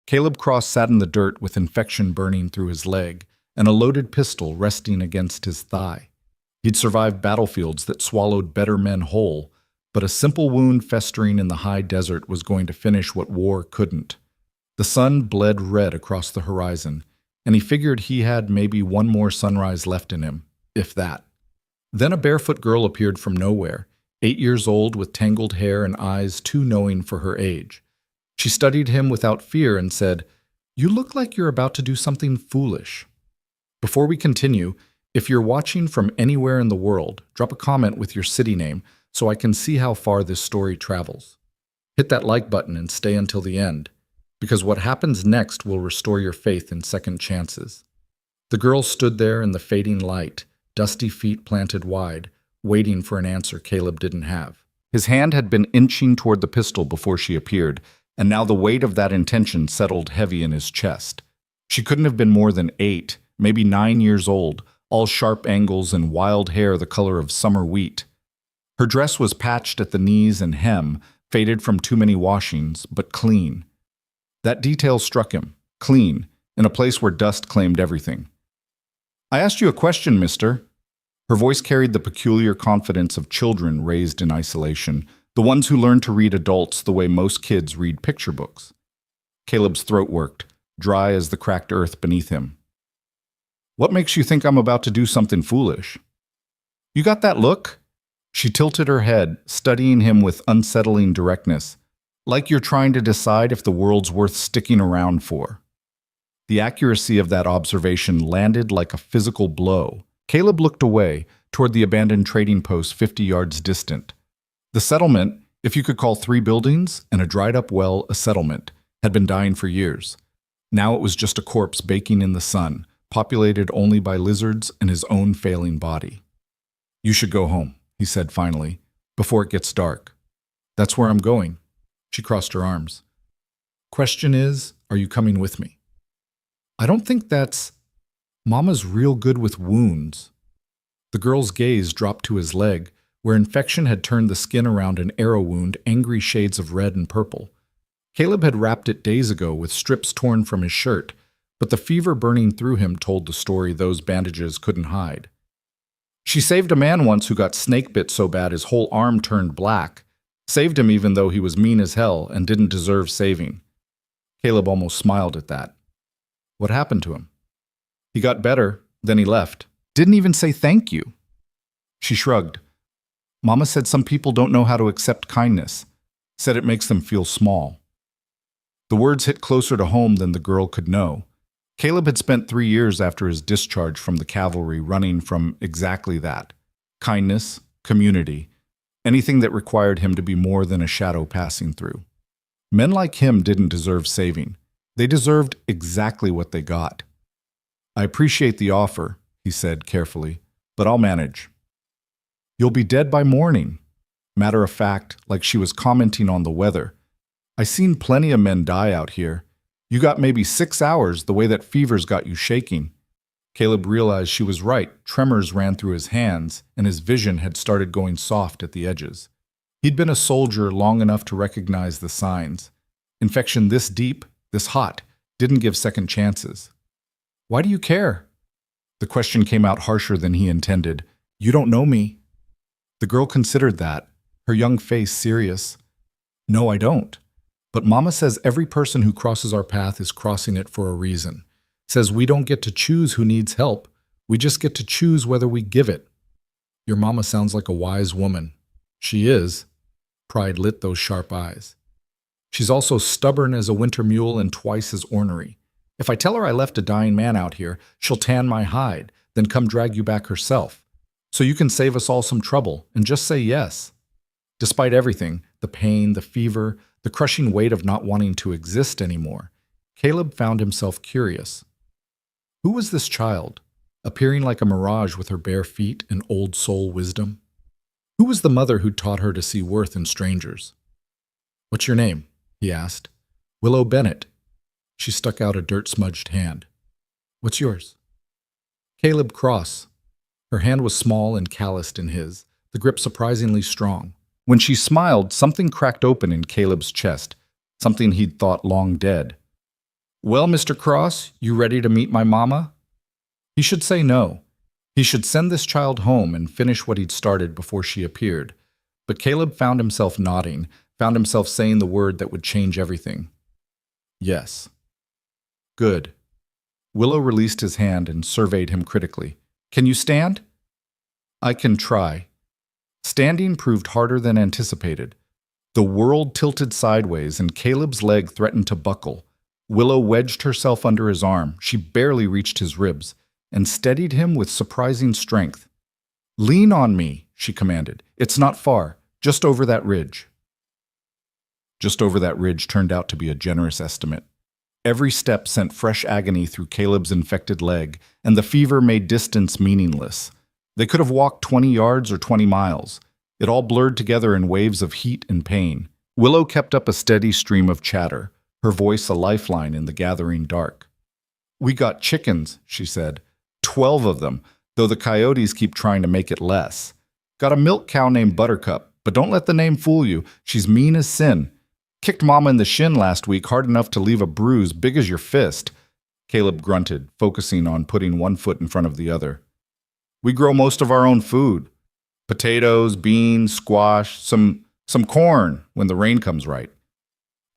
Caleb Cross sat in the dirt with infection burning through his leg and a loaded pistol resting against his thigh. He'd survived battlefields that swallowed better men whole, but a simple wound festering in the high desert was going to finish what war couldn't. The sun bled red across the horizon, and he figured he had maybe one more sunrise left in him, if that. Then a barefoot girl appeared from nowhere, 8 years old with tangled hair and eyes too knowing for her age. She studied him without fear and said, "You look like you're about to do something foolish." Before we continue, if you're watching from anywhere in the world, drop a comment with your city name so I can see how far this story travels. Hit that like button and stay until the end, because what happens next will restore your faith in second chances. The girl stood there in the fading light, dusty feet planted wide, waiting for an answer Caleb didn't have. His hand had been inching toward the pistol before she appeared, and now the weight of that intention settled heavy in his chest. She couldn't have been more than 8, maybe 9 years old, all sharp angles and wild hair the color of summer wheat. Her dress was patched at the knees and hem, faded from too many washings, but clean. That detail struck him, clean, in a place where dust claimed everything. "I asked you a question, mister." Her voice carried the peculiar confidence of children raised in isolation, the ones who learn to read adults the way most kids read picture books. Caleb's throat worked, dry as the cracked earth beneath him. "What makes you think I'm about to do something foolish?" "You got that look?" She tilted her head, studying him with unsettling directness, like you're trying to decide if the world's worth sticking around for. The accuracy of that observation landed like a physical blow. Caleb looked away, toward the abandoned trading post 50 yards distant. The settlement, if you could call 3 buildings and a dried-up well a settlement, had been dying for years. Now it was just a corpse baking in the sun, populated only by lizards and his own failing body. "You should go home," he said finally, "before it gets dark." "That's where I'm going." She crossed her arms. "Question is, are you coming with me?" "I don't think that's... Mama's real good with wounds." The girl's gaze dropped to his leg, where infection had turned the skin around an arrow wound angry shades of red and purple. Caleb had wrapped it days ago with strips torn from his shirt, but the fever burning through him told the story those bandages couldn't hide. "She saved a man once who got snake bit so bad his whole arm turned black. Saved him even though he was mean as hell and didn't deserve saving." Caleb almost smiled at that. "What happened to him?" "He got better, then he left. Didn't even say thank you." She shrugged. "Mama said some people don't know how to accept kindness. Said it makes them feel small." The words hit closer to home than the girl could know. Caleb had spent 3 years after his discharge from the cavalry running from exactly that. Kindness, community, anything that required him to be more than a shadow passing through. Men like him didn't deserve saving. They deserved exactly what they got. "I appreciate the offer," he said carefully, "but I'll manage." "You'll be dead by morning." Matter of fact, like she was commenting on the weather. "I seen plenty of men die out here. You got maybe 6 hours the way that fever's got you shaking." Caleb realized she was right. Tremors ran through his hands, and his vision had started going soft at the edges. He'd been a soldier long enough to recognize the signs. Infection this deep, this hot, didn't give second chances. "Why do you care?" The question came out harsher than he intended. "You don't know me." The girl considered that, her young face serious. "No, I don't. But Mama says every person who crosses our path is crossing it for a reason. Says we don't get to choose who needs help. We just get to choose whether we give it." "Your mama sounds like a wise woman." "She is." Pride lit those sharp eyes. "She's also stubborn as a winter mule and twice as ornery. If I tell her I left a dying man out here, she'll tan my hide, then come drag you back herself. So you can save us all some trouble and just say yes." Despite everything, the pain, the fever, the crushing weight of not wanting to exist anymore, Caleb found himself curious. Who was this child, appearing like a mirage with her bare feet and old soul wisdom? Who was the mother who taught her to see worth in strangers? "What's your name?" he asked. "Willow Bennett." She stuck out a dirt-smudged hand. "What's yours?" "Caleb Cross." Her hand was small and calloused in his, the grip surprisingly strong. When she smiled, something cracked open in Caleb's chest, something he'd thought long dead. Well, Mr. Cross, you ready to meet my mama? He should say no. He should send this child home and finish what he'd started before she appeared. But Caleb found himself nodding, found himself saying the word that would change everything. Yes. Good. Willow released his hand and surveyed him critically. Can you stand? I can try. Standing proved harder than anticipated. The world tilted sideways and Caleb's leg threatened to buckle. Willow wedged herself under his arm. She barely reached his ribs and steadied him with surprising strength. Lean on me, she commanded. It's not far, just over that ridge. Just over that ridge turned out to be a generous estimate. Every step sent fresh agony through Caleb's infected leg, and the fever made distance meaningless. They could have walked 20 yards or 20 miles. It all blurred together in waves of heat and pain. Willow kept up a steady stream of chatter, her voice a lifeline in the gathering dark. We got chickens, she said. 12 of them, though the coyotes keep trying to make it less. Got a milk cow named Buttercup, but don't let the name fool you. She's mean as sin. Kicked Mama in the shin last week hard enough to leave a bruise big as your fist. Caleb grunted, focusing on putting one foot in front of the other. We grow most of our own food. Potatoes, beans, squash, some corn when the rain comes right.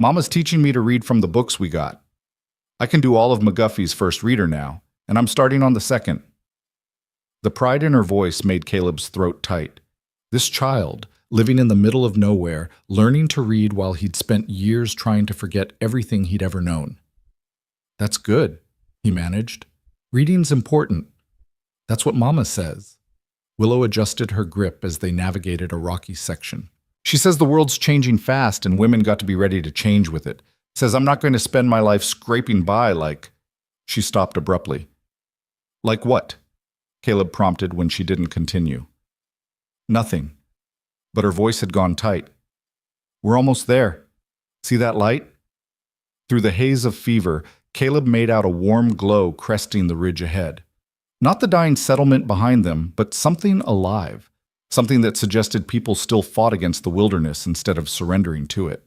Mama's teaching me to read from the books we got. I can do all of McGuffey's first reader now, and I'm starting on the second. The pride in her voice made Caleb's throat tight. This child, living in the middle of nowhere, learning to read while he'd spent years trying to forget everything he'd ever known. That's good, he managed. Reading's important. That's what Mama says. Willow adjusted her grip as they navigated a rocky section. She says the world's changing fast and women got to be ready to change with it. Says I'm not going to spend my life scraping by like... She stopped abruptly. Like what? Caleb prompted when she didn't continue. Nothing. But her voice had gone tight. We're almost there. See that light? Through the haze of fever, Caleb made out a warm glow cresting the ridge ahead. Not the dying settlement behind them, but something alive. Something that suggested people still fought against the wilderness instead of surrendering to it.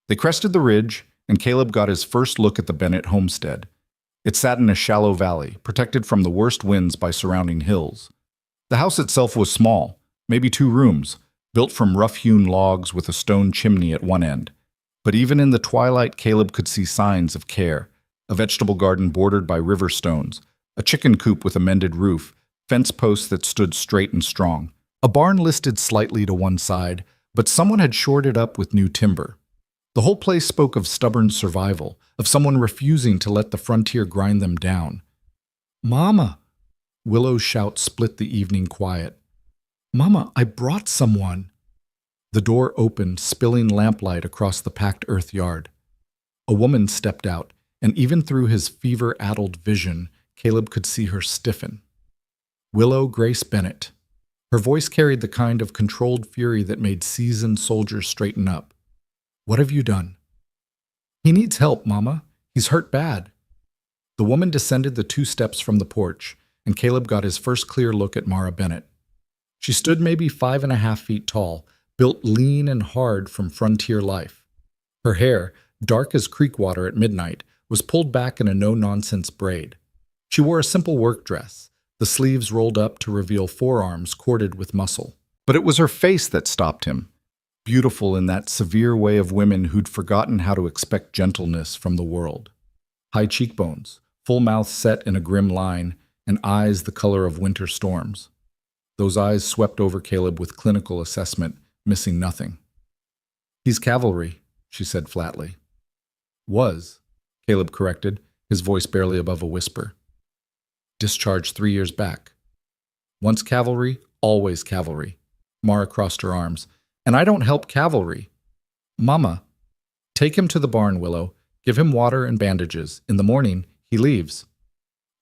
They crested the ridge, and Caleb got his first look at the Bennett homestead. It sat in a shallow valley, protected from the worst winds by surrounding hills. The house itself was small, maybe 2 rooms, built from rough-hewn logs with a stone chimney at one end. But even in the twilight, Caleb could see signs of care. A vegetable garden bordered by river stones, a chicken coop with a mended roof, fence posts that stood straight and strong. A barn listed slightly to one side, but someone had shored it up with new timber. The whole place spoke of stubborn survival, of someone refusing to let the frontier grind them down. Mama! Willow's shout split the evening quiet. Mama, I brought someone. The door opened, spilling lamplight across the packed earth yard. A woman stepped out, and even through his fever-addled vision, Caleb could see her stiffen. Willow Grace Bennett. Her voice carried the kind of controlled fury that made seasoned soldiers straighten up. What have you done? He needs help, Mama. He's hurt bad. The woman descended the 2 steps from the porch, and Caleb got his first clear look at Mara Bennett. She stood maybe 5.5 feet tall, built lean and hard from frontier life. Her hair, dark as creek water at midnight, was pulled back in a no-nonsense braid. She wore a simple work dress, the sleeves rolled up to reveal forearms corded with muscle. But it was her face that stopped him, beautiful in that severe way of women who'd forgotten how to expect gentleness from the world. High cheekbones, full mouth set in a grim line, and eyes the color of winter storms. Those eyes swept over Caleb with clinical assessment, missing nothing. He's cavalry, she said flatly. Was, Caleb corrected, his voice barely above a whisper. Discharged 3 years back. Once cavalry, always cavalry. Mara crossed her arms. And I don't help cavalry. Mama, take him to the barn, Willow. Give him water and bandages. In the morning, he leaves.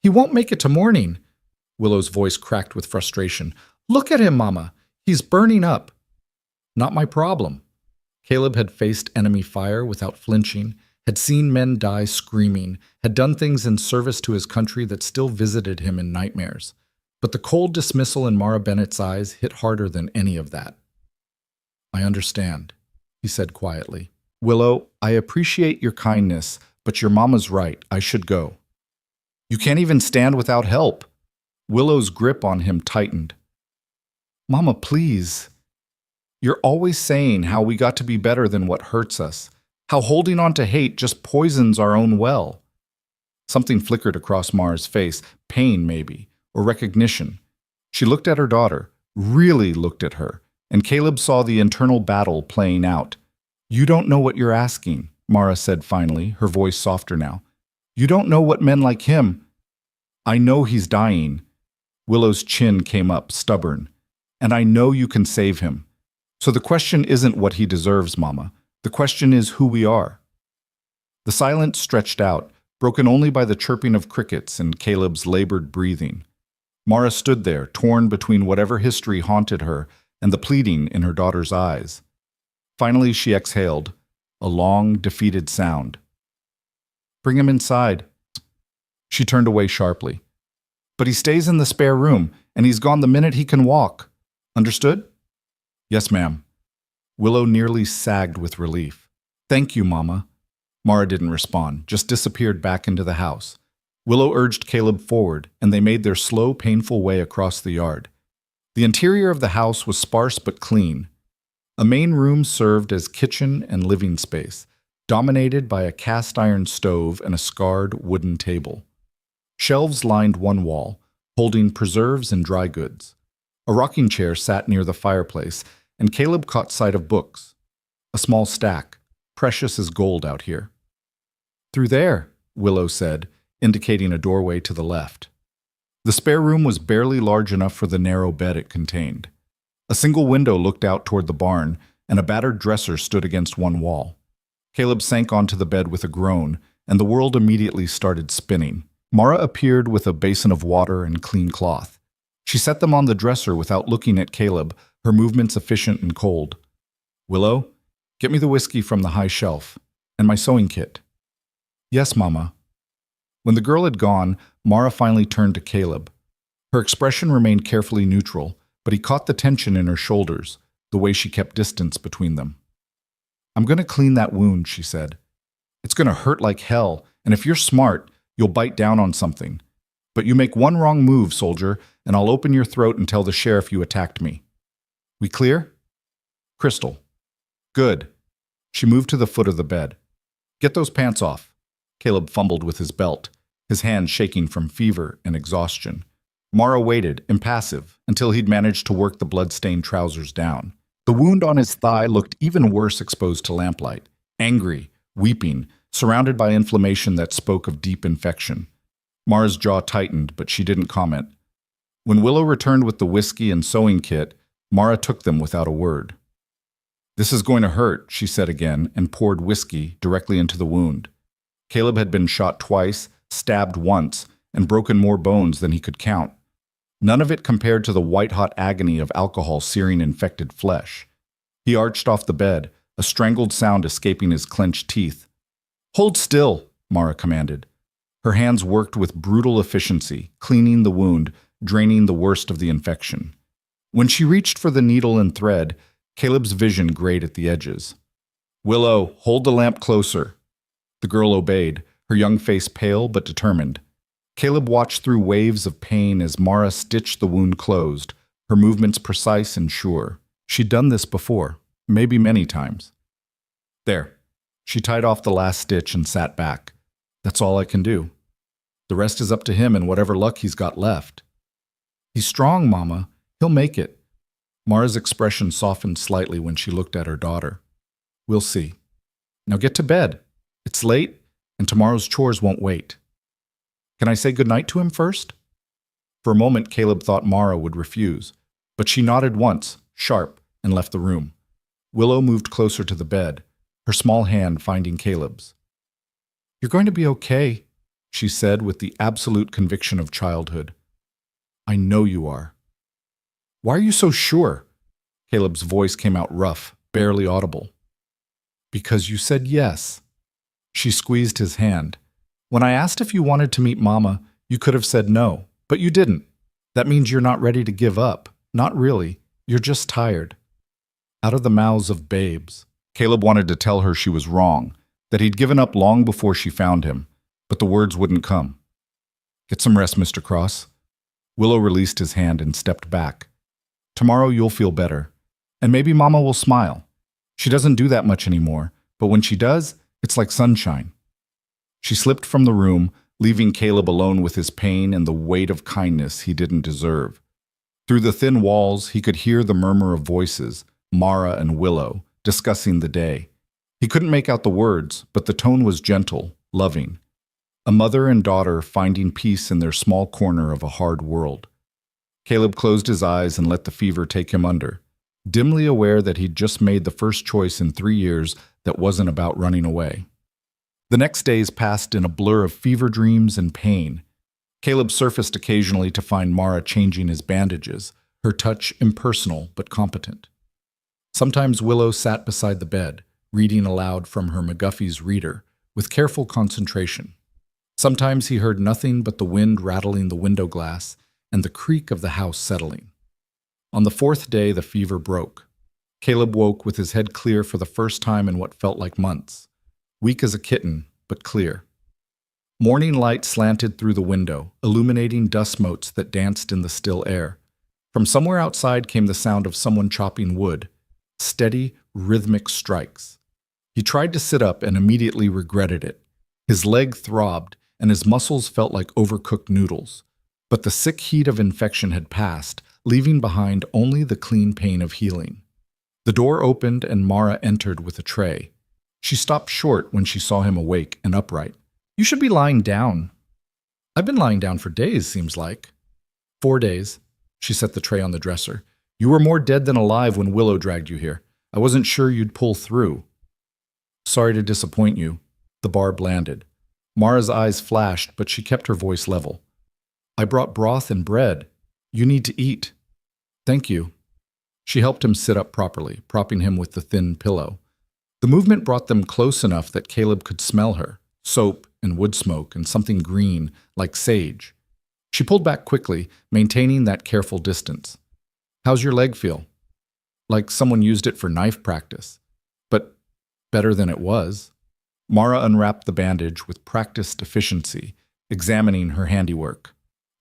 He won't make it to morning. Willow's voice cracked with frustration. Look at him, Mama. He's burning up. Not my problem. Caleb had faced enemy fire without flinching, had seen men die screaming, had done things in service to his country that still visited him in nightmares. But the cold dismissal in Mara Bennett's eyes hit harder than any of that. I understand, he said quietly. Willow, I appreciate your kindness, but your mama's right. I should go. You can't even stand without help. Willow's grip on him tightened. Mama, please. You're always saying how we got to be better than what hurts us, how holding on to hate just poisons our own well. Something flickered across Mara's face, pain maybe, or recognition. She looked at her daughter, really looked at her, and Caleb saw the internal battle playing out. You don't know what you're asking, Mara said finally, her voice softer now. You don't know what men like him. I know he's dying. Willow's chin came up, stubborn. And I know you can save him. So the question isn't what he deserves, Mama. The question is who we are. The silence stretched out, broken only by the chirping of crickets and Caleb's labored breathing. Mara stood there, torn between whatever history haunted her and the pleading in her daughter's eyes. Finally, she exhaled, a long, defeated sound. Bring him inside. She turned away sharply. But he stays in the spare room, and he's gone the minute he can walk. Understood? Yes, ma'am. Willow nearly sagged with relief. Thank you, Mama. Mara didn't respond, just disappeared back into the house. Willow urged Caleb forward, and they made their slow, painful way across the yard. The interior of the house was sparse but clean. A main room served as kitchen and living space, dominated by a cast-iron stove and a scarred wooden table. Shelves lined one wall, holding preserves and dry goods. A rocking chair sat near the fireplace, and Caleb caught sight of books. A small stack, precious as gold out here. Through there, Willow said, indicating a doorway to the left. The spare room was barely large enough for the narrow bed it contained. A single window looked out toward the barn, and a battered dresser stood against one wall. Caleb sank onto the bed with a groan, and the world immediately started spinning. Mara appeared with a basin of water and clean cloth. She set them on the dresser without looking at Caleb, her movements efficient and cold. Willow, get me the whiskey from the high shelf, and my sewing kit. Yes, Mama. When the girl had gone, Mara finally turned to Caleb. Her expression remained carefully neutral, but he caught the tension in her shoulders, the way she kept distance between them. I'm going to clean that wound, she said. It's going to hurt like hell, and if you're smart, you'll bite down on something. But you make one wrong move, soldier, and I'll open your throat and tell the sheriff you attacked me. We clear? Crystal. Good. She moved to the foot of the bed. Get those pants off. Caleb fumbled with his belt, his hands shaking from fever and exhaustion. Mara waited, impassive, until he'd managed to work the blood-stained trousers down. The wound on his thigh looked even worse exposed to lamplight. Angry, weeping, surrounded by inflammation that spoke of deep infection. Mara's jaw tightened, but she didn't comment. When Willow returned with the whiskey and sewing kit, Mara took them without a word. This is going to hurt, she said again, and poured whiskey directly into the wound. Caleb had been shot twice, stabbed once, and broken more bones than he could count. None of it compared to the white-hot agony of alcohol searing infected flesh. He arched off the bed, a strangled sound escaping his clenched teeth. Hold still, Mara commanded. Her hands worked with brutal efficiency, cleaning the wound, draining the worst of the infection. When she reached for the needle and thread, Caleb's vision grayed at the edges. Willow, hold the lamp closer. The girl obeyed, her young face pale but determined. Caleb watched through waves of pain as Mara stitched the wound closed, her movements precise and sure. She'd done this before, maybe many times. There. She tied off the last stitch and sat back. That's all I can do. The rest is up to him and whatever luck he's got left. He's strong, Mama. He'll make it. Mara's expression softened slightly when she looked at her daughter. We'll see. Now get to bed. It's late, and tomorrow's chores won't wait. Can I say goodnight to him first? For a moment, Caleb thought Mara would refuse, but she nodded once, sharp, and left the room. Willow moved closer to the bed, her small hand finding Caleb's. You're going to be okay, she said with the absolute conviction of childhood. I know you are. Why are you so sure? Caleb's voice came out rough, barely audible. Because you said yes. She squeezed his hand. When I asked if you wanted to meet Mama, you could have said no, but you didn't. That means you're not ready to give up. Not really. You're just tired. Out of the mouths of babes. Caleb wanted to tell her she was wrong, that he'd given up long before she found him, but the words wouldn't come. "Get some rest, Mr. Cross." Willow released his hand and stepped back. "Tomorrow you'll feel better, and maybe Mama will smile. She doesn't do that much anymore, but when she does, it's like sunshine." She slipped from the room, leaving Caleb alone with his pain and the weight of kindness he didn't deserve. Through the thin walls, he could hear the murmur of voices, Mara and Willow, discussing the day. He couldn't make out the words, but the tone was gentle, loving. A mother and daughter finding peace in their small corner of a hard world. Caleb closed his eyes and let the fever take him under, dimly aware that he'd just made the first choice in 3 years that wasn't about running away. The next days passed in a blur of fever dreams and pain. Caleb surfaced occasionally to find Mara changing his bandages, her touch impersonal but competent. Sometimes Willow sat beside the bed, reading aloud from her McGuffey's reader, with careful concentration. Sometimes he heard nothing but the wind rattling the window glass and the creak of the house settling. On the 4th day, the fever broke. Caleb woke with his head clear for the first time in what felt like months. Weak as a kitten, but clear. Morning light slanted through the window, illuminating dust motes that danced in the still air. From somewhere outside came the sound of someone chopping wood, steady, rhythmic strikes. He tried to sit up and immediately regretted it. His leg throbbed, and his muscles felt like overcooked noodles. But the sick heat of infection had passed, leaving behind only the clean pain of healing. The door opened and Mara entered with a tray. She stopped short when she saw him awake and upright. "You should be lying down." "I've been lying down for days, seems like." 4 days. She set the tray on the dresser. "You were more dead than alive when Willow dragged you here. I wasn't sure you'd pull through." "Sorry to disappoint you." The barb landed. Mara's eyes flashed, but she kept her voice level. "I brought broth and bread. You need to eat." "Thank you." She helped him sit up properly, propping him with the thin pillow. The movement brought them close enough that Caleb could smell her, soap and wood smoke and something green, like sage. She pulled back quickly, maintaining that careful distance. "How's your leg feel?" "Like someone used it for knife practice. But better than it was." Mara unwrapped the bandage with practiced efficiency, examining her handiwork.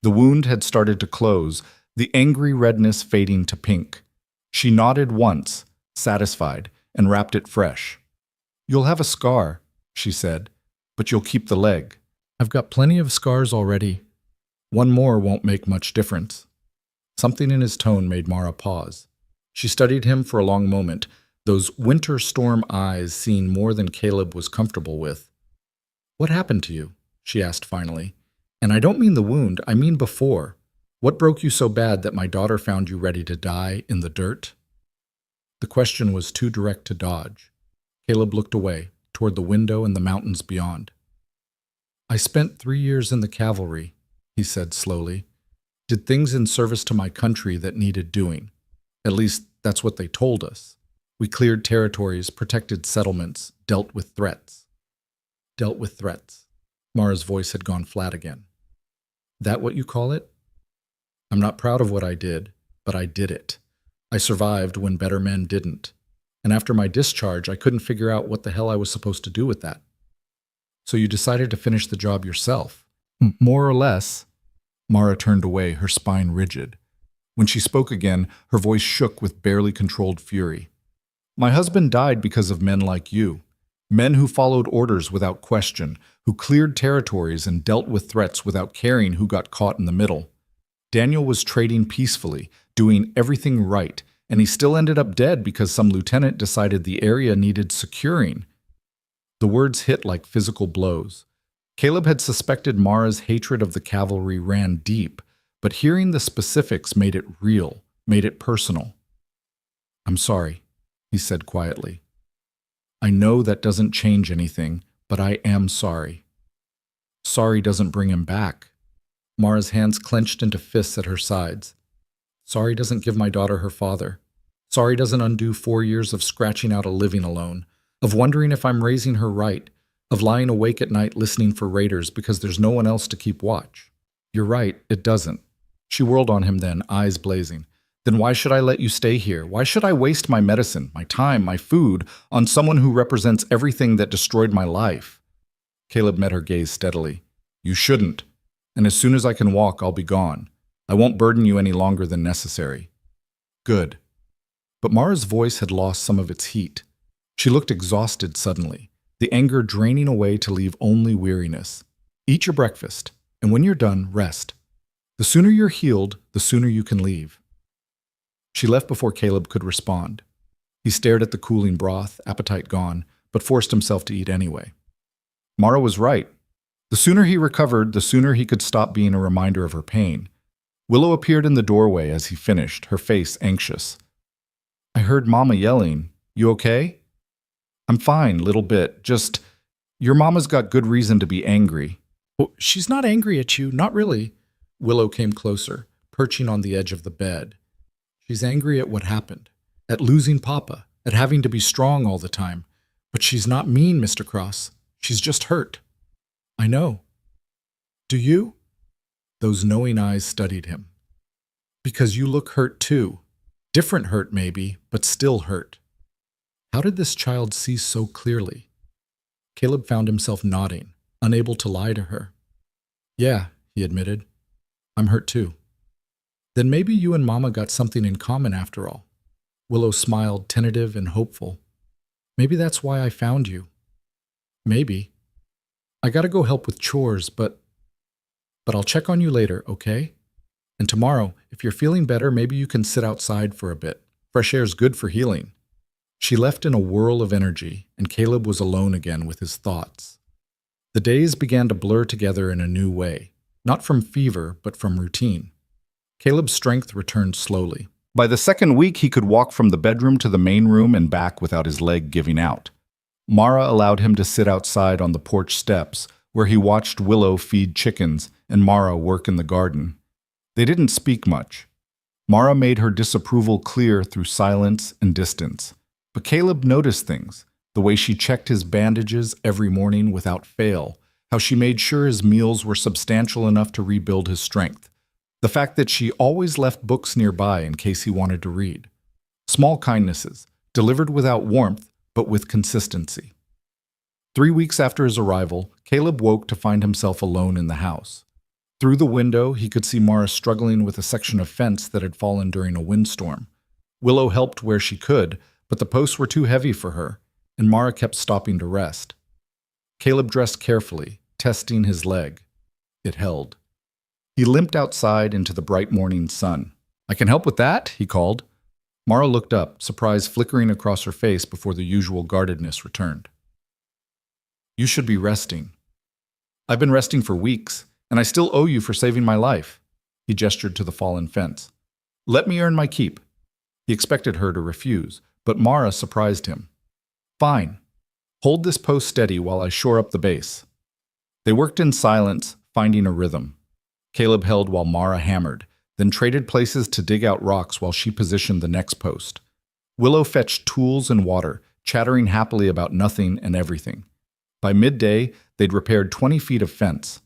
The wound had started to close, the angry redness fading to pink. She nodded once, satisfied, and wrapped it fresh. "You'll have a scar," she said, "but you'll keep the leg." "I've got plenty of scars already. One more won't make much difference." Something in his tone made Mara pause. She studied him for a long moment, those winter storm eyes seeing more than Caleb was comfortable with. "What happened to you?" she asked finally. "And I don't mean the wound, I mean before. What broke you so bad that my daughter found you ready to die in the dirt?" The question was too direct to dodge. Caleb looked away, toward the window and the mountains beyond. "I spent 3 years in the cavalry," he said slowly. "Did things in service to my country that needed doing. At least, that's what they told us. We cleared territories, protected settlements, dealt with threats." "Dealt with threats." Mara's voice had gone flat again. "That what you call it?" "I'm not proud of what I did, but I did it. I survived when better men didn't. And after my discharge, I couldn't figure out what the hell I was supposed to do with that." "So you decided to finish the job yourself?" "More or less." Mara turned away, her spine rigid. When she spoke again, her voice shook with barely controlled fury. "My husband died because of men like you. Men who followed orders without question, who cleared territories and dealt with threats without caring who got caught in the middle. Daniel was trading peacefully, doing everything right, and he still ended up dead because some lieutenant decided the area needed securing." The words hit like physical blows. Caleb had suspected Mara's hatred of the cavalry ran deep, but hearing the specifics made it real, made it personal. "I'm sorry," he said quietly. "I know that doesn't change anything, but I am sorry." "Sorry doesn't bring him back." Mara's hands clenched into fists at her sides. "Sorry doesn't give my daughter her father. Sorry doesn't undo 4 years of scratching out a living alone, of wondering if I'm raising her right, of lying awake at night listening for raiders because there's no one else to keep watch. You're right, it doesn't." She whirled on him then, eyes blazing. Then why should I let you stay here? Why should I waste my medicine, my time, my food on someone who represents everything that destroyed my life? Caleb met her gaze steadily. You shouldn't. And as soon as I can walk, I'll be gone. I won't burden you any longer than necessary. Good. But Mara's voice had lost some of its heat. She looked exhausted suddenly, the anger draining away to leave only weariness. Eat your breakfast, and when you're done, rest. The sooner you're healed, the sooner you can leave. She left before Caleb could respond. He stared at the cooling broth, appetite gone, but forced himself to eat anyway. Mara was right. The sooner he recovered, the sooner he could stop being a reminder of her pain. Willow appeared in the doorway as he finished, her face anxious. I heard Mama yelling. You okay? I'm fine, little bit. Just, your mama's got good reason to be angry. Oh, she's not angry at you, not really. Willow came closer, perching on the edge of the bed. She's angry at what happened, at losing Papa, at having to be strong all the time. But she's not mean, Mr. Cross. She's just hurt. I know. Do you? Those knowing eyes studied him. Because you look hurt too. Different hurt maybe, but still hurt. How did this child see so clearly? Caleb found himself nodding, unable to lie to her. Yeah, he admitted. I'm hurt too. Then maybe you and Mama got something in common after all. Willow smiled, tentative and hopeful. Maybe that's why I found you. Maybe. I gotta go help with chores, but I'll check on you later, okay? And tomorrow, if you're feeling better, maybe you can sit outside for a bit. Fresh air's good for healing. She left in a whirl of energy, and Caleb was alone again with his thoughts. The days began to blur together in a new way, not from fever, but from routine. Caleb's strength returned slowly. By the second week, he could walk from the bedroom to the main room and back without his leg giving out. Mara allowed him to sit outside on the porch steps, where he watched Willow feed chickens and Mara work in the garden. They didn't speak much. Mara made her disapproval clear through silence and distance. But Caleb noticed things, the way she checked his bandages every morning without fail, how she made sure his meals were substantial enough to rebuild his strength, the fact that she always left books nearby in case he wanted to read. Small kindnesses, delivered without warmth, but with consistency. 3 weeks after his arrival, Caleb woke to find himself alone in the house. Through the window, he could see Mara struggling with a section of fence that had fallen during a windstorm. Willow helped where she could, but the posts were too heavy for her, and Mara kept stopping to rest. Caleb dressed carefully, testing his leg. It held. He limped outside into the bright morning sun. I can help with that, he called. Mara looked up, surprise flickering across her face before the usual guardedness returned. You should be resting. I've been resting for weeks, and I still owe you for saving my life. He gestured to the fallen fence. Let me earn my keep. He expected her to refuse, but Mara surprised him. Fine. Hold this post steady while I shore up the base. They worked in silence, finding a rhythm. Caleb held while Mara hammered, then traded places to dig out rocks while she positioned the next post. Willow fetched tools and water, chattering happily about nothing and everything. By midday, they'd repaired 20 feet of fence.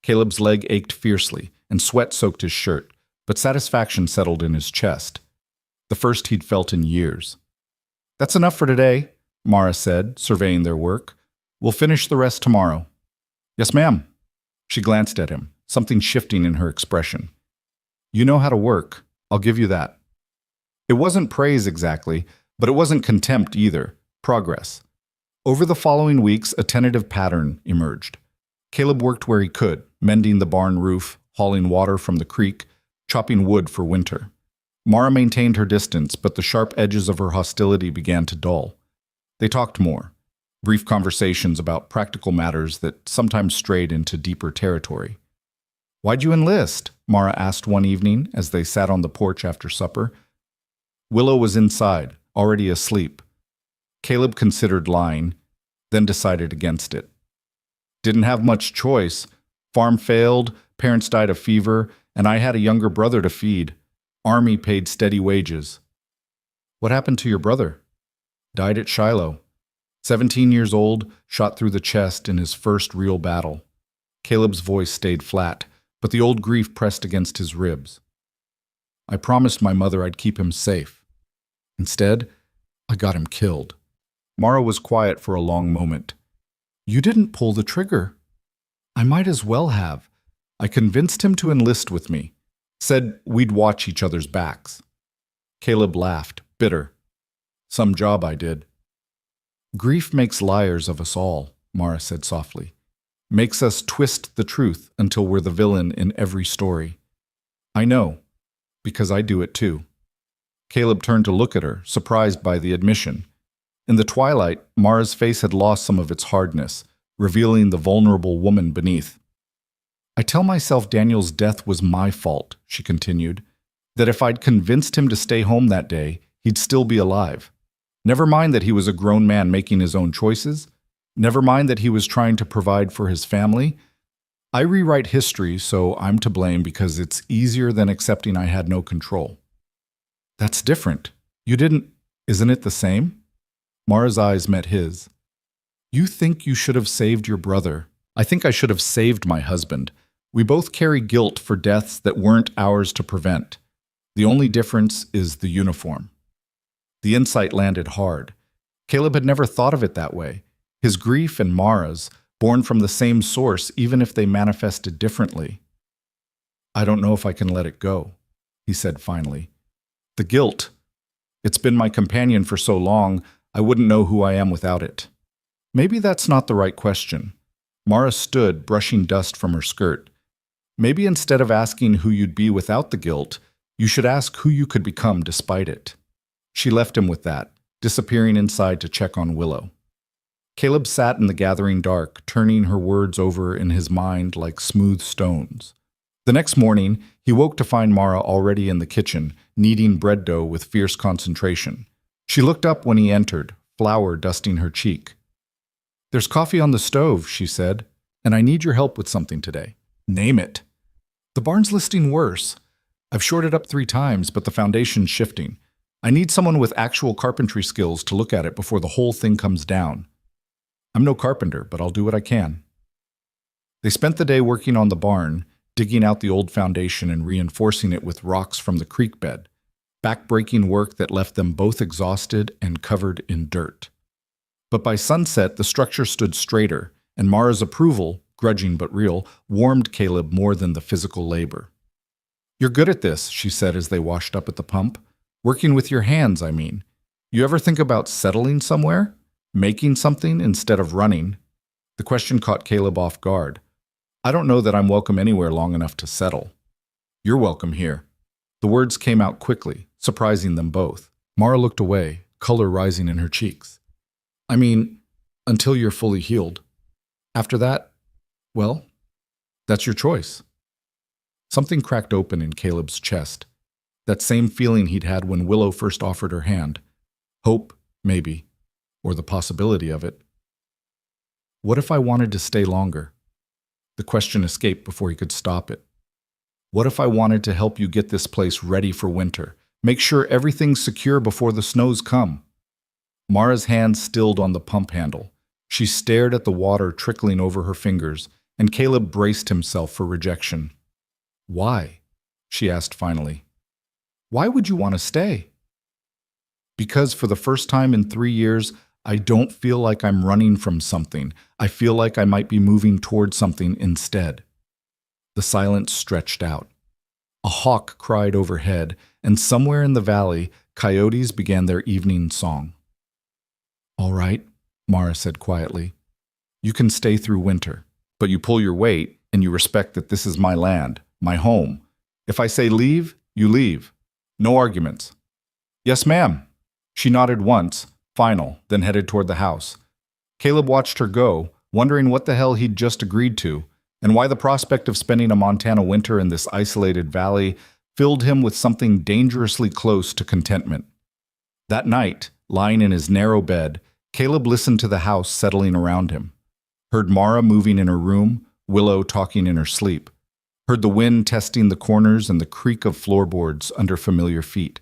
Caleb's leg ached fiercely, and sweat soaked his shirt, but satisfaction settled in his chest. The first he'd felt in years. That's enough for today, Mara said, surveying their work. We'll finish the rest tomorrow. Yes, ma'am. She glanced at him, something shifting in her expression. You know how to work. I'll give you that. It wasn't praise exactly, but it wasn't contempt either. Progress. Over the following weeks, a tentative pattern emerged. Caleb worked where he could, mending the barn roof, hauling water from the creek, chopping wood for winter. Mara maintained her distance, but the sharp edges of her hostility began to dull. They talked more, brief conversations about practical matters that sometimes strayed into deeper territory. Why'd you enlist? Mara asked one evening as they sat on the porch after supper. Willow was inside, already asleep. Caleb considered lying, then decided against it. Didn't have much choice. Farm failed, parents died of fever, and I had a younger brother to feed. Army paid steady wages. What happened to your brother? Died at Shiloh. 17 years old, shot through the chest in his first real battle. Caleb's voice stayed flat, but the old grief pressed against his ribs. I promised my mother I'd keep him safe. Instead, I got him killed." Mara was quiet for a long moment. "You didn't pull the trigger." "I might as well have. I convinced him to enlist with me. Said we'd watch each other's backs." Caleb laughed, bitter. "Some job I did." "Grief makes liars of us all," Mara said softly. "Makes us twist the truth until we're the villain in every story." "I know, because I do it too." Caleb turned to look at her, surprised by the admission. In the twilight, Mara's face had lost some of its hardness, revealing the vulnerable woman beneath. "I tell myself Daniel's death was my fault," she continued, "that if I'd convinced him to stay home that day, he'd still be alive. Never mind that he was a grown man making his own choices. Never mind that he was trying to provide for his family. I rewrite history, so I'm to blame because it's easier than accepting I had no control." "That's different. You didn't— Isn't it the same?" Mara's eyes met his. "You think you should have saved your brother. I think I should have saved my husband. We both carry guilt for deaths that weren't ours to prevent. The only difference is the uniform." The insight landed hard. Caleb had never thought of it that way. His grief and Mara's, born from the same source even if they manifested differently. "I don't know if I can let it go," he said finally. "The guilt. It's been my companion for so long, I wouldn't know who I am without it." "Maybe that's not the right question." Mara stood, brushing dust from her skirt. "Maybe instead of asking who you'd be without the guilt, you should ask who you could become despite it." She left him with that, disappearing inside to check on Willow. Caleb sat in the gathering dark, turning her words over in his mind like smooth stones. The next morning, he woke to find Mara already in the kitchen, kneading bread dough with fierce concentration. She looked up when he entered, flour dusting her cheek. "There's coffee on the stove," she said, "and I need your help with something today." "Name it." "The barn's listing worse. I've shored it up 3 times, but the foundation's shifting. I need someone with actual carpentry skills to look at it before the whole thing comes down." "I'm no carpenter, but I'll do what I can." They spent the day working on the barn, digging out the old foundation and reinforcing it with rocks from the creek bed, back-breaking work that left them both exhausted and covered in dirt. But by sunset, the structure stood straighter, and Mara's approval, grudging but real, warmed Caleb more than the physical labor. "You're good at this," she said as they washed up at the pump. "Working with your hands, I mean. You ever think about settling somewhere? Making something instead of running?" The question caught Caleb off guard. "I don't know that I'm welcome anywhere long enough to settle." "You're welcome here." The words came out quickly, surprising them both. Mara looked away, color rising in her cheeks. "I mean, until you're fully healed. After that, well, that's your choice." Something cracked open in Caleb's chest. That same feeling he'd had when Willow first offered her hand. Hope, maybe, or the possibility of it. What if I wanted to stay longer? The question escaped before he could stop it. What if I wanted to help you get this place ready for winter? Make sure everything's secure before the snows come? Mara's hand stilled on the pump handle. She stared at the water trickling over her fingers, and Caleb braced himself for rejection. "Why?" she asked finally. "Why would you want to stay?" "Because for the first time in 3 years, I don't feel like I'm running from something. I feel like I might be moving toward something instead." The silence stretched out. A hawk cried overhead, and somewhere in the valley, coyotes began their evening song. "All right," Mara said quietly. "You can stay through winter, but you pull your weight and you respect that this is my land, my home. If I say leave, you leave. No arguments." "Yes, ma'am." She nodded once, final, then headed toward the house. Caleb watched her go, wondering what the hell he'd just agreed to, and why the prospect of spending a Montana winter in this isolated valley filled him with something dangerously close to contentment. That night, lying in his narrow bed, Caleb listened to the house settling around him. Heard Mara moving in her room, Willow talking in her sleep. Heard the wind testing the corners and the creak of floorboards under familiar feet.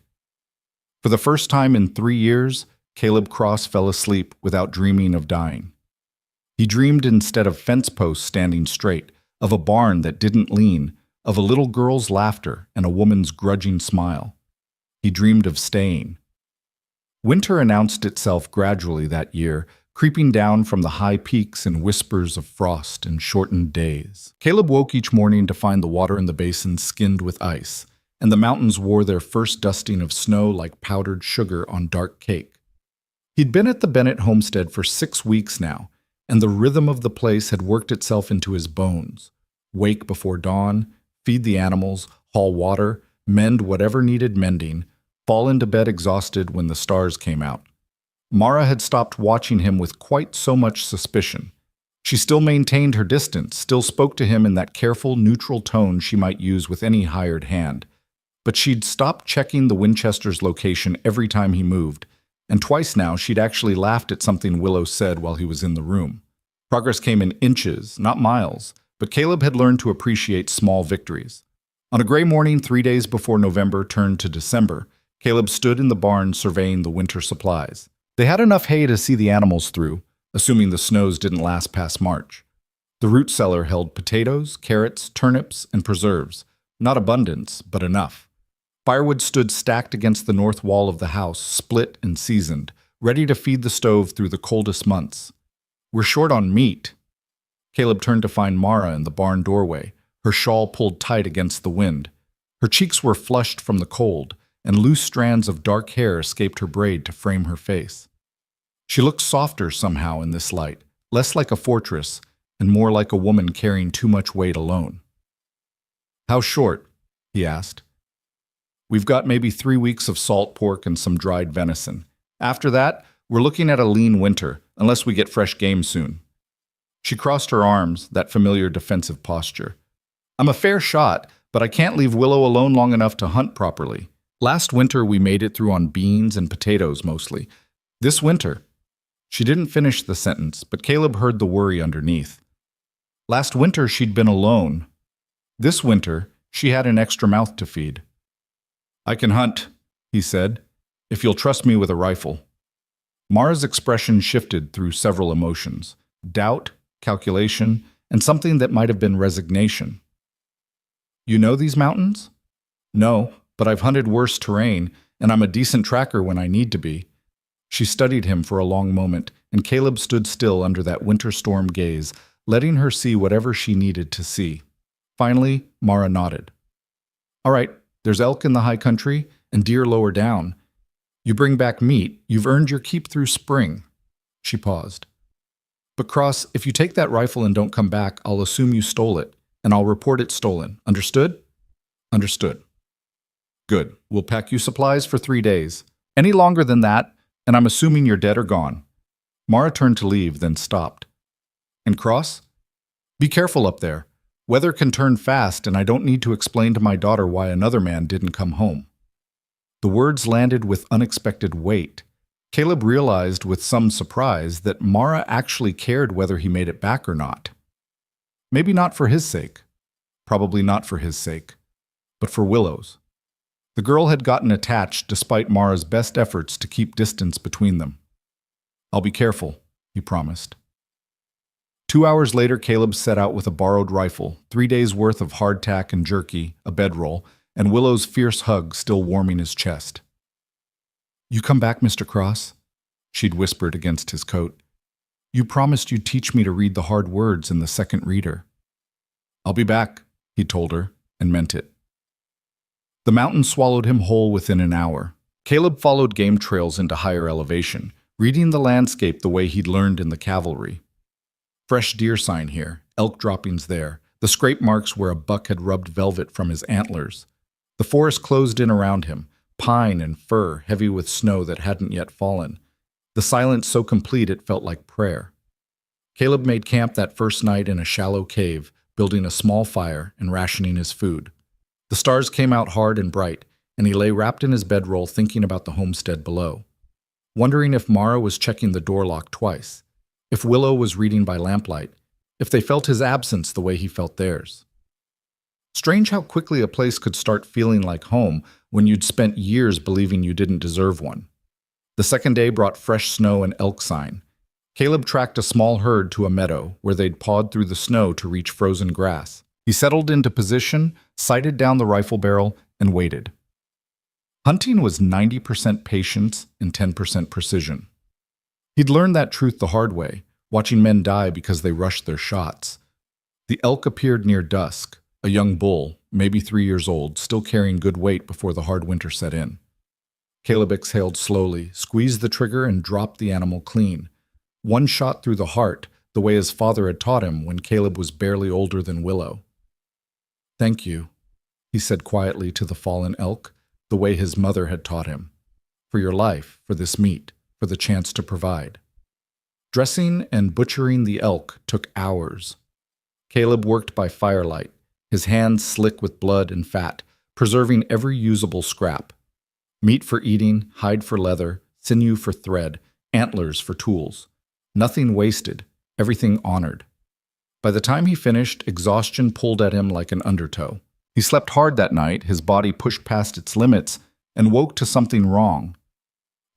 For the first time in 3 years, Caleb Cross fell asleep without dreaming of dying. He dreamed instead of fence posts standing straight, of a barn that didn't lean, of a little girl's laughter and a woman's grudging smile. He dreamed of staying. Winter announced itself gradually that year, creeping down from the high peaks in whispers of frost and shortened days. Caleb woke each morning to find the water in the basin skinned with ice, and the mountains wore their first dusting of snow like powdered sugar on dark cake. He'd been at the Bennett homestead for 6 weeks now, and the rhythm of the place had worked itself into his bones. Wake before dawn, feed the animals, haul water, mend whatever needed mending, fall into bed exhausted when the stars came out. Mara had stopped watching him with quite so much suspicion. She still maintained her distance, still spoke to him in that careful, neutral tone she might use with any hired hand. But she'd stopped checking the Winchester's location every time he moved, and twice now she'd actually laughed at something Willow said while he was in the room. Progress came in inches, not miles, but Caleb had learned to appreciate small victories. On a gray morning 3 days before November turned to December, Caleb stood in the barn surveying the winter supplies. They had enough hay to see the animals through, assuming the snows didn't last past March. The root cellar held potatoes, carrots, turnips, and preserves. Not abundance, but enough. Firewood stood stacked against the north wall of the house, split and seasoned, ready to feed the stove through the coldest months. We're short on meat. Caleb turned to find Mara in the barn doorway, her shawl pulled tight against the wind. Her cheeks were flushed from the cold, and loose strands of dark hair escaped her braid to frame her face. She looked softer somehow in this light, less like a fortress, and more like a woman carrying too much weight alone. "How short?" he asked. "We've got maybe 3 weeks of salt pork and some dried venison. After that, we're looking at a lean winter, unless we get fresh game soon." She crossed her arms, that familiar defensive posture. "I'm a fair shot, but I can't leave Willow alone long enough to hunt properly. Last winter we made it through on beans and potatoes mostly. This winter—" She didn't finish the sentence, but Caleb heard the worry underneath. Last winter she'd been alone. This winter she had an extra mouth to feed. "I can hunt," he said, "if you'll trust me with a rifle." Mara's expression shifted through several emotions: doubt, calculation, and something that might have been resignation. "You know these mountains?" "No, but I've hunted worse terrain, and I'm a decent tracker when I need to be." She studied him for a long moment, and Caleb stood still under that winter storm gaze, letting her see whatever she needed to see. Finally, Mara nodded. "All right, there's elk in the high country and deer lower down. You bring back meat, you've earned your keep through spring." She paused. "But Cross, if you take that rifle and don't come back, I'll assume you stole it, and I'll report it stolen. Understood?" "Understood." "Good. We'll pack you supplies for 3 days. Any longer than that, and I'm assuming you're dead or gone." Mara turned to leave, then stopped. "And Cross? Be careful up there. Weather can turn fast, and I don't need to explain to my daughter why another man didn't come home." The words landed with unexpected weight. Caleb realized with some surprise that Mara actually cared whether he made it back or not. Maybe not for his sake. Probably not for his sake. But for Willow's. The girl had gotten attached despite Mara's best efforts to keep distance between them. "I'll be careful," he promised. 2 hours later, Caleb set out with a borrowed rifle, 3 days' worth of hardtack and jerky, a bedroll, and Willow's fierce hug still warming his chest. "You come back, Mr. Cross?" she'd whispered against his coat. "You promised you'd teach me to read the hard words in the second reader." "I'll be back," he told her, and meant it. The mountain swallowed him whole within an hour. Caleb followed game trails into higher elevation, reading the landscape the way he'd learned in the cavalry. Fresh deer sign here, elk droppings there, the scrape marks where a buck had rubbed velvet from his antlers. The forest closed in around him, pine and fir heavy with snow that hadn't yet fallen. The silence so complete it felt like prayer. Caleb made camp that first night in a shallow cave, building a small fire and rationing his food. The stars came out hard and bright, and he lay wrapped in his bedroll thinking about the homestead below. Wondering if Mara was checking the door lock twice, if Willow was reading by lamplight, if they felt his absence the way he felt theirs. Strange how quickly a place could start feeling like home when you'd spent years believing you didn't deserve one. The second day brought fresh snow and elk sign. Caleb tracked a small herd to a meadow where they'd pawed through the snow to reach frozen grass. He settled into position, sighted down the rifle barrel, and waited. Hunting was 90% patience and 10% precision. He'd learned that truth the hard way, watching men die because they rushed their shots. The elk appeared near dusk, a young bull, maybe 3 years old, still carrying good weight before the hard winter set in. Caleb exhaled slowly, squeezed the trigger, and dropped the animal clean. One shot through the heart, the way his father had taught him when Caleb was barely older than Willow. "Thank you," he said quietly to the fallen elk, the way his mother had taught him. "For your life, for this meat, for the chance to provide." Dressing and butchering the elk took hours. Caleb worked by firelight, his hands slick with blood and fat, preserving every usable scrap. Meat for eating, hide for leather, sinew for thread, antlers for tools. Nothing wasted, everything honored. By the time he finished, exhaustion pulled at him like an undertow. He slept hard that night, his body pushed past its limits, and woke to something wrong.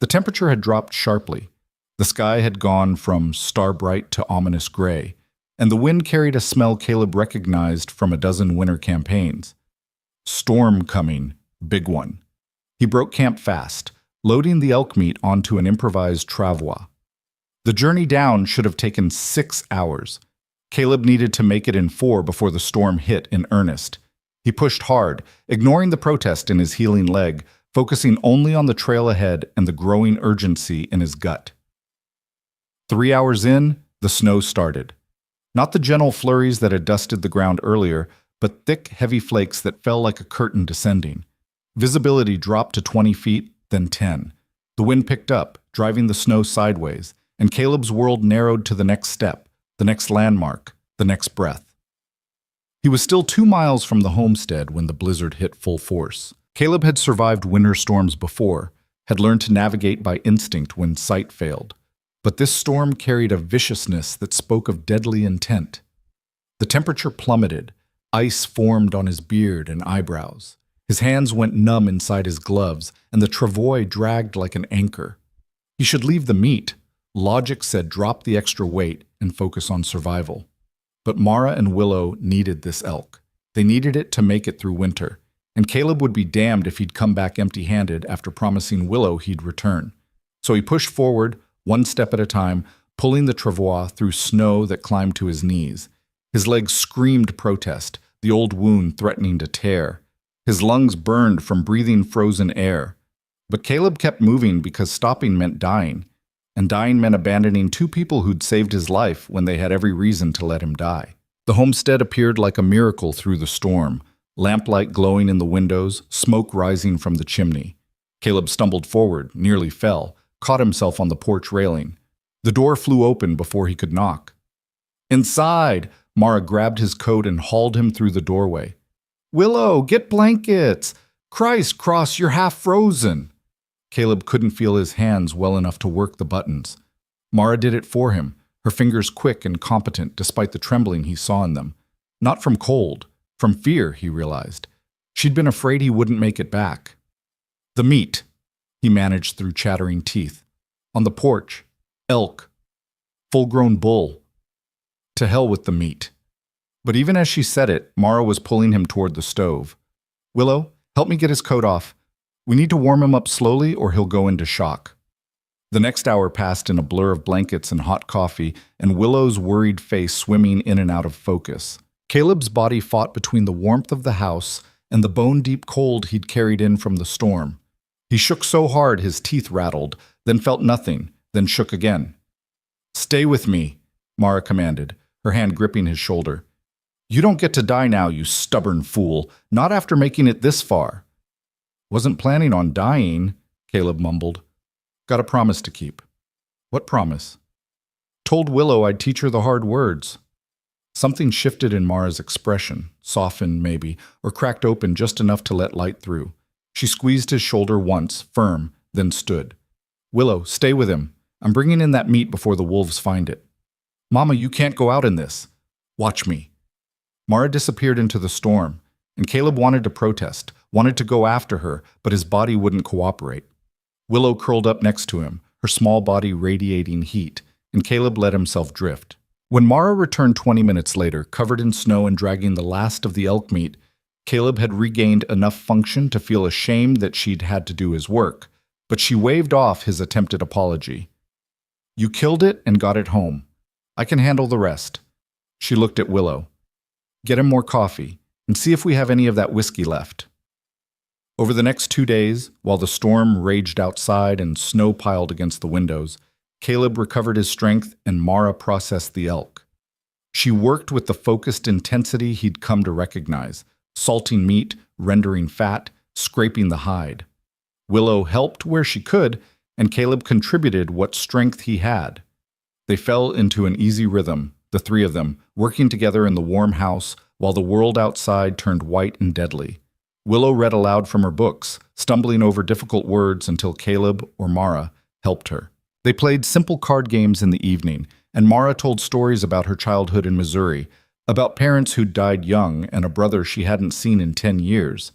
The temperature had dropped sharply. The sky had gone from star-bright to ominous gray, and the wind carried a smell Caleb recognized from a dozen winter campaigns. Storm coming, big one. He broke camp fast, loading the elk meat onto an improvised travois. The journey down should have taken 6 hours. Caleb needed to make it in 4 before the storm hit in earnest. He pushed hard, ignoring the protest in his healing leg, focusing only on the trail ahead and the growing urgency in his gut. 3 hours in, the snow started. Not the gentle flurries that had dusted the ground earlier, but thick, heavy flakes that fell like a curtain descending. Visibility dropped to 20 feet, then 10. The wind picked up, driving the snow sideways, and Caleb's world narrowed to the next step, the next landmark, the next breath. He was still 2 miles from the homestead when the blizzard hit full force. Caleb had survived winter storms before, had learned to navigate by instinct when sight failed. But this storm carried a viciousness that spoke of deadly intent. The temperature plummeted. Ice formed on his beard and eyebrows. His hands went numb inside his gloves, and the travois dragged like an anchor. He should leave the meat. Logic said drop the extra weight and focus on survival. But Mara and Willow needed this elk. They needed it to make it through winter, and Caleb would be damned if he'd come back empty-handed after promising Willow he'd return. So he pushed forward, one step at a time, pulling the travois through snow that climbed to his knees. His legs screamed protest, the old wound threatening to tear. His lungs burned from breathing frozen air. But Caleb kept moving because stopping meant dying, and dying meant abandoning 2 people who'd saved his life when they had every reason to let him die. The homestead appeared like a miracle through the storm, lamplight glowing in the windows, smoke rising from the chimney. Caleb stumbled forward, nearly fell, caught himself on the porch railing. The door flew open before he could knock. "Inside!" Mara grabbed his coat and hauled him through the doorway. "Willow, get blankets! Christ, Cross, you're half frozen!" Caleb couldn't feel his hands well enough to work the buttons. Mara did it for him, her fingers quick and competent despite the trembling he saw in them. Not from cold, from fear, he realized. She'd been afraid he wouldn't make it back. "The meat," he managed through chattering teeth. "On the porch. Elk. Full-grown bull. To hell with the meat." But even as she said it, Mara was pulling him toward the stove. "Willow, help me get his coat off. We need to warm him up slowly or he'll go into shock." The next hour passed in a blur of blankets and hot coffee, and Willow's worried face swimming in and out of focus. Caleb's body fought between the warmth of the house and the bone-deep cold he'd carried in from the storm. He shook so hard his teeth rattled, then felt nothing, then shook again. "Stay with me," Mara commanded, her hand gripping his shoulder. "You don't get to die now, you stubborn fool, not after making it this far." "Wasn't planning on dying," Caleb mumbled. "Got a promise to keep." "What promise?" "Told Willow I'd teach her the hard words." Something shifted in Mara's expression, softened maybe, or cracked open just enough to let light through. She squeezed his shoulder once, firm, then stood. "Willow, stay with him. I'm bringing in that meat before the wolves find it." "Mama, you can't go out in this." "Watch me." Mara disappeared into the storm, and Caleb wanted to protest, wanted to go after her, but his body wouldn't cooperate. Willow curled up next to him, her small body radiating heat, and Caleb let himself drift. When Mara returned 20 minutes later, covered in snow and dragging the last of the elk meat, Caleb had regained enough function to feel ashamed that she'd had to do his work, but she waved off his attempted apology. "You killed it and got it home. I can handle the rest." She looked at Willow. "Get him more coffee, and see if we have any of that whiskey left." Over the next 2 days, while the storm raged outside and snow piled against the windows, Caleb recovered his strength and Mara processed the elk. She worked with the focused intensity he'd come to recognize, salting meat, rendering fat, scraping the hide. Willow helped where she could, and Caleb contributed what strength he had. They fell into an easy rhythm, the three of them, working together in the warm house while the world outside turned white and deadly. Willow read aloud from her books, stumbling over difficult words until Caleb or Mara helped her. They played simple card games in the evening, and Mara told stories about her childhood in Missouri, about parents who'd died young and a brother she hadn't seen in 10 years.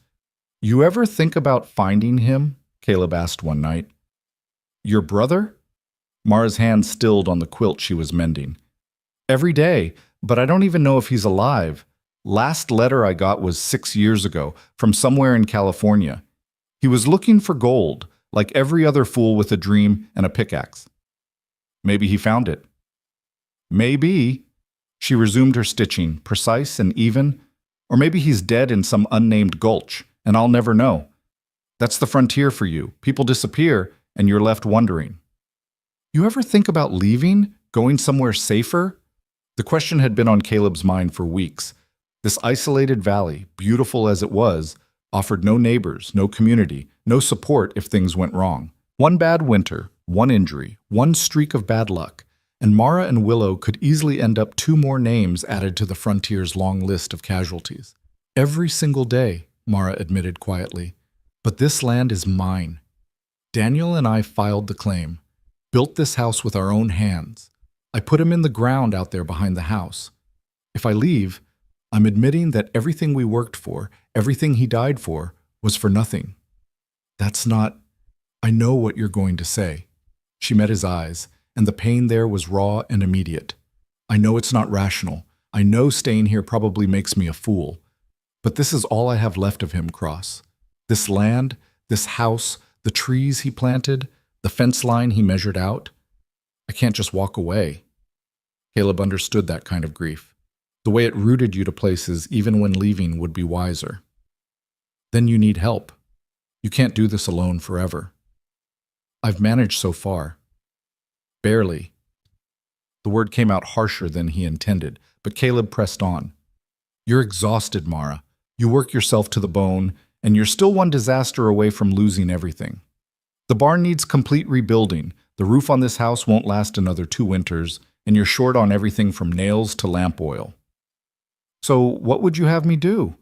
"You ever think about finding him?" Caleb asked one night. "Your brother?" Mara's hand stilled on the quilt she was mending. "Every day, but I don't even know if he's alive. Last letter I got was 6 years ago, from somewhere in California. He was looking for gold, like every other fool with a dream and a pickaxe. Maybe he found it." "Maybe." She resumed her stitching, precise and even. "Or maybe he's dead in some unnamed gulch, and I'll never know. That's the frontier for you. People disappear, and you're left wondering." "You ever think about leaving, going somewhere safer?" The question had been on Caleb's mind for weeks. This isolated valley, beautiful as it was, offered no neighbors, no community, no support if things went wrong. One bad winter, one injury, one streak of bad luck, and Mara and Willow could easily end up 2 more names added to the frontier's long list of casualties. "Every single day," Mara admitted quietly. "But this land is mine. Daniel and I filed the claim, built this house with our own hands. I put him in the ground out there behind the house. If I leave, I'm admitting that everything we worked for, everything he died for, was for nothing." "That's not—" "I know what you're going to say." She met his eyes, and the pain there was raw and immediate. "I know it's not rational. I know staying here probably makes me a fool. But this is all I have left of him, Cross. This land, this house, the trees he planted, the fence line he measured out. I can't just walk away." Caleb understood that kind of grief. The way it rooted you to places even when leaving would be wiser. "Then you need help. You can't do this alone forever." "I've managed so far." "Barely." The word came out harsher than he intended, but Caleb pressed on. "You're exhausted, Mara. You work yourself to the bone, and you're still one disaster away from losing everything. The barn needs complete rebuilding. The roof on this house won't last another 2 winters, and you're short on everything from nails to lamp oil. So what would you have me do?"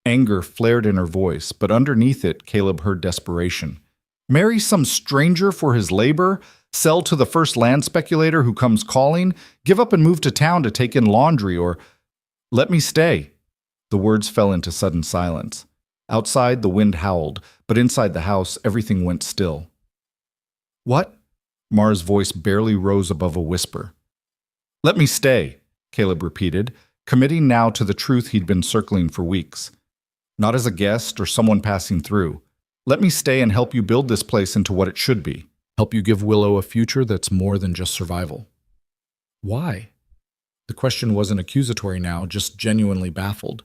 Anger flared in her voice, but underneath it, Caleb heard desperation. "Marry some stranger for his labor? Sell to the first land speculator who comes calling? Give up and move to town to take in laundry, or—" "Let me stay." The words fell into sudden silence. Outside, the wind howled, but inside the house, everything went still. "What?" Mara's voice barely rose above a whisper. "Let me stay," Caleb repeated, committing now to the truth he'd been circling for weeks. "Not as a guest or someone passing through. Let me stay and help you build this place into what it should be. Help you give Willow a future that's more than just survival." "Why?" The question wasn't accusatory now, just genuinely baffled.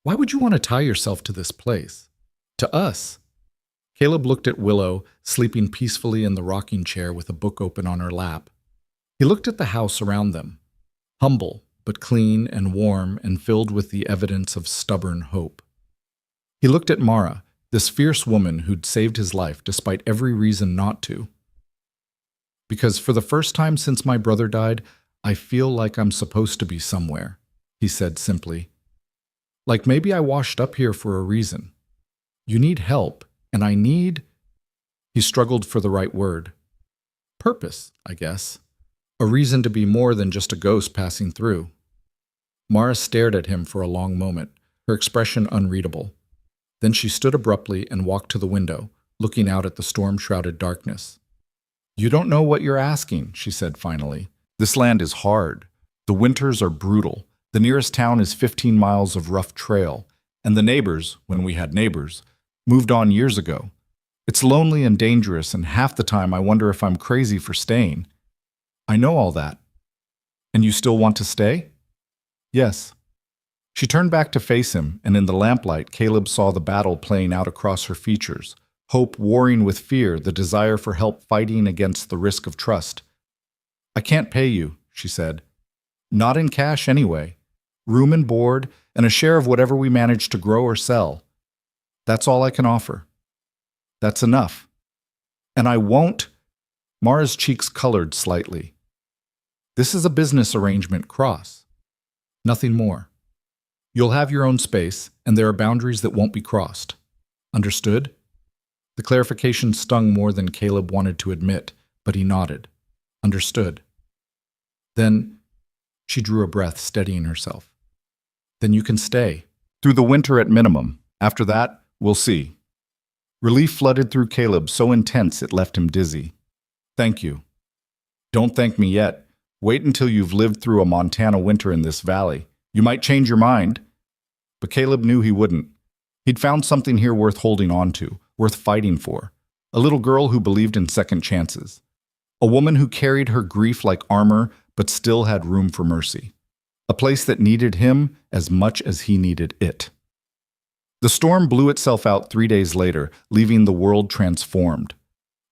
"Why would you want to tie yourself to this place? To us?" Caleb looked at Willow, sleeping peacefully in the rocking chair with a book open on her lap. He looked at the house around them. Humble, but clean and warm and filled with the evidence of stubborn hope. He looked at Mara, this fierce woman who'd saved his life despite every reason not to. "Because for the first time since my brother died, I feel like I'm supposed to be somewhere," he said simply. "Like maybe I washed up here for a reason. You need help, and I need—" He struggled for the right word. "Purpose, I guess. A reason to be more than just a ghost passing through." Mara stared at him for a long moment, her expression unreadable. Then she stood abruptly and walked to the window, looking out at the storm-shrouded darkness. "You don't know what you're asking," she said finally. "This land is hard. The winters are brutal. The nearest town is 15 miles of rough trail, and the neighbors, when we had neighbors, moved on years ago. It's lonely and dangerous, and half the time I wonder if I'm crazy for staying. I know all that. And you still want to stay? Yes. She turned back to face him, and in the lamplight, Caleb saw the battle playing out across her features. Hope warring with fear, the desire for help fighting against the risk of trust. I can't pay you, she said. Not in cash anyway. Room and board, and a share of whatever we manage to grow or sell. That's all I can offer. That's enough. And I won't. Mara's cheeks colored slightly. This is a business arrangement, Cross. Nothing more. You'll have your own space, and there are boundaries that won't be crossed. Understood? The clarification stung more than Caleb wanted to admit, but he nodded. Understood. Then, she drew a breath, steadying herself. Then you can stay. Through the winter at minimum. After that, we'll see. Relief flooded through Caleb, so intense it left him dizzy. Thank you. Don't thank me yet. Wait until you've lived through a Montana winter in this valley. You might change your mind. But Caleb knew he wouldn't. He'd found something here worth holding on to, worth fighting for. A little girl who believed in second chances. A woman who carried her grief like armor, but still had room for mercy. A place that needed him as much as he needed it. The storm blew itself out 3 days later, leaving the world transformed.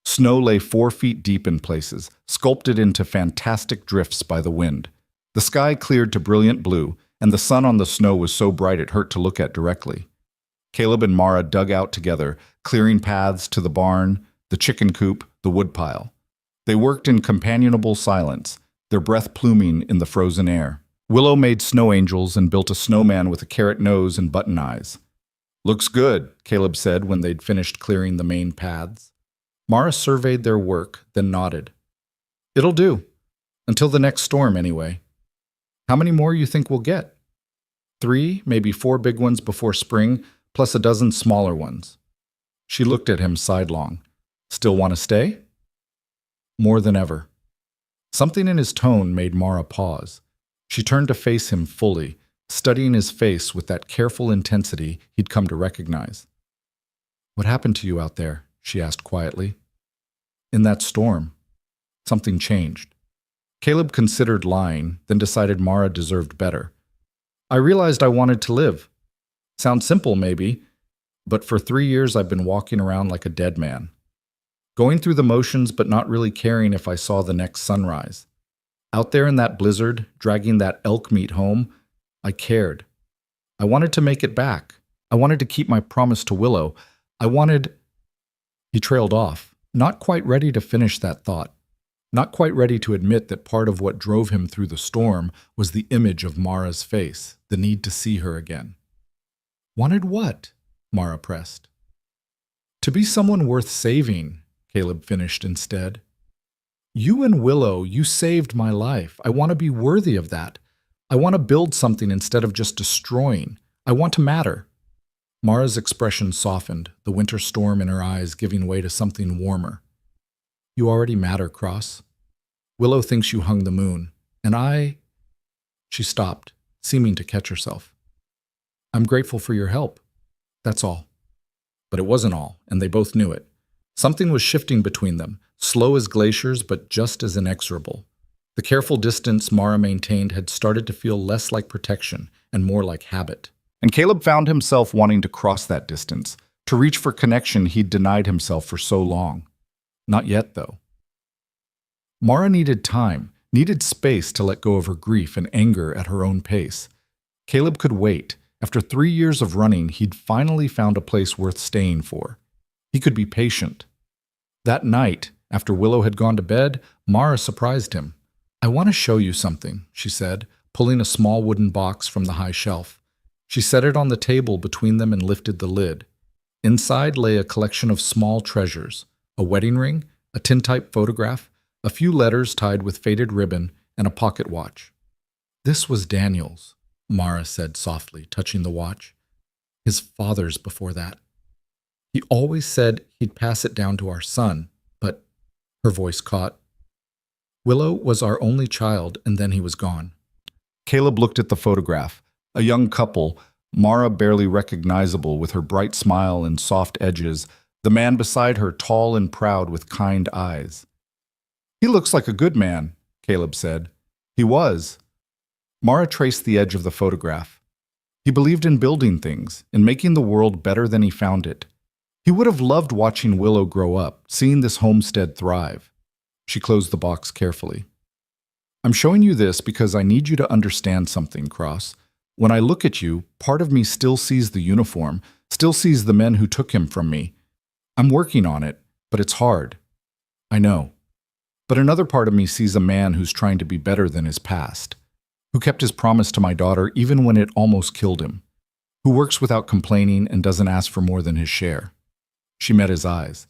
Snow lay 4 feet deep in places, sculpted into fantastic drifts by the wind. The sky cleared to brilliant blue, and the sun on the snow was so bright it hurt to look at directly. Caleb and Mara dug out together, clearing paths to the barn, the chicken coop, the woodpile. They worked in companionable silence, their breath pluming in the frozen air. Willow made snow angels and built a snowman with a carrot nose and button eyes. Looks good, Caleb said when they'd finished clearing the main paths. Mara surveyed their work, then nodded. It'll do. Until the next storm, anyway. How many more you think we'll get? 3, maybe 4 big ones before spring, plus a dozen smaller ones. She looked at him sidelong. Still want to stay? More than ever. Something in his tone made Mara pause. She turned to face him fully, studying his face with that careful intensity he'd come to recognize. What happened to you out there? She asked quietly. In that storm, something changed. Caleb considered lying, then decided Mara deserved better. I realized I wanted to live. Sounds simple, maybe, but for 3 years I've been walking around like a dead man. Going through the motions but not really caring if I saw the next sunrise. Out there in that blizzard, dragging that elk meat home, I cared. I wanted to make it back. I wanted to keep my promise to Willow. He trailed off, not quite ready to finish that thought. Not quite ready to admit that part of what drove him through the storm was the image of Mara's face, the need to see her again. Wanted what? Mara pressed. To be someone worth saving, Caleb finished instead. You and Willow, you saved my life. I want to be worthy of that. I want to build something instead of just destroying. I want to matter. Mara's expression softened, the winter storm in her eyes giving way to something warmer. You already matter, Cross. Willow thinks you hung the moon, and I... She stopped, seeming to catch herself. I'm grateful for your help. That's all. But it wasn't all, and they both knew it. Something was shifting between them, slow as glaciers, but just as inexorable. The careful distance Mara maintained had started to feel less like protection and more like habit. And Caleb found himself wanting to cross that distance, to reach for connection he'd denied himself for so long. Not yet, though. Mara needed time, needed space to let go of her grief and anger at her own pace. Caleb could wait. After 3 years of running, he'd finally found a place worth staying for. He could be patient. That night, after Willow had gone to bed, Mara surprised him. I want to show you something, she said, pulling a small wooden box from the high shelf. She set it on the table between them and lifted the lid. Inside lay a collection of small treasures. A wedding ring, a tintype photograph, a few letters tied with faded ribbon, and a pocket watch. This was Daniel's, Mara said softly, touching the watch. His father's before that. He always said he'd pass it down to our son, but her voice caught. Willow was our only child, and then he was gone. Caleb looked at the photograph. A young couple, Mara barely recognizable with her bright smile and soft edges, the man beside her tall and proud with kind eyes. "He looks like a good man," Caleb said. "He was." Mara traced the edge of the photograph. He believed in building things, in making the world better than he found it. He would have loved watching Willow grow up, seeing this homestead thrive. She closed the box carefully. "I'm showing you this because I need you to understand something, Cross. When I look at you, part of me still sees the uniform, still sees the men who took him from me. I'm working on it, but it's hard. I know. But another part of me sees a man who's trying to be better than his past, who kept his promise to my daughter even when it almost killed him, who works without complaining and doesn't ask for more than his share." She met his eyes.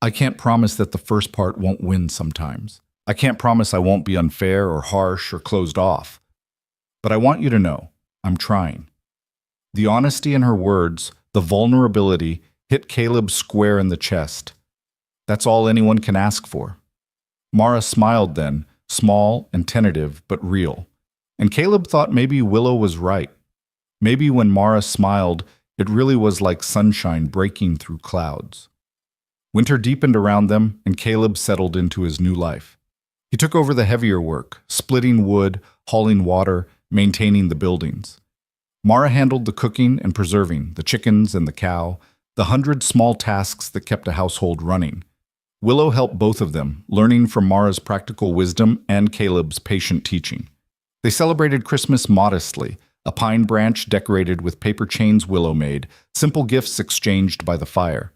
"I can't promise that the first part won't win sometimes. I can't promise I won't be unfair or harsh or closed off. But I want you to know, I'm trying." The honesty in her words, the vulnerability, hit Caleb square in the chest. That's all anyone can ask for. Mara smiled then, small and tentative, but real. And Caleb thought maybe Willow was right. Maybe when Mara smiled, it really was like sunshine breaking through clouds. Winter deepened around them, and Caleb settled into his new life. He took over the heavier work, splitting wood, hauling water, maintaining the buildings. Mara handled the cooking and preserving, the chickens and the cow, the 100 small tasks that kept a household running. Willow helped both of them, learning from Mara's practical wisdom and Caleb's patient teaching. They celebrated Christmas modestly, a pine branch decorated with paper chains Willow made, simple gifts exchanged by the fire.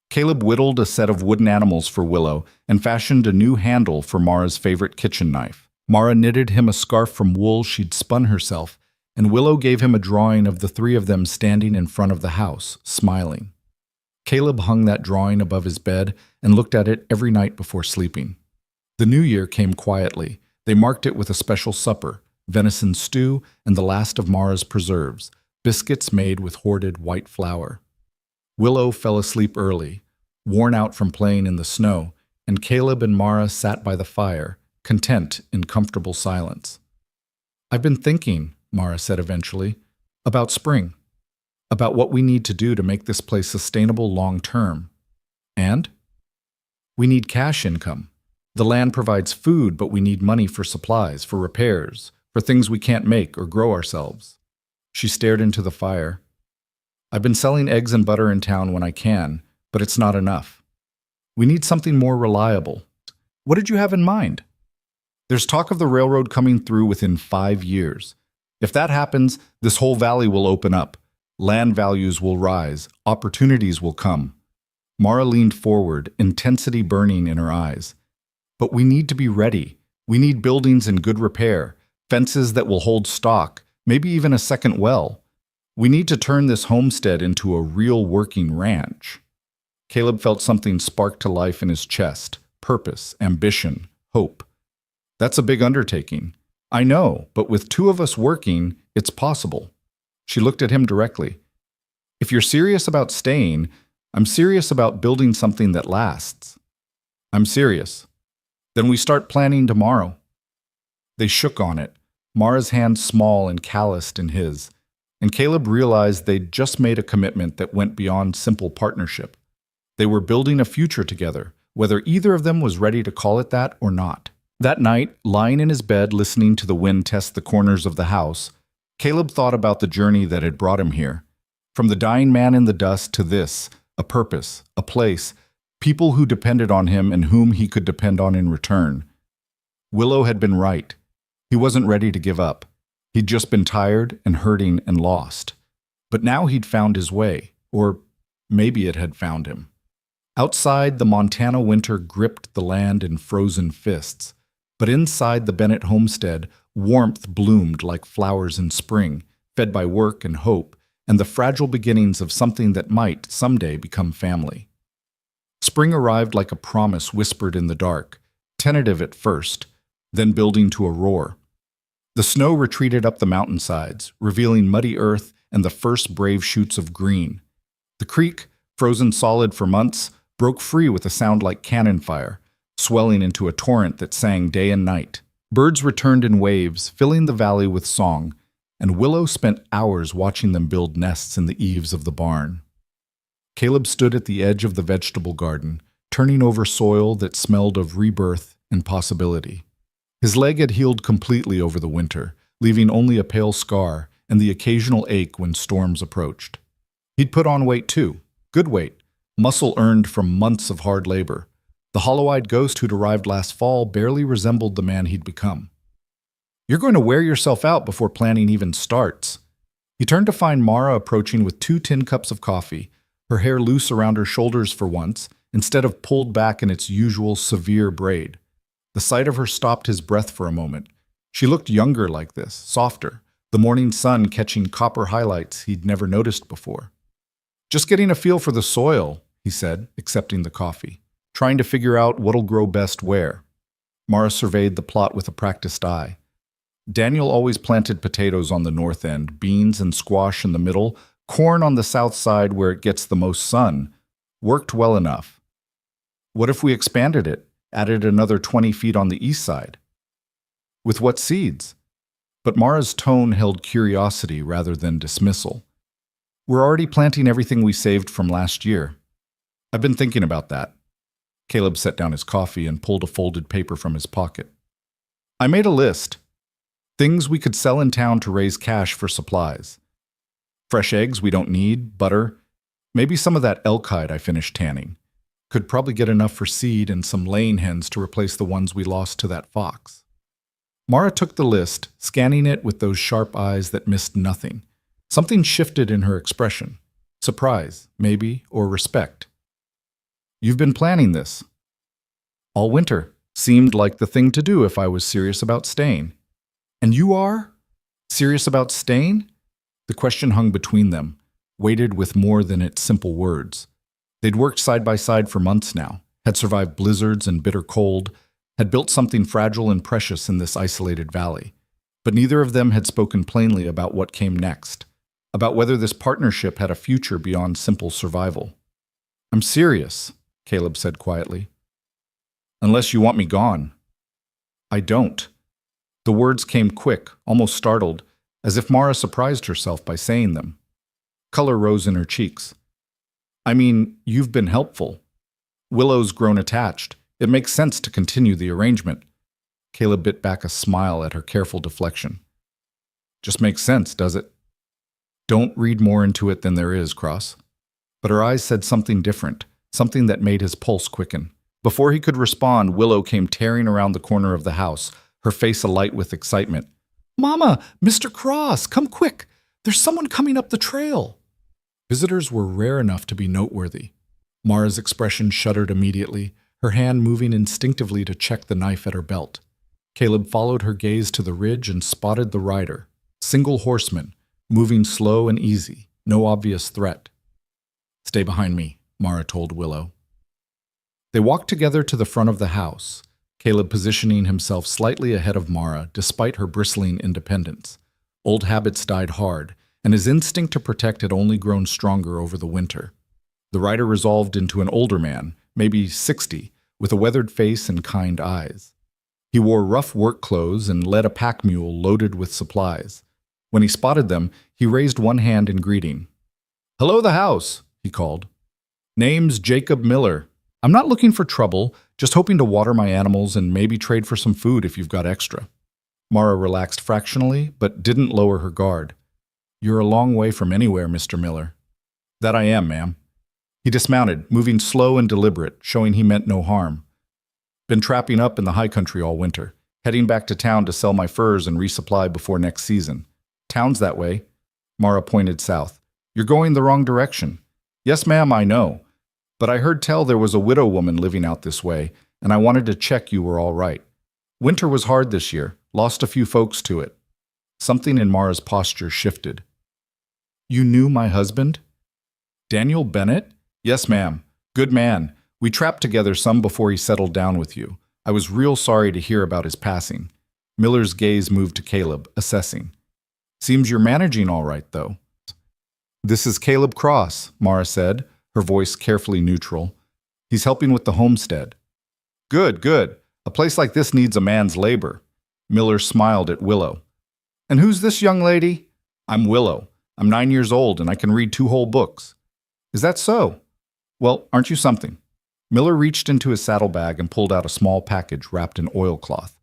Caleb whittled a set of wooden animals for Willow and fashioned a new handle for Mara's favorite kitchen knife. Mara knitted him a scarf from wool she'd spun herself, and Willow gave him a drawing of the three of them standing in front of the house, smiling. Caleb hung that drawing above his bed and looked at it every night before sleeping. The new year came quietly. They marked it with a special supper, venison stew and the last of Mara's preserves, biscuits made with hoarded white flour. Willow fell asleep early, worn out from playing in the snow, and Caleb and Mara sat by the fire, content in comfortable silence. "I've been thinking," Mara said eventually, "about spring, about what we need to do to make this place sustainable long term. And? We need cash income. The land provides food, but we need money for supplies, for repairs, for things we can't make or grow ourselves." She stared into the fire. "I've been selling eggs and butter in town when I can, but it's not enough. We need something more reliable. What did you have in mind?" "There's talk of the railroad coming through within 5 years. If that happens, this whole valley will open up. Land values will rise. Opportunities will come." Mara leaned forward, intensity burning in her eyes. "But we need to be ready. We need buildings in good repair, fences that will hold stock, maybe even a second well. We need to turn this homestead into a real working ranch." Caleb felt something spark to life in his chest. Purpose, ambition, hope. "That's a big undertaking. I know, but with two of us working, it's possible." She looked at him directly. "If you're serious about staying, I'm serious about building something that lasts." "I'm serious." "Then we start planning tomorrow." They shook on it, Mara's hand small and calloused in his, and Caleb realized they'd just made a commitment that went beyond simple partnership. They were building a future together, whether either of them was ready to call it that or not. That night, lying in his bed listening to the wind test the corners of the house, Caleb thought about the journey that had brought him here. From the dying man in the dust to this, a purpose, a place, people who depended on him and whom he could depend on in return. Willow had been right. He wasn't ready to give up. He'd just been tired and hurting and lost. But now he'd found his way, or maybe it had found him. Outside, the Montana winter gripped the land in frozen fists. But inside the Bennett homestead, warmth bloomed like flowers in spring, fed by work and hope, and the fragile beginnings of something that might someday become family. Spring arrived like a promise whispered in the dark, tentative at first, then building to a roar. The snow retreated up the mountainsides, revealing muddy earth and the first brave shoots of green. The creek, frozen solid for months, broke free with a sound like cannon fire, swelling into a torrent that sang day and night. Birds returned in waves, filling the valley with song, and Willow spent hours watching them build nests in the eaves of the barn. Caleb stood at the edge of the vegetable garden, turning over soil that smelled of rebirth and possibility. His leg had healed completely over the winter, leaving only a pale scar and the occasional ache when storms approached. He'd put on weight too, good weight, muscle earned from months of hard labor. The hollow-eyed ghost who'd arrived last fall barely resembled the man he'd become. "You're going to wear yourself out before planning even starts." He turned to find Mara approaching with 2 tin cups of coffee, her hair loose around her shoulders for once, instead of pulled back in its usual severe braid. The sight of her stopped his breath for a moment. She looked younger like this, softer, the morning sun catching copper highlights he'd never noticed before. "Just getting a feel for the soil," he said, accepting the coffee. "Trying to figure out what'll grow best where." Mara surveyed the plot with a practiced eye. Daniel always planted potatoes on the north end, beans and squash in the middle, corn on the south side where it gets the most sun. Worked well enough. What if we expanded it, added another 20 feet on the east side? With what seeds? But Mara's tone held curiosity rather than dismissal. "We're already planting everything we saved from last year." "I've been thinking about that." Caleb set down his coffee and pulled a folded paper from his pocket. "I made a list. Things we could sell in town to raise cash for supplies. Fresh eggs we don't need, butter, maybe some of that elk hide I finished tanning. Could probably get enough for seed and some laying hens to replace the ones we lost to that fox." Mara took the list, scanning it with those sharp eyes that missed nothing. Something shifted in her expression. Surprise, maybe, or respect. "You've been planning this?" "All winter. Seemed like the thing to do if I was serious about staying." "And you are? Serious about staying?" The question hung between them, weighted with more than its simple words. They'd worked side by side for months now, had survived blizzards and bitter cold, had built something fragile and precious in this isolated valley. But neither of them had spoken plainly about what came next, about whether this partnership had a future beyond simple survival. "I'm serious," Caleb said quietly. "Unless you want me gone." "I don't." The words came quick, almost startled, as if Mara surprised herself by saying them. Color rose in her cheeks. "I mean, you've been helpful. Willow's grown attached. It makes sense to continue the arrangement." Caleb bit back a smile at her careful deflection. "Just makes sense, does it?" "Don't read more into it than there is, Cross." But her eyes said something different, something that made his pulse quicken. Before he could respond, Willow came tearing around the corner of the house, her face alight with excitement. "Mama, Mr. Cross, come quick! There's someone coming up the trail!" Visitors were rare enough to be noteworthy. Mara's expression shuddered immediately, her hand moving instinctively to check the knife at her belt. Caleb followed her gaze to the ridge and spotted the rider, single horseman, moving slow and easy, no obvious threat. "Stay behind me," Mara told Willow. They walked together to the front of the house, Caleb positioning himself slightly ahead of Mara despite her bristling independence. Old habits died hard, and his instinct to protect had only grown stronger over the winter. The rider resolved into an older man, maybe 60, with a weathered face and kind eyes. He wore rough work clothes and led a pack mule loaded with supplies. When he spotted them, he raised one hand in greeting. "Hello, the house," he called. "Name's Jacob Miller. I'm not looking for trouble, just hoping to water my animals and maybe trade for some food if you've got extra." Mara relaxed fractionally, but didn't lower her guard. "You're a long way from anywhere, Mr. Miller." "That I am, ma'am." He dismounted, moving slow and deliberate, showing he meant no harm. "Been trapping up in the high country all winter, heading back to town to sell my furs and resupply before next season. Town's that way." Mara pointed south. "You're going the wrong direction." "Yes, ma'am, I know. But I heard tell there was a widow woman living out this way, and I wanted to check you were all right. Winter was hard this year, lost a few folks to it." Something in Mara's posture shifted. "You knew my husband?" "Daniel Bennett?" "Yes, ma'am. Good man. We trapped together some before he settled down with you. I was real sorry to hear about his passing." Miller's gaze moved to Caleb, assessing. "Seems you're managing all right, though." "This is Caleb Cross," Mara said, her voice carefully neutral. "He's helping with the homestead." "Good, good. A place like this needs a man's labor." Miller smiled at Willow. "And who's this young lady?" "I'm Willow. I'm 9 years old and I can read 2 whole books." "Is that so? Well, aren't you something?" Miller reached into his saddlebag and pulled out a small package wrapped in oilcloth.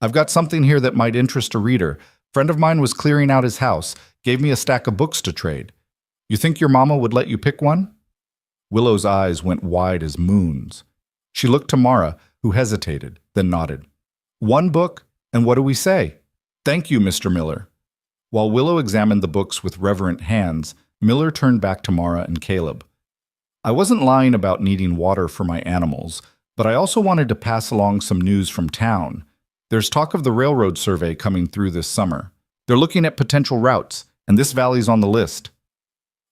"I've got something here that might interest a reader. Friend of mine was clearing out his house, gave me a stack of books to trade. You think your mama would let you pick one?" Willow's eyes went wide as moons. She looked to Mara, who hesitated, then nodded. "One book, and what do we say?" "Thank you, Mr. Miller." While Willow examined the books with reverent hands, Miller turned back to Mara and Caleb. "I wasn't lying about needing water for my animals, but I also wanted to pass along some news from town. There's talk of the railroad survey coming through this summer. They're looking at potential routes, and this valley's on the list."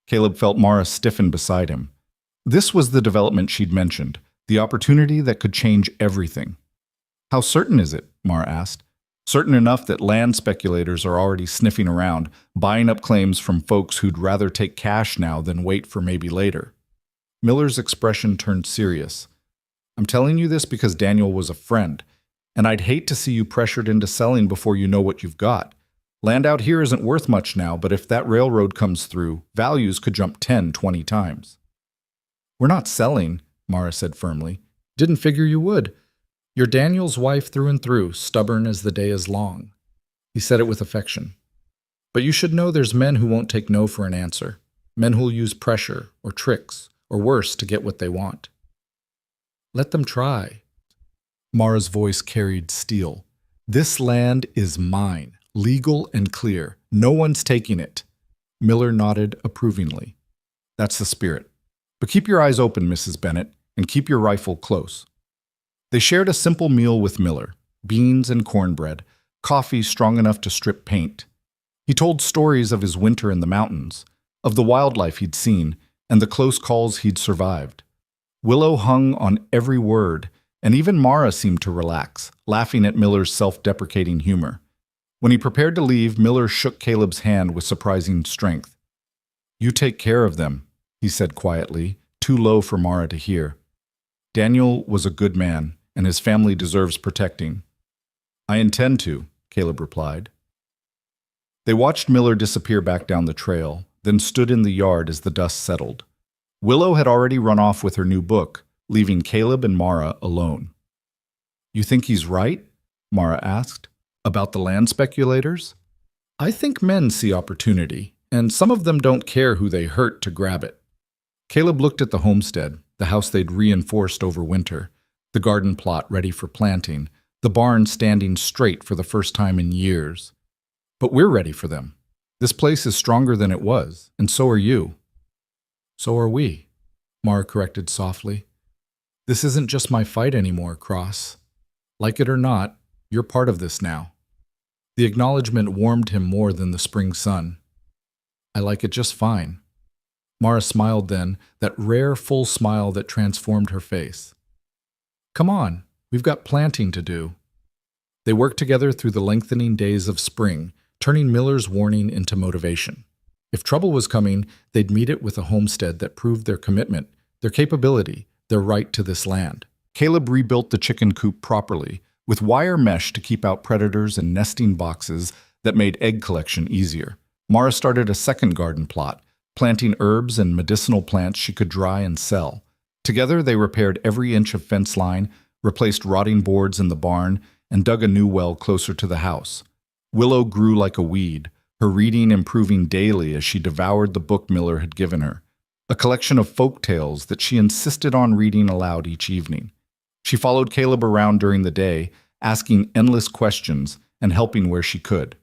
Caleb felt Mara stiffen beside him. This was the development she'd mentioned, the opportunity that could change everything. "How certain is it?" Mara asked. "Certain enough that land speculators are already sniffing around, buying up claims from folks who'd rather take cash now than wait for maybe later." Miller's expression turned serious. "I'm telling you this because Daniel was a friend, and I'd hate to see you pressured into selling before you know what you've got. Land out here isn't worth much now, but if that railroad comes through, values could jump 10, 20 times. "We're not selling," Mara said firmly. "Didn't figure you would. You're Daniel's wife through and through, stubborn as the day is long." He said it with affection. "But you should know there's men who won't take no for an answer. Men who'll use pressure, or tricks, or worse to get what they want." "Let them try." Mara's voice carried steel. "This land is mine, legal and clear. No one's taking it." Miller nodded approvingly. "That's the spirit. But keep your eyes open, Mrs. Bennett, and keep your rifle close." They shared a simple meal with Miller, beans and cornbread, coffee strong enough to strip paint. He told stories of his winter in the mountains, of the wildlife he'd seen, and the close calls he'd survived. Willow hung on every word, and even Mara seemed to relax, laughing at Miller's self-deprecating humor. When he prepared to leave, Miller shook Caleb's hand with surprising strength. "You take care of them," he said quietly, too low for Mara to hear. "Daniel was a good man, and his family deserves protecting." "I intend to," Caleb replied. They watched Miller disappear back down the trail, then stood in the yard as the dust settled. Willow had already run off with her new book, leaving Caleb and Mara alone. "You think he's right?" Mara asked. "About the land speculators?" "I think men see opportunity, and some of them don't care who they hurt to grab it." Caleb looked at the homestead, the house they'd reinforced over winter, the garden plot ready for planting, the barn standing straight for the first time in years. "But we're ready for them. This place is stronger than it was, and so are you." "So are we," Mara corrected softly. "This isn't just my fight anymore, Cross. Like it or not, you're part of this now." The acknowledgement warmed him more than the spring sun. "I like it just fine." Mara smiled then, that rare, full smile that transformed her face. "Come on, we've got planting to do." They worked together through the lengthening days of spring, turning Miller's warning into motivation. If trouble was coming, they'd meet it with a homestead that proved their commitment, their capability, their right to this land. Caleb rebuilt the chicken coop properly, with wire mesh to keep out predators and nesting boxes that made egg collection easier. Mara started a second garden plot, planting herbs and medicinal plants she could dry and sell. Together, they repaired every inch of fence line, replaced rotting boards in the barn, and dug a new well closer to the house. Willow grew like a weed, her reading improving daily as she devoured the book Miller had given her, a collection of folk tales that she insisted on reading aloud each evening. She followed Caleb around during the day, asking endless questions and helping where she could.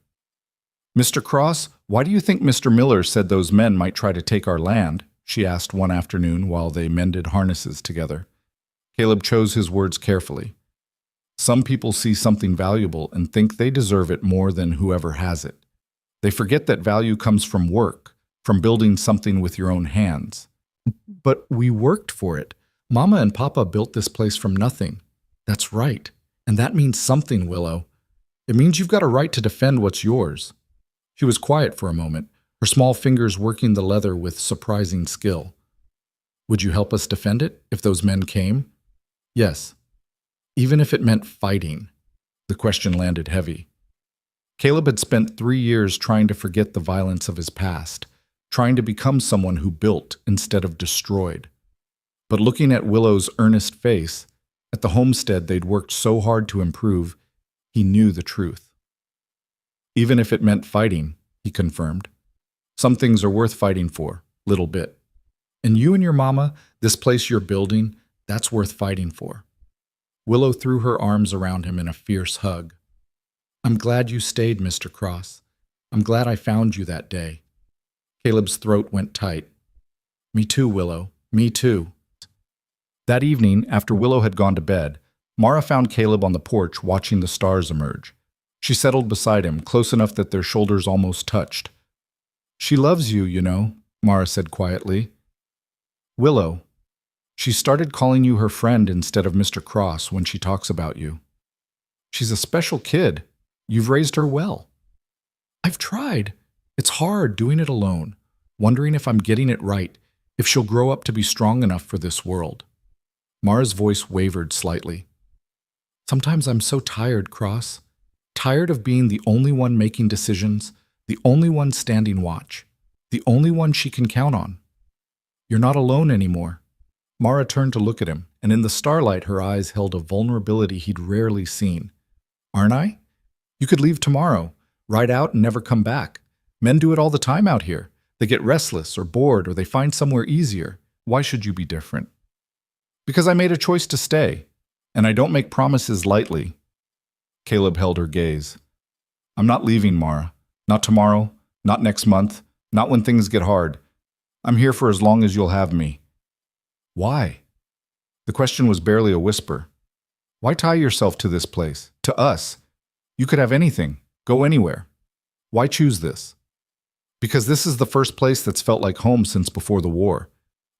"Mr. Cross, why do you think Mr. Miller said those men might try to take our land?" she asked one afternoon while they mended harnesses together. Caleb chose his words carefully. "Some people see something valuable and think they deserve it more than whoever has it. They forget that value comes from work, from building something with your own hands." "But we worked for it. Mama and Papa built this place from nothing." "That's right. And that means something, Willow. It means you've got a right to defend what's yours." She was quiet for a moment, her small fingers working the leather with surprising skill. "Would you help us defend it if those men came?" "Yes. Even if it meant fighting." The question landed heavy. Caleb had spent 3 years trying to forget the violence of his past, trying to become someone who built instead of destroyed. But looking at Willow's earnest face, at the homestead they'd worked so hard to improve, he knew the truth. Even if it meant fighting, he confirmed. Some things are worth fighting for, little bit. And you and your mama, this place you're building, that's worth fighting for. Willow threw her arms around him in a fierce hug. I'm glad you stayed, Mr. Cross. I'm glad I found you that day. Caleb's throat went tight. Me too, Willow. Me too. That evening, after Willow had gone to bed, Mara found Caleb on the porch watching the stars emerge. She settled beside him, close enough that their shoulders almost touched. She loves you, you know, Mara said quietly. Willow, she started calling you her friend instead of Mr. Cross when she talks about you. She's a special kid. You've raised her well. I've tried. It's hard doing it alone, wondering if I'm getting it right, if she'll grow up to be strong enough for this world. Mara's voice wavered slightly. Sometimes I'm so tired, Cross. Tired of being the only one making decisions, the only one standing watch, the only one she can count on. You're not alone anymore. Mara turned to look at him, and in the starlight her eyes held a vulnerability he'd rarely seen. Aren't I? You could leave tomorrow, ride out and never come back. Men do it all the time out here. They get restless or bored or they find somewhere easier. Why should you be different? Because I made a choice to stay, and I don't make promises lightly. Caleb held her gaze. I'm not leaving, Mara. Not tomorrow, not next month, not when things get hard. I'm here for as long as you'll have me. Why? The question was barely a whisper. Why tie yourself to this place, to us? You could have anything, go anywhere. Why choose this? Because this is the first place that's felt like home since before the war.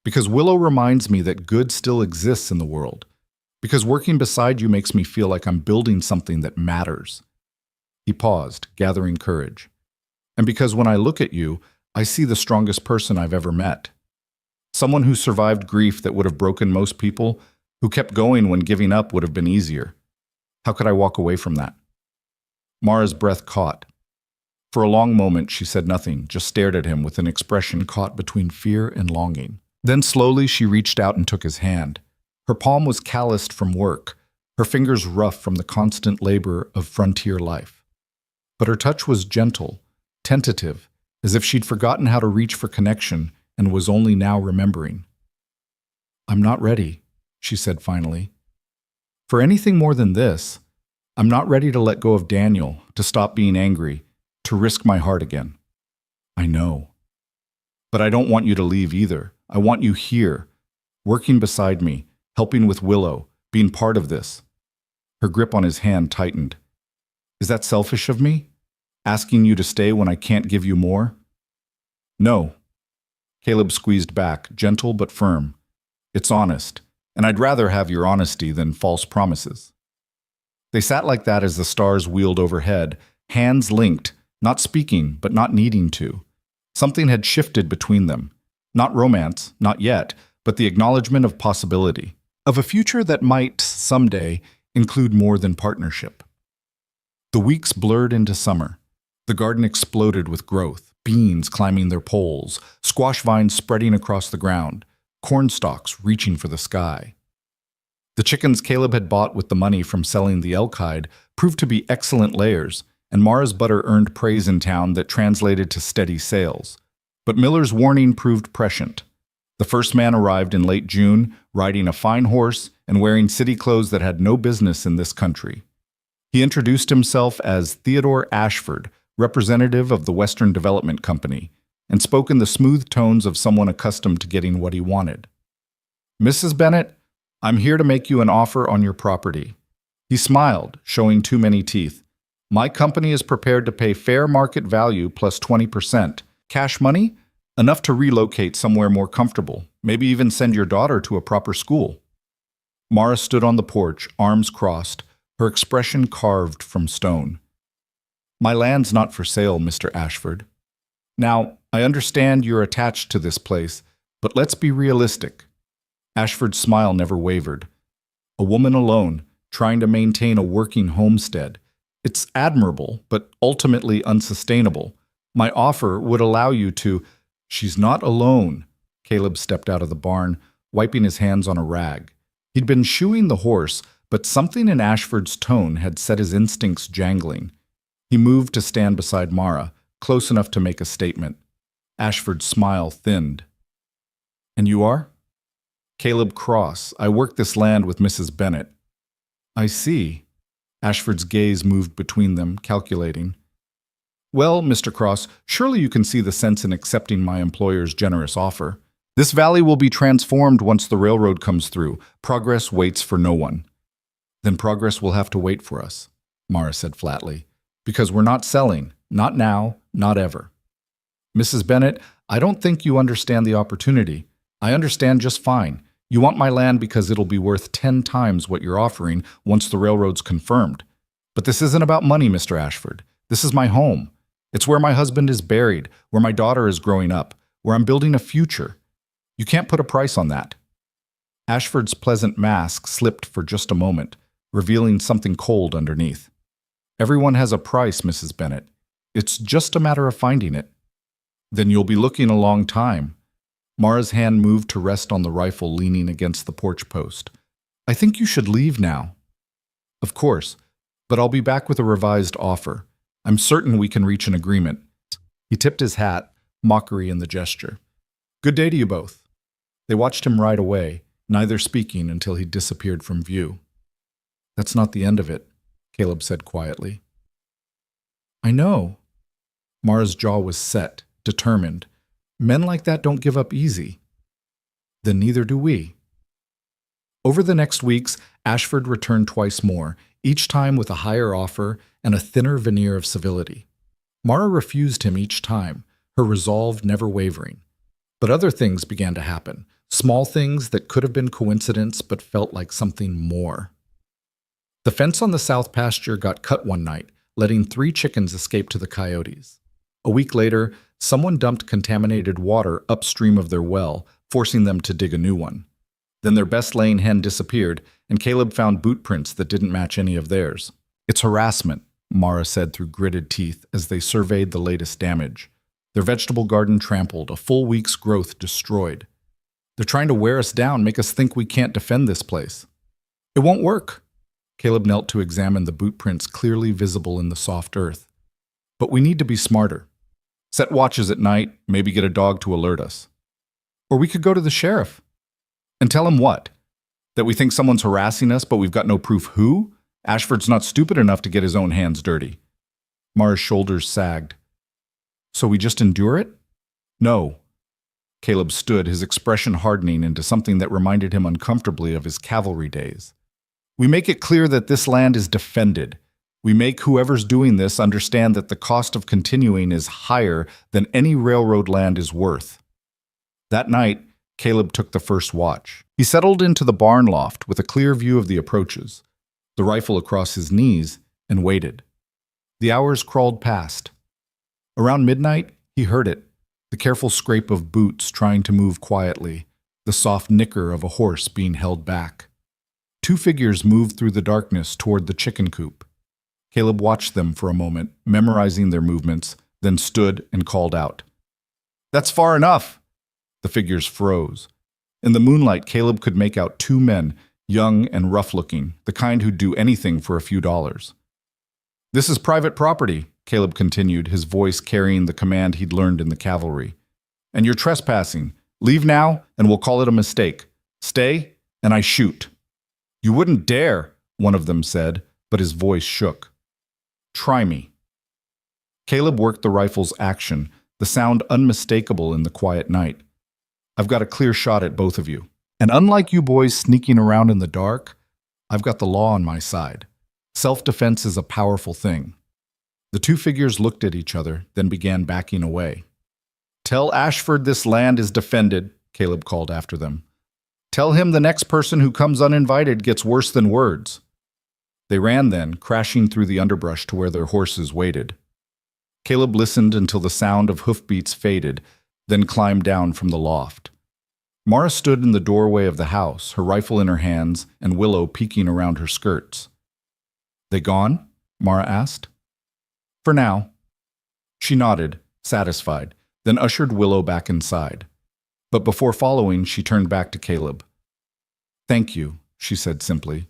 Because Willow reminds me that good still exists in the world. Because working beside you makes me feel like I'm building something that matters. He paused, gathering courage. And because when I look at you, I see the strongest person I've ever met. Someone who survived grief that would have broken most people, who kept going when giving up would have been easier. How could I walk away from that? Mara's breath caught. For a long moment, she said nothing, just stared at him with an expression caught between fear and longing. Then slowly she reached out and took his hand. Her palm was calloused from work, her fingers rough from the constant labor of frontier life. But her touch was gentle, tentative, as if she'd forgotten how to reach for connection and was only now remembering. I'm not ready, she said finally. For anything more than this, I'm not ready to let go of Daniel, to stop being angry, to risk my heart again. I know. But I don't want you to leave either. I want you here, working beside me, helping with Willow, being part of this. Her grip on his hand tightened. Is that selfish of me? Asking you to stay when I can't give you more? No. Caleb squeezed back, gentle but firm. It's honest, and I'd rather have your honesty than false promises. They sat like that as the stars wheeled overhead, hands linked, not speaking, but not needing to. Something had shifted between them. Not romance, not yet, but the acknowledgement of possibility, of a future that might, someday, include more than partnership. The weeks blurred into summer. The garden exploded with growth, beans climbing their poles, squash vines spreading across the ground, corn stalks reaching for the sky. The chickens Caleb had bought with the money from selling the elk hide proved to be excellent layers, and Mara's butter earned praise in town that translated to steady sales. But Miller's warning proved prescient. The first man arrived in late June, riding a fine horse and wearing city clothes that had no business in this country. He introduced himself as Theodore Ashford, representative of the Western Development Company, and spoke in the smooth tones of someone accustomed to getting what he wanted. Mrs. Bennett, I'm here to make you an offer on your property. He smiled, showing too many teeth. My company is prepared to pay fair market value plus 20%. Cash money? Enough to relocate somewhere more comfortable, maybe even send your daughter to a proper school. Mara stood on the porch, arms crossed, her expression carved from stone. My land's not for sale, Mr. Ashford. Now, I understand you're attached to this place, but let's be realistic. Ashford's smile never wavered. A woman alone, trying to maintain a working homestead. It's admirable, but ultimately unsustainable. My offer would allow you to—" "She's not alone." Caleb stepped out of the barn, wiping his hands on a rag. He'd been shoeing the horse, but something in Ashford's tone had set his instincts jangling. He moved to stand beside Mara, close enough to make a statement. Ashford's smile thinned. "And you are?" "Caleb Cross. I work this land with Mrs. Bennett." "I see." Ashford's gaze moved between them, calculating. "Well, Mr. Cross, surely you can see the sense in accepting my employer's generous offer. This valley will be transformed once the railroad comes through. Progress waits for no one." "Then progress will have to wait for us," Mara said flatly. "Because we're not selling. Not now, not ever." "Mrs. Bennett, I don't think you understand the opportunity. I understand just fine. You want my land because it'll be worth 10 times what you're offering once the railroad's confirmed. But this isn't about money, Mr. Ashford. This is my home. It's where my husband is buried, where my daughter is growing up, where I'm building a future. You can't put a price on that." Ashford's pleasant mask slipped for just a moment, revealing something cold underneath. "Everyone has a price, Mrs. Bennett. It's just a matter of finding it." "Then you'll be looking a long time." Mara's hand moved to rest on the rifle leaning against the porch post. "I think you should leave now." "Of course, but I'll be back with a revised offer. I'm certain we can reach an agreement." He tipped his hat, mockery in the gesture. "Good day to you both." They watched him ride away, neither speaking until he disappeared from view. "That's not the end of it," Caleb said quietly. "I know." Mara's jaw was set, determined. Men like that don't give up easy. "Then neither do we." Over the next weeks, Ashford returned twice more, each time with a higher offer and a thinner veneer of civility. Mara refused him each time, her resolve never wavering. But other things began to happen, small things that could have been coincidence but felt like something more. The fence on the south pasture got cut one night, letting 3 chickens escape to the coyotes. A week later, someone dumped contaminated water upstream of their well, forcing them to dig a new one. Then their best-laying hen disappeared, and Caleb found boot prints that didn't match any of theirs. "It's harassment," Mara said through gritted teeth as they surveyed the latest damage. Their vegetable garden trampled, a full week's growth destroyed. "They're trying to wear us down, make us think we can't defend this place." "It won't work." Caleb knelt to examine the boot prints clearly visible in the soft earth. "But we need to be smarter. Set watches at night, maybe get a dog to alert us. Or we could go to the sheriff." "And tell him what? That we think someone's harassing us, but we've got no proof who? Ashford's not stupid enough to get his own hands dirty." Mara's shoulders sagged. "So we just endure it?" "No." Caleb stood, his expression hardening into something that reminded him uncomfortably of his cavalry days. "We make it clear that this land is defended. We make whoever's doing this understand that the cost of continuing is higher than any railroad land is worth." That night, Caleb took the first watch. He settled into the barn loft with a clear view of the approaches, the rifle across his knees, and waited. The hours crawled past. Around midnight, he heard it, the careful scrape of boots trying to move quietly, the soft nicker of a horse being held back. 2 figures moved through the darkness toward the chicken coop. Caleb watched them for a moment, memorizing their movements, then stood and called out. "That's far enough!" The figures froze. In the moonlight, Caleb could make out 2 men, young and rough-looking, the kind who'd do anything for a few dollars. "This is private property," Caleb continued, his voice carrying the command he'd learned in the cavalry. "And you're trespassing. Leave now, and we'll call it a mistake. Stay, and I shoot." "You wouldn't dare," one of them said, but his voice shook. "Try me." Caleb worked the rifle's action, the sound unmistakable in the quiet night. "I've got a clear shot at both of you. And unlike you boys sneaking around in the dark, I've got the law on my side. Self-defense is a powerful thing." The 2 figures looked at each other, then began backing away. "Tell Ashford this land is defended," Caleb called after them. "Tell him the next person who comes uninvited gets worse than words." They ran then, crashing through the underbrush to where their horses waited. Caleb listened until the sound of hoofbeats faded, then climbed down from the loft. Mara stood in the doorway of the house, her rifle in her hands and Willow peeking around her skirts. "They gone?" Mara asked. "For now." She nodded, satisfied, then ushered Willow back inside. But before following, she turned back to Caleb. "Thank you," she said simply.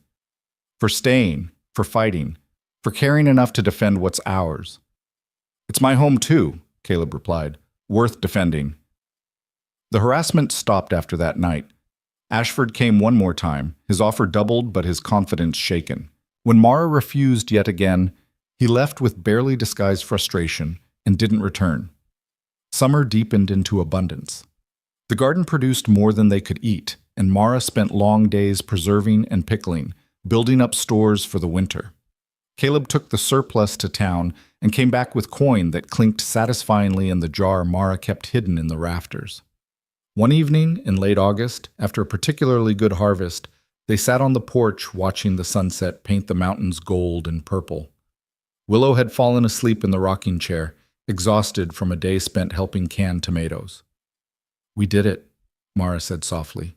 "For staying, for fighting, for caring enough to defend what's ours." "It's my home too," Caleb replied. "Worth defending." The harassment stopped after that night. Ashford came one more time, his offer doubled but his confidence shaken. When Mara refused yet again, he left with barely disguised frustration and didn't return. Summer deepened into abundance. The garden produced more than they could eat, and Mara spent long days preserving and pickling, building up stores for the winter. Caleb took the surplus to town and came back with coin that clinked satisfyingly in the jar Mara kept hidden in the rafters. One evening in late August, after a particularly good harvest, they sat on the porch watching the sunset paint the mountains gold and purple. Willow had fallen asleep in the rocking chair, exhausted from a day spent helping can tomatoes. "We did it," Mara said softly.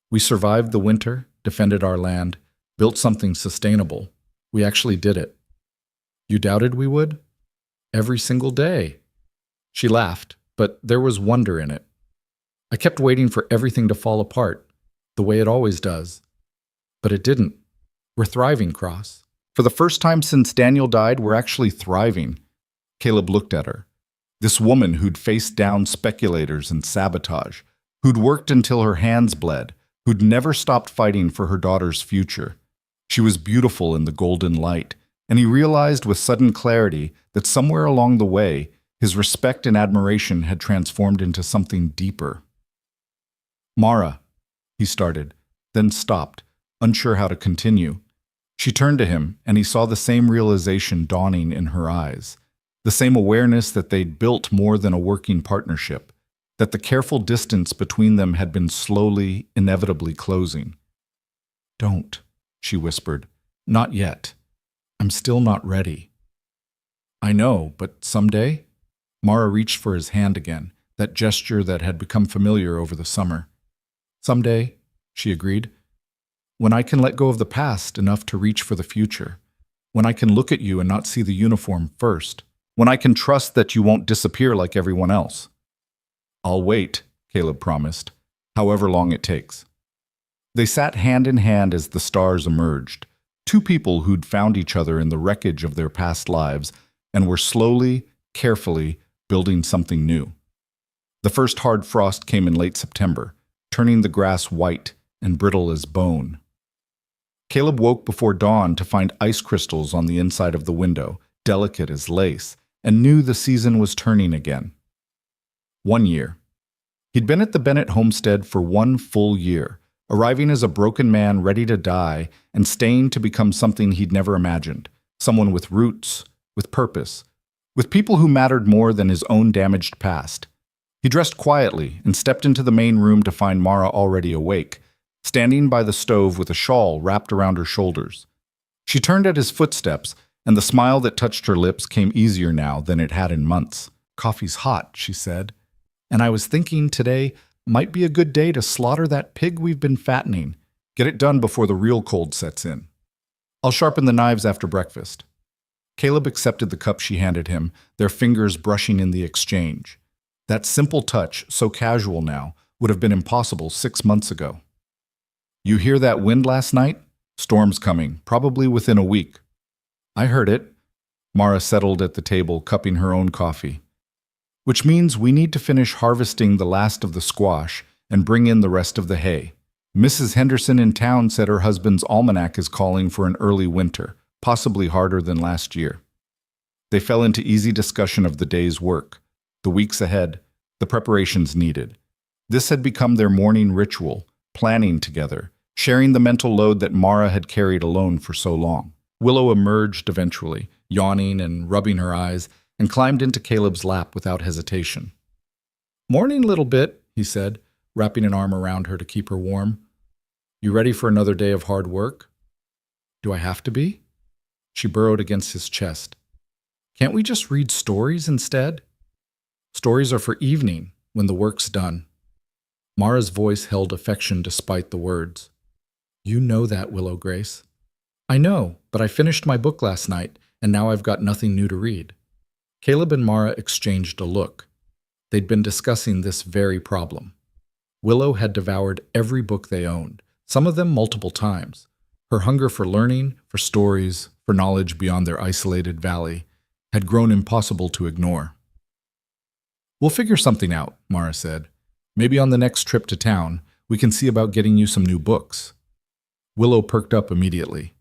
"We survived the winter, defended our land, built something sustainable. We actually did it." "You doubted we would?" "Every single day." She laughed, but there was wonder in it. "I kept waiting for everything to fall apart, the way it always does. But it didn't. We're thriving, Cross. For the first time since Daniel died, we're actually thriving." Caleb looked at her. This woman who'd faced down speculators and sabotage, who'd worked until her hands bled, who'd never stopped fighting for her daughter's future. She was beautiful in the golden light, and he realized with sudden clarity that somewhere along the way, his respect and admiration had transformed into something deeper. "Mara," he started, then stopped, unsure how to continue. She turned to him, and he saw the same realization dawning in her eyes, the same awareness that they'd built more than a working partnership, that the careful distance between them had been slowly, inevitably closing. "Don't," she whispered. "Not yet. I'm still not ready." "I know, but someday?" Mara reached for his hand again, that gesture that had become familiar over the summer. "Someday," she agreed. "When I can let go of the past enough to reach for the future. When I can look at you and not see the uniform first. When I can trust that you won't disappear like everyone else." "I'll wait," Caleb promised, "however long it takes." They sat hand in hand as the stars emerged, two people who'd found each other in the wreckage of their past lives and were slowly, carefully building something new. The first hard frost came in late September, turning the grass white and brittle as bone. Caleb woke before dawn to find ice crystals on the inside of the window, delicate as lace, and knew the season was turning again. 1 year. He'd been at the Bennett homestead for 1 full year, arriving as a broken man ready to die and staying to become something he'd never imagined, someone with roots, with purpose, with people who mattered more than his own damaged past. He dressed quietly and stepped into the main room to find Mara already awake, standing by the stove with a shawl wrapped around her shoulders. She turned at his footsteps, and the smile that touched her lips came easier now than it had in months. "Coffee's hot," she said, "and I was thinking today might be a good day to slaughter that pig we've been fattening. Get it done before the real cold sets in. I'll sharpen the knives after breakfast." Caleb accepted the cup she handed him, their fingers brushing in the exchange. That simple touch, so casual now, would have been impossible 6 months ago. "You hear that wind last night? Storm's coming, probably within a week." "I heard it." Mara settled at the table, cupping her own coffee. "Which means we need to finish harvesting the last of the squash and bring in the rest of the hay. Mrs. Henderson in town said her husband's almanac is calling for an early winter, possibly harder than last year." They fell into easy discussion of the day's work, the weeks ahead, the preparations needed. This had become their morning ritual, planning together, sharing the mental load that Mara had carried alone for so long. Willow emerged eventually, yawning and rubbing her eyes, and climbed into Caleb's lap without hesitation. "Morning, little bit," he said, wrapping an arm around her to keep her warm. "You ready for another day of hard work?" "Do I have to be?" She burrowed against his chest. "Can't we just read stories instead?" "Stories are for evening, when the work's done." Mara's voice held affection despite the words. You know that, Willow Grace. I know, but I finished my book last night, and now I've got nothing new to read. Caleb and Mara exchanged a look. They'd been discussing this very problem. Willow had devoured every book they owned, some of them multiple times. Her hunger for learning, for stories, for knowledge beyond their isolated valley, had grown impossible to ignore. We'll figure something out, Mara said. Maybe on the next trip to town, we can see about getting you some new books. Willow perked up immediately.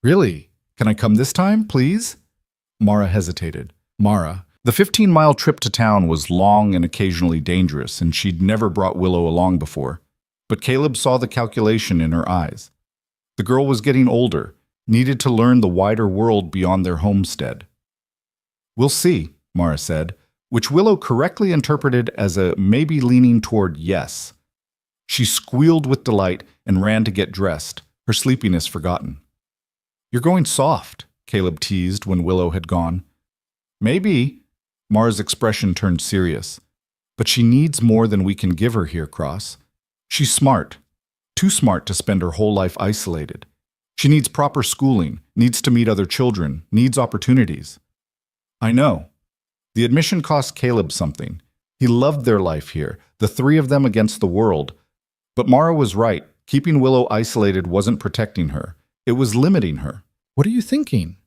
Really? Can I come this time, please? Mara hesitated. Mara, the 15-mile trip to town was long and occasionally dangerous, and she'd never brought Willow along before. But Caleb saw the calculation in her eyes. The girl was getting older, needed to learn the wider world beyond their homestead. We'll see, Mara said, which Willow correctly interpreted as a maybe leaning toward yes. She squealed with delight and ran to get dressed, her sleepiness forgotten. You're going soft, Caleb teased when Willow had gone. Maybe. Mara's expression turned serious. But she needs more than we can give her here, Cross. She's smart. Too smart to spend her whole life isolated. She needs proper schooling, needs to meet other children, needs opportunities. I know. The admission cost Caleb something. He loved their life here, the three of them against the world. But Mara was right. Keeping Willow isolated wasn't protecting her. It was limiting her. What are you thinking?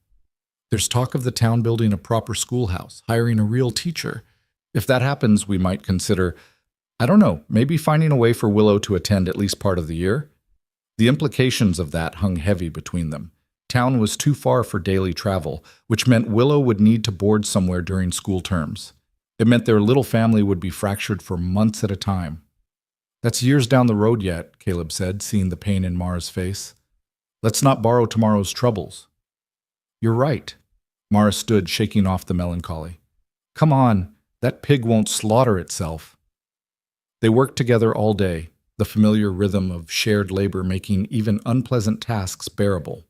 There's talk of the town building a proper schoolhouse, hiring a real teacher. If that happens, we might consider, I don't know, maybe finding a way for Willow to attend at least part of the year. The implications of that hung heavy between them. Town was too far for daily travel, which meant Willow would need to board somewhere during school terms. It meant their little family would be fractured for months at a time. That's years down the road yet, Caleb said, seeing the pain in Mara's face. Let's not borrow tomorrow's troubles. You're right. Mara stood, shaking off the melancholy. Come on, that pig won't slaughter itself. They worked together all day, the familiar rhythm of shared labor making even unpleasant tasks bearable.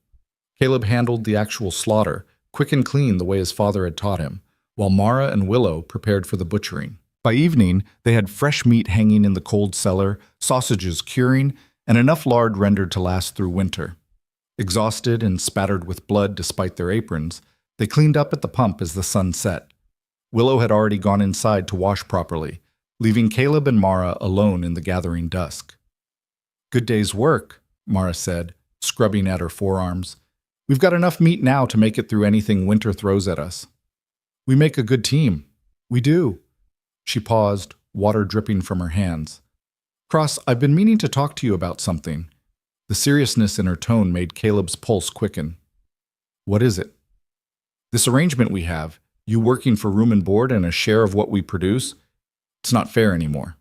Caleb handled the actual slaughter, quick and clean the way his father had taught him, while Mara and Willow prepared for the butchering. By evening, they had fresh meat hanging in the cold cellar, sausages curing, and enough lard rendered to last through winter. Exhausted and spattered with blood despite their aprons, they cleaned up at the pump as the sun set. Willow had already gone inside to wash properly, leaving Caleb and Mara alone in the gathering dusk. Good day's work, Mara said, scrubbing at her forearms. We've got enough meat now to make it through anything winter throws at us. We make a good team. We do. She paused, water dripping from her hands. Cross, I've been meaning to talk to you about something. The seriousness in her tone made Caleb's pulse quicken. What is it? This arrangement we have, you working for room and board and a share of what we produce, it's not fair anymore.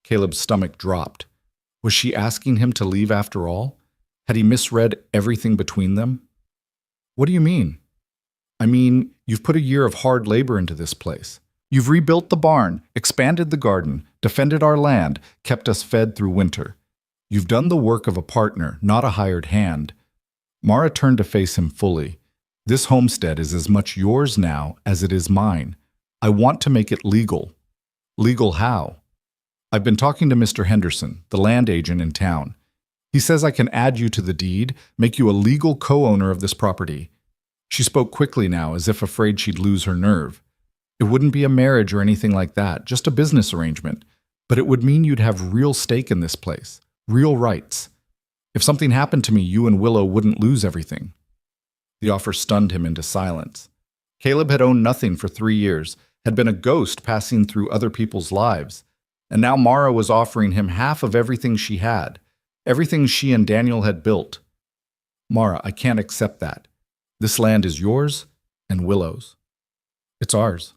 Caleb's stomach dropped. Was she asking him to leave after all? Had he misread everything between them? What do you mean? I mean, you've put a year of hard labor into this place. You've rebuilt the barn, expanded the garden, defended our land, kept us fed through winter. You've done the work of a partner, not a hired hand. Mara turned to face him fully. This homestead is as much yours now as it is mine. I want to make it legal. Legal how? I've been talking to Mr. Henderson, the land agent in town. He says I can add you to the deed, make you a legal co-owner of this property. She spoke quickly now, as if afraid she'd lose her nerve. It wouldn't be a marriage or anything like that, just a business arrangement. But it would mean you'd have real stake in this place, real rights. If something happened to me, you and Willow wouldn't lose everything. The offer stunned him into silence. Caleb had owned nothing for 3 years, had been a ghost passing through other people's lives. And now Mara was offering him half of everything she had, everything she and Daniel had built. Mara, I can't accept that. This land is yours and Willow's. It's ours.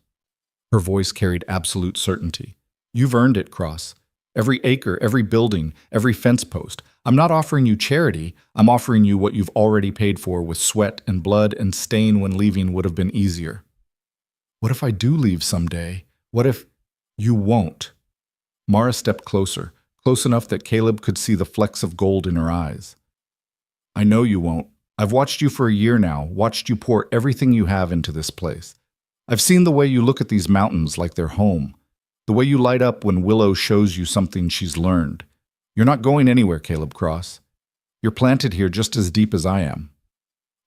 Her voice carried absolute certainty. You've earned it, Cross. Every acre, every building, every fence post. I'm not offering you charity. I'm offering you what you've already paid for with sweat and blood, and staying when leaving would have been easier. What if I do leave someday? What if you won't? Mara stepped closer, close enough that Caleb could see the flecks of gold in her eyes. I know you won't. I've watched you for a year now, watched you pour everything you have into this place. I've seen the way you look at these mountains like they're home. The way you light up when Willow shows you something she's learned. You're not going anywhere, Caleb Cross. You're planted here just as deep as I am."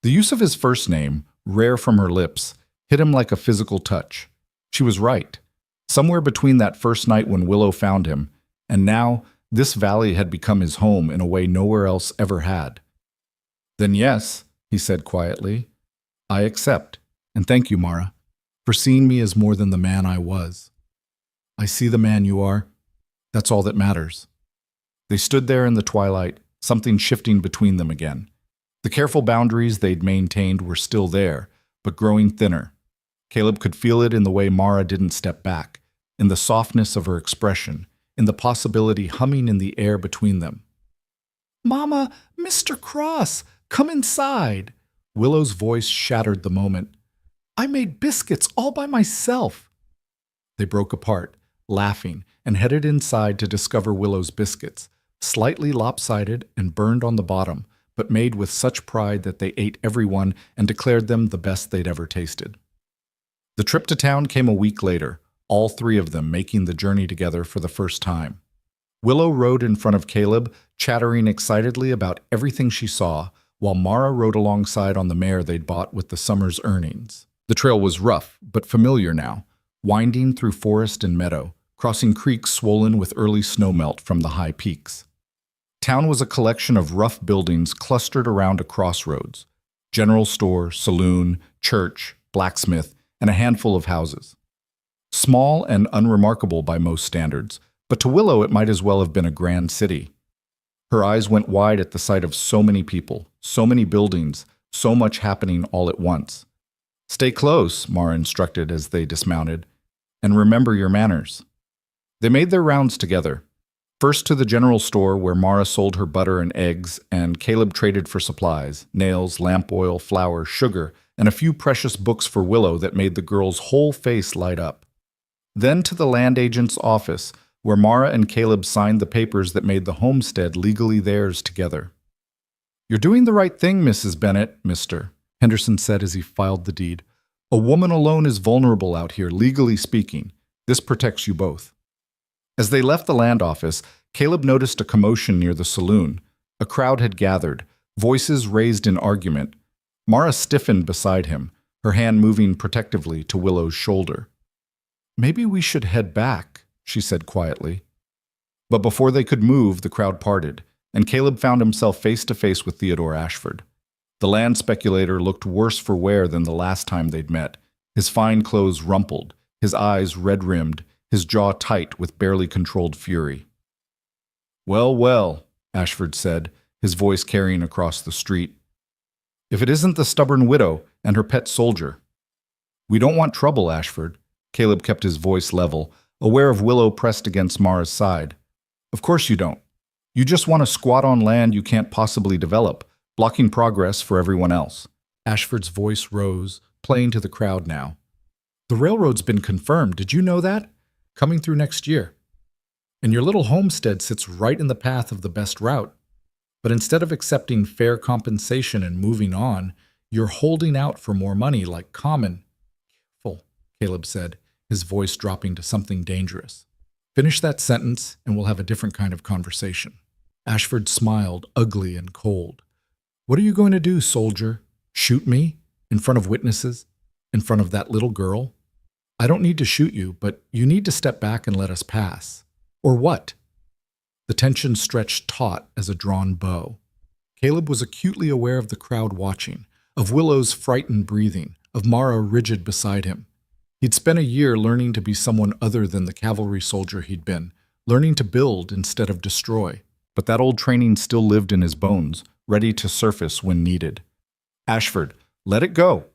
The use of his first name, rare from her lips, hit him like a physical touch. She was right. Somewhere between that first night when Willow found him, and now this valley had become his home in a way nowhere else ever had. "Then yes," he said quietly, "I accept, and thank you, Mara, for seeing me as more than the man I was. I see the man you are. That's all that matters." They stood there in the twilight, something shifting between them again. The careful boundaries they'd maintained were still there, but growing thinner. Caleb could feel it in the way Mara didn't step back, in the softness of her expression, in the possibility humming in the air between them. "Mama, Mr. Cross, come inside." Willow's voice shattered the moment. "I made biscuits all by myself." They broke apart, laughing, and headed inside to discover Willow's biscuits, slightly lopsided and burned on the bottom, but made with such pride that they ate every one and declared them the best they'd ever tasted. The trip to town came a week later, all three of them making the journey together for the first time. Willow rode in front of Caleb, chattering excitedly about everything she saw, while Mara rode alongside on the mare they'd bought with the summer's earnings. The trail was rough, but familiar now, winding through forest and meadow, crossing creeks swollen with early snowmelt from the high peaks. Town was a collection of rough buildings clustered around a crossroads: general store, saloon, church, blacksmith, and a handful of houses. Small and unremarkable by most standards, but to Willow it might as well have been a grand city. Her eyes went wide at the sight of so many people, so many buildings, so much happening all at once. "Stay close," Mara instructed as they dismounted, "and remember your manners." They made their rounds together. First to the general store where Mara sold her butter and eggs, and Caleb traded for supplies: nails, lamp oil, flour, sugar, and a few precious books for Willow that made the girl's whole face light up. Then to the land agent's office, where Mara and Caleb signed the papers that made the homestead legally theirs together. "You're doing the right thing, Mrs. Bennett, Mr." Henderson said as he filed the deed. "A woman alone is vulnerable out here, legally speaking. This protects you both." As they left the land office, Caleb noticed a commotion near the saloon. A crowd had gathered, voices raised in argument. Mara stiffened beside him, her hand moving protectively to Willow's shoulder. "Maybe we should head back," she said quietly. But before they could move, the crowd parted, and Caleb found himself face to face with Theodore Ashford. The land speculator looked worse for wear than the last time they'd met, his fine clothes rumpled, his eyes red-rimmed, his jaw tight with barely controlled fury. "Well, well," Ashford said, his voice carrying across the street. "If it isn't the stubborn widow and her pet soldier." "We don't want trouble, Ashford." Caleb kept his voice level, aware of Willow pressed against Mara's side. "Of course you don't. You just want to squat on land you can't possibly develop, blocking progress for everyone else." Ashford's voice rose, playing to the crowd now. "The railroad's been confirmed. Did you know that? Coming through next year. And your little homestead sits right in the path of the best route. But instead of accepting fair compensation and moving on, you're holding out for more money like common." "Careful," Caleb said, his voice dropping to something dangerous. "Finish that sentence and we'll have a different kind of conversation." Ashford smiled, ugly and cold. "What are you going to do, soldier? Shoot me? In front of witnesses? In front of that little girl? I don't need to shoot you, but you need to step back and let us pass. Or what?" The tension stretched taut as a drawn bow. Caleb was acutely aware of the crowd watching, of Willow's frightened breathing, of Mara rigid beside him. He'd spent a year learning to be someone other than the cavalry soldier he'd been, learning to build instead of destroy. But that old training still lived in his bones, ready to surface when needed. "Ashford, let it go."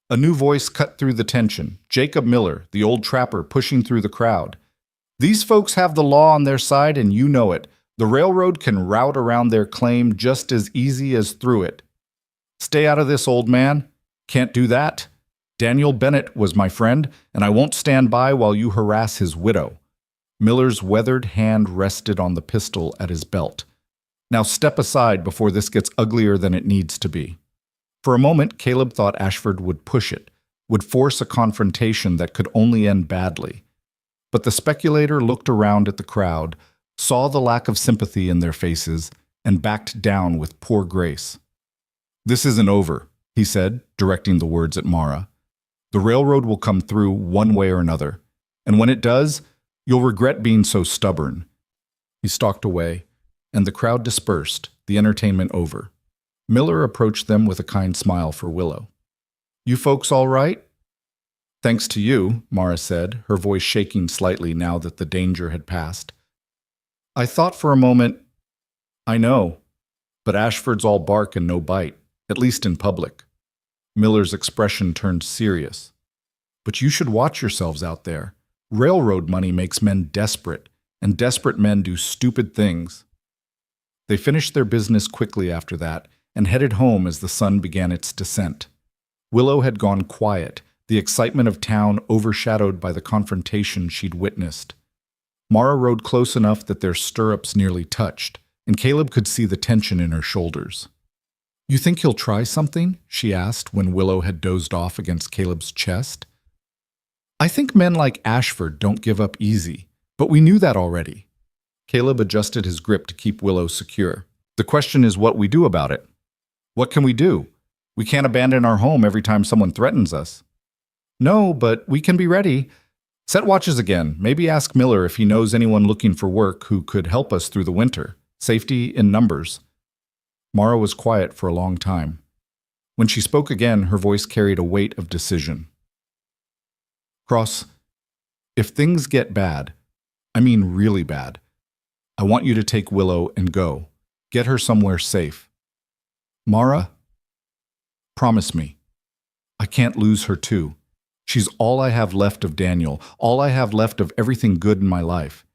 A new voice cut through the tension, Jacob Miller, the old trapper, pushing through the crowd. "These folks have the law on their side and you know it. The railroad can route around their claim just as easy as through it. Stay out of this, old man. Can't do that. Daniel Bennett was my friend, and I won't stand by while you harass his widow." Miller's weathered hand rested on the pistol at his belt. "Now step aside before this gets uglier than it needs to be." For a moment, Caleb thought Ashford would push it, would force a confrontation that could only end badly. But the speculator looked around at the crowd, saw the lack of sympathy in their faces, and backed down with poor grace. "This isn't over," he said, directing the words at Mara. "The railroad will come through one way or another, and when it does, you'll regret being so stubborn." He stalked away, and the crowd dispersed, the entertainment over. Miller approached them with a kind smile for Willow. "You folks all right?" "Thanks to you," Mara said, her voice shaking slightly now that the danger had passed. "I thought for a moment, I know, but Ashford's all bark and no bite, at least in public." Miller's expression turned serious. "But you should watch yourselves out there. Railroad money makes men desperate, and desperate men do stupid things." They finished their business quickly after that and headed home as the sun began its descent. Willow had gone quiet, the excitement of town overshadowed by the confrontation she'd witnessed. Mara rode close enough that their stirrups nearly touched, and Caleb could see the tension in her shoulders. "You think he'll try something?" she asked when Willow had dozed off against Caleb's chest. "I think men like Ashford don't give up easy, but we knew that already." Caleb adjusted his grip to keep Willow secure. "The question is what we do about it. What can we do? We can't abandon our home every time someone threatens us." "No, but we can be ready. Set watches again. Maybe ask Miller if he knows anyone looking for work who could help us through the winter. Safety in numbers." Mara was quiet for a long time. When she spoke again, her voice carried a weight of decision. "Cross, if things get bad, I mean really bad, I want you to take Willow and go. Get her somewhere safe. Mara, promise me. I can't lose her too. She's all I have left of Daniel, all I have left of everything good in my life.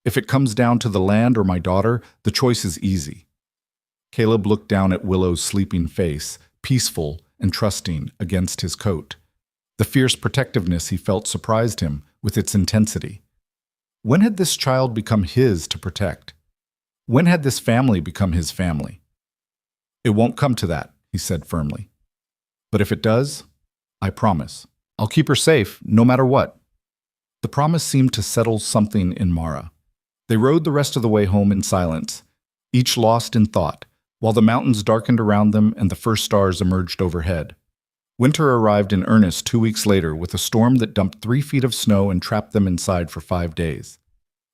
If it comes down to the land or my daughter, the choice is easy." Caleb looked down at Willow's sleeping face, peaceful and trusting, against his coat. The fierce protectiveness he felt surprised him with its intensity. When had this child become his to protect? When had this family become his family? "It won't come to that," he said firmly. "But if it does, I promise. I'll keep her safe, no matter what." The promise seemed to settle something in Mara. They rode the rest of the way home in silence, each lost in thought, while the mountains darkened around them and the first stars emerged overhead. Winter arrived in earnest 2 weeks later with a storm that dumped 3 feet of snow and trapped them inside for 5 days.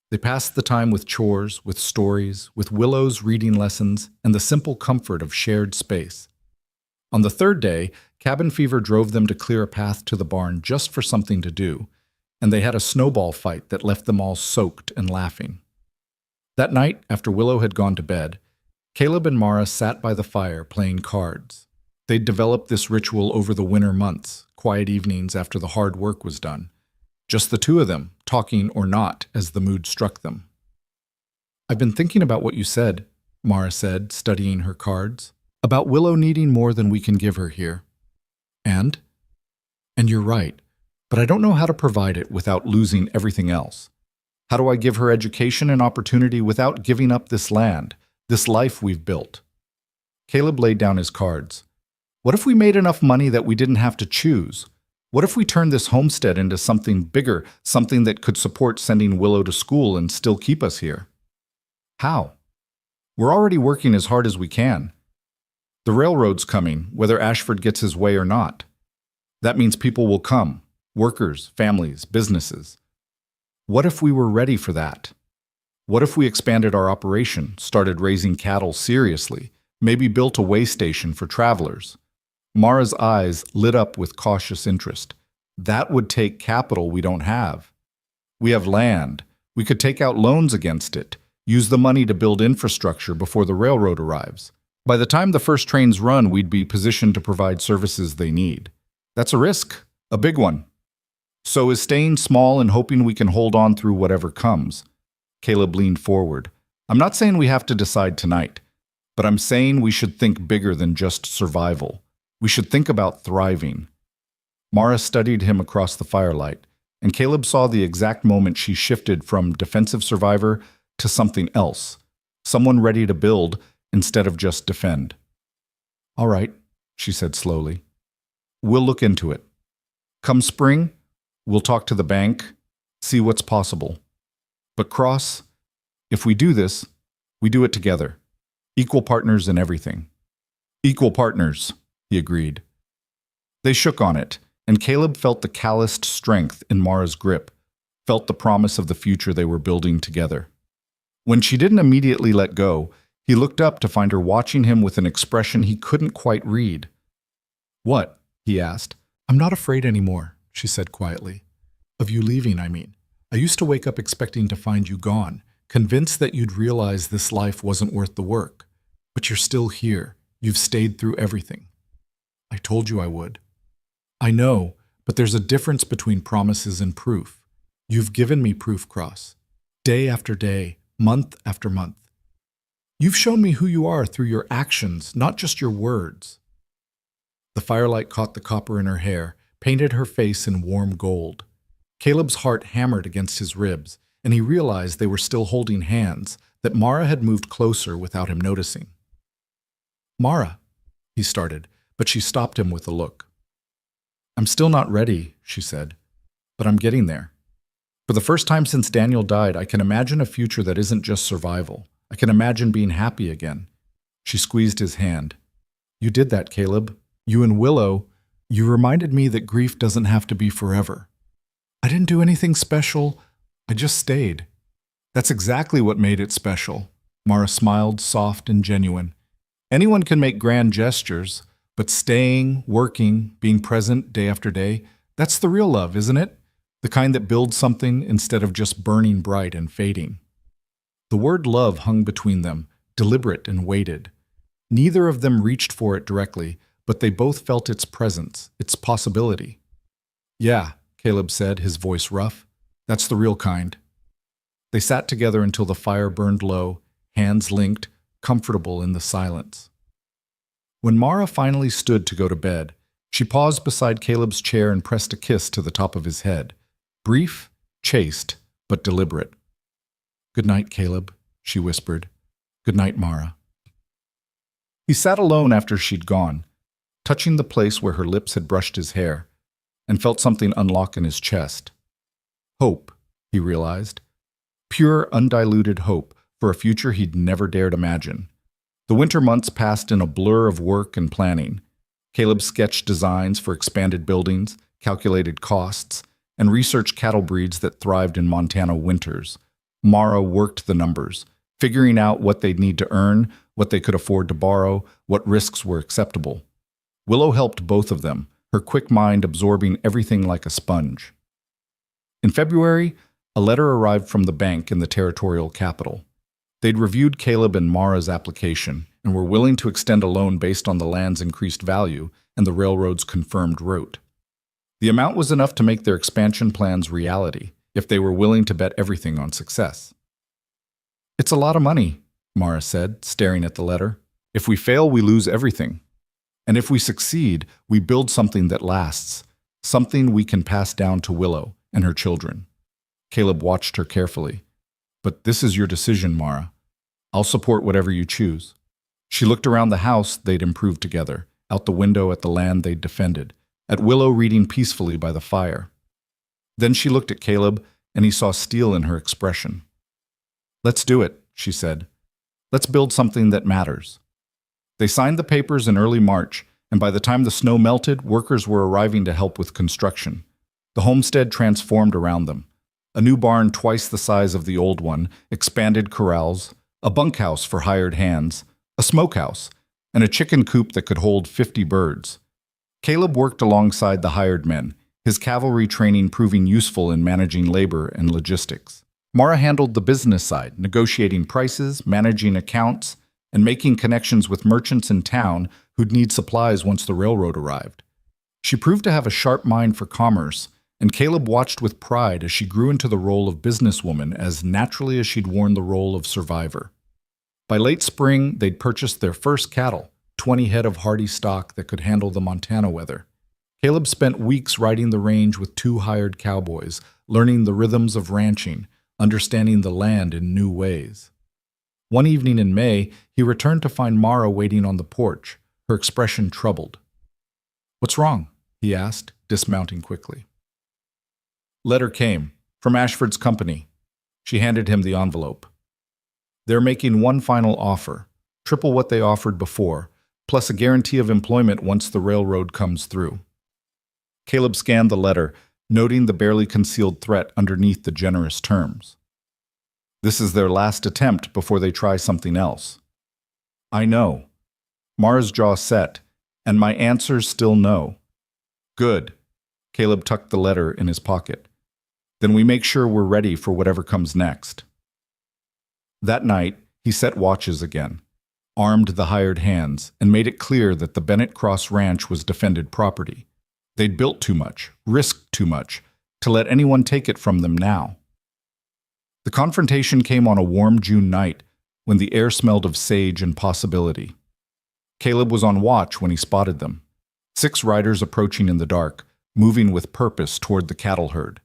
They passed the time with chores, with stories, with Willow's reading lessons, and the simple comfort of shared space. On the 3rd day, cabin fever drove them to clear a path to the barn just for something to do, and they had a snowball fight that left them all soaked and laughing. That night, after Willow had gone to bed, Caleb and Mara sat by the fire playing cards. They'd developed this ritual over the winter months, quiet evenings after the hard work was done. Just the two of them, talking or not, as the mood struck them. "I've been thinking about what you said," Mara said, studying her cards, "about Willow needing more than we can give her here. And you're right, but I don't know how to provide it without losing everything else. How do I give her education and opportunity without giving up this land, this life we've built?" Caleb laid down his cards. "What if we made enough money that we didn't have to choose? What if we turned this homestead into something bigger, something that could support sending Willow to school and still keep us here?" "How?" "We're already working as hard as we can. The railroad's coming, whether Ashford gets his way or not. That means people will come, workers, families, businesses. What if we were ready for that? What if we expanded our operation, started raising cattle seriously, maybe built a way station for travelers?" Mara's eyes lit up with cautious interest. "That would take capital we don't have. We have land. We could take out loans against it, use the money to build infrastructure before the railroad arrives. By the time the first trains run, we'd be positioned to provide services they need. That's a risk, a big one. So is staying small and hoping we can hold on through whatever comes." Caleb leaned forward. "I'm not saying we have to decide tonight, but I'm saying we should think bigger than just survival. We should think about thriving." Mara studied him across the firelight, and Caleb saw the exact moment she shifted from defensive survivor to something else, someone ready to build instead of just defend. "All right," she said slowly. "We'll look into it. Come spring, we'll talk to the bank, see what's possible. But Cross, if we do this, we do it together. Equal partners in everything. Equal partners, he agreed. They shook on it, and Caleb felt the calloused strength in Mara's grip, felt the promise of the future they were building together. When she didn't immediately let go, he looked up to find her watching him with an expression he couldn't quite read. "What?" he asked. "I'm not afraid anymore," she said quietly. "Of you leaving, I mean. I used to wake up expecting to find you gone, convinced that you'd realize this life wasn't worth the work. But you're still here. You've stayed through everything. I told you I would." "I know, but there's a difference between promises and proof. You've given me proof, Cross. Day after day, month after month. You've shown me who you are through your actions, not just your words." The firelight caught the copper in her hair, painted her face in warm gold. Caleb's heart hammered against his ribs, and he realized they were still holding hands, that Mara had moved closer without him noticing. "Mara," he started, but she stopped him with a look. "I'm still not ready," she said, "but I'm getting there. For the first time since Daniel died, I can imagine a future that isn't just survival. I can imagine being happy again." She squeezed his hand. "You did that, Caleb. You and Willow. You reminded me that grief doesn't have to be forever. I didn't do anything special. I just stayed." "That's exactly what made it special." Mara smiled, soft and genuine. "Anyone can make grand gestures, but staying, working, being present day after day, that's the real love, isn't it? The kind that builds something instead of just burning bright and fading." The word love hung between them, deliberate and weighted. Neither of them reached for it directly, but they both felt its presence, its possibility. "Yeah," Caleb said, his voice rough. "That's the real kind." They sat together until the fire burned low, hands linked, comfortable in the silence. When Mara finally stood to go to bed, she paused beside Caleb's chair and pressed a kiss to the top of his head. Brief, chaste, but deliberate. "Good night, Caleb," she whispered. "Good night, Mara." He sat alone after she'd gone, touching the place where her lips had brushed his hair, and felt something unlock in his chest. Hope, he realized. Pure, undiluted hope for a future he'd never dared imagine. The winter months passed in a blur of work and planning. Caleb sketched designs for expanded buildings, calculated costs, and researched cattle breeds that thrived in Montana winters. Mara worked the numbers, figuring out what they'd need to earn, what they could afford to borrow, what risks were acceptable. Willow helped both of them, her quick mind absorbing everything like a sponge. In February, a letter arrived from the bank in the territorial capital. They'd reviewed Caleb and Mara's application and were willing to extend a loan based on the land's increased value and the railroad's confirmed route. The amount was enough to make their expansion plans reality, if they were willing to bet everything on success. "It's a lot of money," Mara said, staring at the letter. "If we fail, we lose everything. And if we succeed, we build something that lasts, something we can pass down to Willow and her children." Caleb watched her carefully. "But this is your decision, Mara. I'll support whatever you choose." She looked around the house they'd improved together, out the window at the land they'd defended, at Willow reading peacefully by the fire. Then she looked at Caleb, and he saw steel in her expression. "Let's do it," she said. "Let's build something that matters." They signed the papers in early March, and by the time the snow melted, workers were arriving to help with construction. The homestead transformed around them. A new barn twice the size of the old one, expanded corrals, a bunkhouse for hired hands, a smokehouse, and a chicken coop that could hold 50 birds. Caleb worked alongside the hired men, his cavalry training proving useful in managing labor and logistics. Mara handled the business side, negotiating prices, managing accounts, and making connections with merchants in town who'd need supplies once the railroad arrived. She proved to have a sharp mind for commerce, and Caleb watched with pride as she grew into the role of businesswoman as naturally as she'd worn the role of survivor. By late spring, they'd purchased their first cattle, 20 head of hardy stock that could handle the Montana weather. Caleb spent weeks riding the range with 2 hired cowboys, learning the rhythms of ranching, understanding the land in new ways. One evening in May, he returned to find Mara waiting on the porch, her expression troubled. "What's wrong?" he asked, dismounting quickly. "Letter came," From Ashford's company. She handed him the envelope. They're making one final offer, triple what they offered before, plus a guarantee of employment once the railroad comes through. Caleb scanned the letter, noting the barely concealed threat underneath the generous terms. This is their last attempt before they try something else. I know. Mara's jaw set, and my answer's still no. Good. Caleb tucked the letter in his pocket. Then we make sure we're ready for whatever comes next. That night, he set watches again, armed the hired hands, and made it clear that the Bennett Cross Ranch was defended property. They'd built too much, risked too much, to let anyone take it from them now. The confrontation came on a warm June night when the air smelled of sage and possibility. Caleb was on watch when he spotted them. 6 riders approaching in the dark, moving with purpose toward the cattle herd.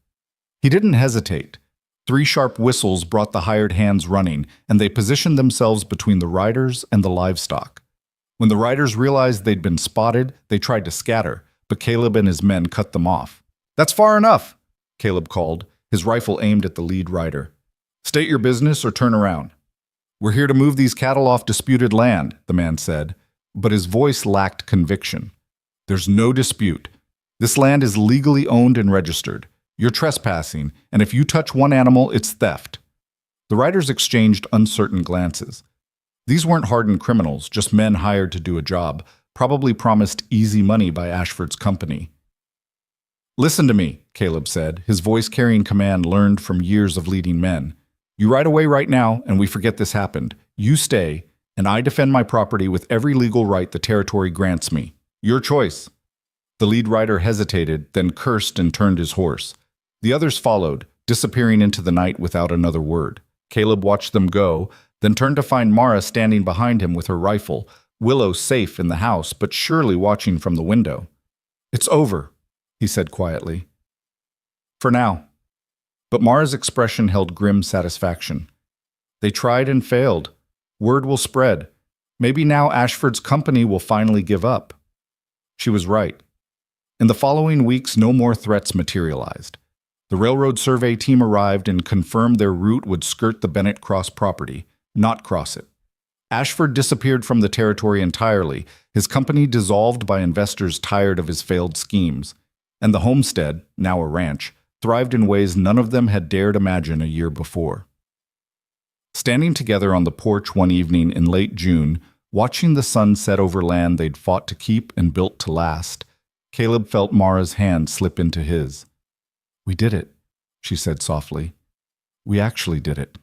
He didn't hesitate. 3 sharp whistles brought the hired hands running, and they positioned themselves between the riders and the livestock. When the riders realized they'd been spotted, they tried to scatter, but Caleb and his men cut them off. That's far enough, Caleb called, his rifle aimed at the lead rider. State your business or turn around. We're here to move these cattle off disputed land, the man said, but his voice lacked conviction. There's no dispute. This land is legally owned and registered. You're trespassing, and if you touch one animal, it's theft. The riders exchanged uncertain glances. These weren't hardened criminals, just men hired to do a job, probably promised easy money by Ashford's company. Listen to me, Caleb said, his voice carrying command learned from years of leading men. You ride away right now, and we forget this happened. You stay, and I defend my property with every legal right the territory grants me. Your choice. The lead rider hesitated, then cursed and turned his horse. The others followed, disappearing into the night without another word. Caleb watched them go, then turned to find Mara standing behind him with her rifle, Willow safe in the house but surely watching from the window. It's over, he said quietly. For now. But Mara's expression held grim satisfaction. They tried and failed. Word will spread. Maybe now Ashford's company will finally give up. She was right. In the following weeks, no more threats materialized. The railroad survey team arrived and confirmed their route would skirt the Bennett Cross property, not cross it. Ashford disappeared from the territory entirely, his company dissolved by investors tired of his failed schemes, and the homestead, now a ranch, thrived in ways none of them had dared imagine a year before. Standing together on the porch one evening in late June, watching the sun set over land they'd fought to keep and built to last, Caleb felt Mara's hand slip into his. We did it, she said softly. We actually did it.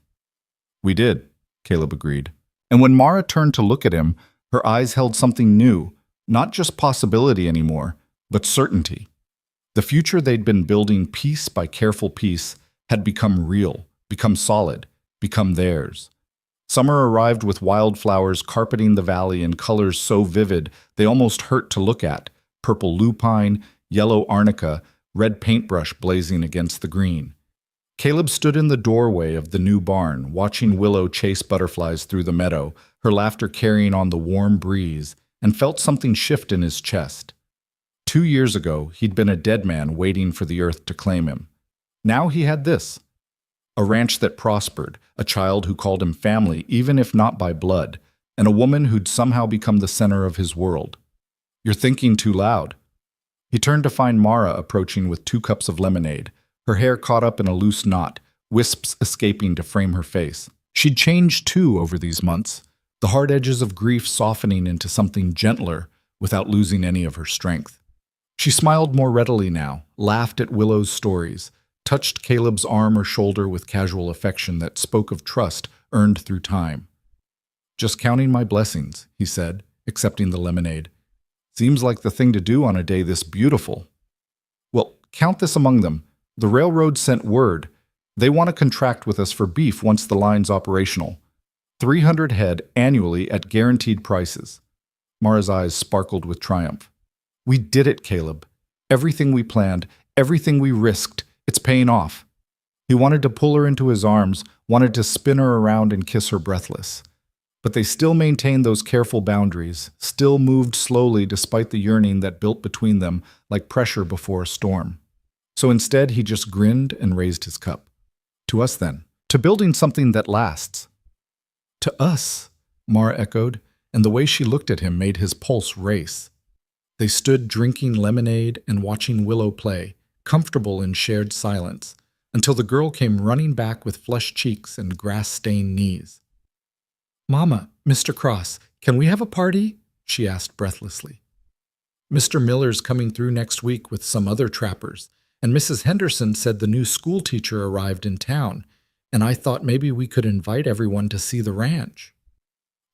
We did, Caleb agreed. And when Mara turned to look at him, her eyes held something new, not just possibility anymore, but certainty. The future they'd been building piece by careful piece had become real, become solid, become theirs. Summer arrived with wildflowers carpeting the valley in colors so vivid they almost hurt to look at, purple lupine, yellow arnica, red paintbrush blazing against the green. Caleb stood in the doorway of the new barn, watching Willow chase butterflies through the meadow, her laughter carrying on the warm breeze, and felt something shift in his chest. 2 years ago, he'd been a dead man waiting for the earth to claim him. Now he had this. A ranch that prospered, a child who called him family even if not by blood, and a woman who'd somehow become the center of his world. You're thinking too loud. He turned to find Mara approaching with 2 cups of lemonade, her hair caught up in a loose knot, wisps escaping to frame her face. She'd changed too over these months, the hard edges of grief softening into something gentler without losing any of her strength. She smiled more readily now, laughed at Willow's stories, touched Caleb's arm or shoulder with casual affection that spoke of trust earned through time. Just counting my blessings, he said, accepting the lemonade. Seems like the thing to do on a day this beautiful. Well, count this among them. The railroad sent word. They want to contract with us for beef once the line's operational. 300 head annually at guaranteed prices. Mara's eyes sparkled with triumph. We did it, Caleb. Everything we planned, everything we risked, it's paying off. He wanted to pull her into his arms, wanted to spin her around and kiss her breathless. But they still maintained those careful boundaries, still moved slowly despite the yearning that built between them like pressure before a storm. So instead, he just grinned and raised his cup. To us, then. To building something that lasts. To us, Mara echoed, and the way she looked at him made his pulse race. They stood drinking lemonade and watching Willow play, comfortable in shared silence, until the girl came running back with flushed cheeks and grass-stained knees. "Mama, Mr. Cross, can we have a party?" she asked breathlessly. "Mr. Miller's coming through next week with some other trappers, and Mrs. Henderson said the new school teacher arrived in town, and I thought maybe we could invite everyone to see the ranch."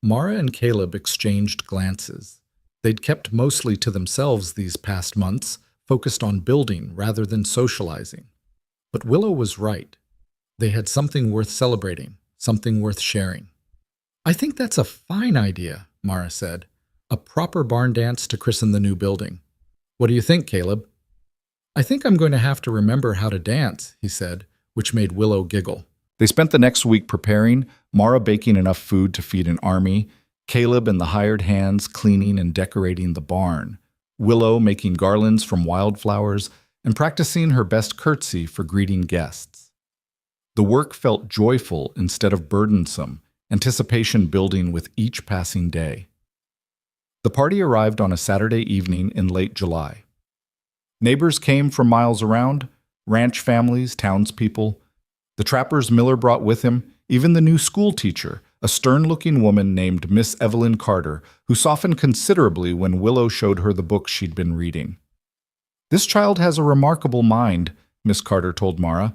Mara and Caleb exchanged glances. They'd kept mostly to themselves these past months, focused on building rather than socializing. But Willow was right. They had something worth celebrating, something worth sharing. "I think that's a fine idea," Mara said. "A proper barn dance to christen the new building. What do you think, Caleb?" "I think I'm going to have to remember how to dance," he said, which made Willow giggle. They spent the next week preparing, Mara baking enough food to feed an army, Caleb and the hired hands cleaning and decorating the barn, Willow making garlands from wildflowers, and practicing her best curtsy for greeting guests. The work felt joyful instead of burdensome, anticipation building with each passing day. The party arrived on a Saturday evening in late July. Neighbors came from miles around, ranch families, townspeople. The trappers Miller brought with him, even the new school teacher, a stern-looking woman named Miss Evelyn Carter, who softened considerably when Willow showed her the book she'd been reading. "This child has a remarkable mind," Miss Carter told Mara.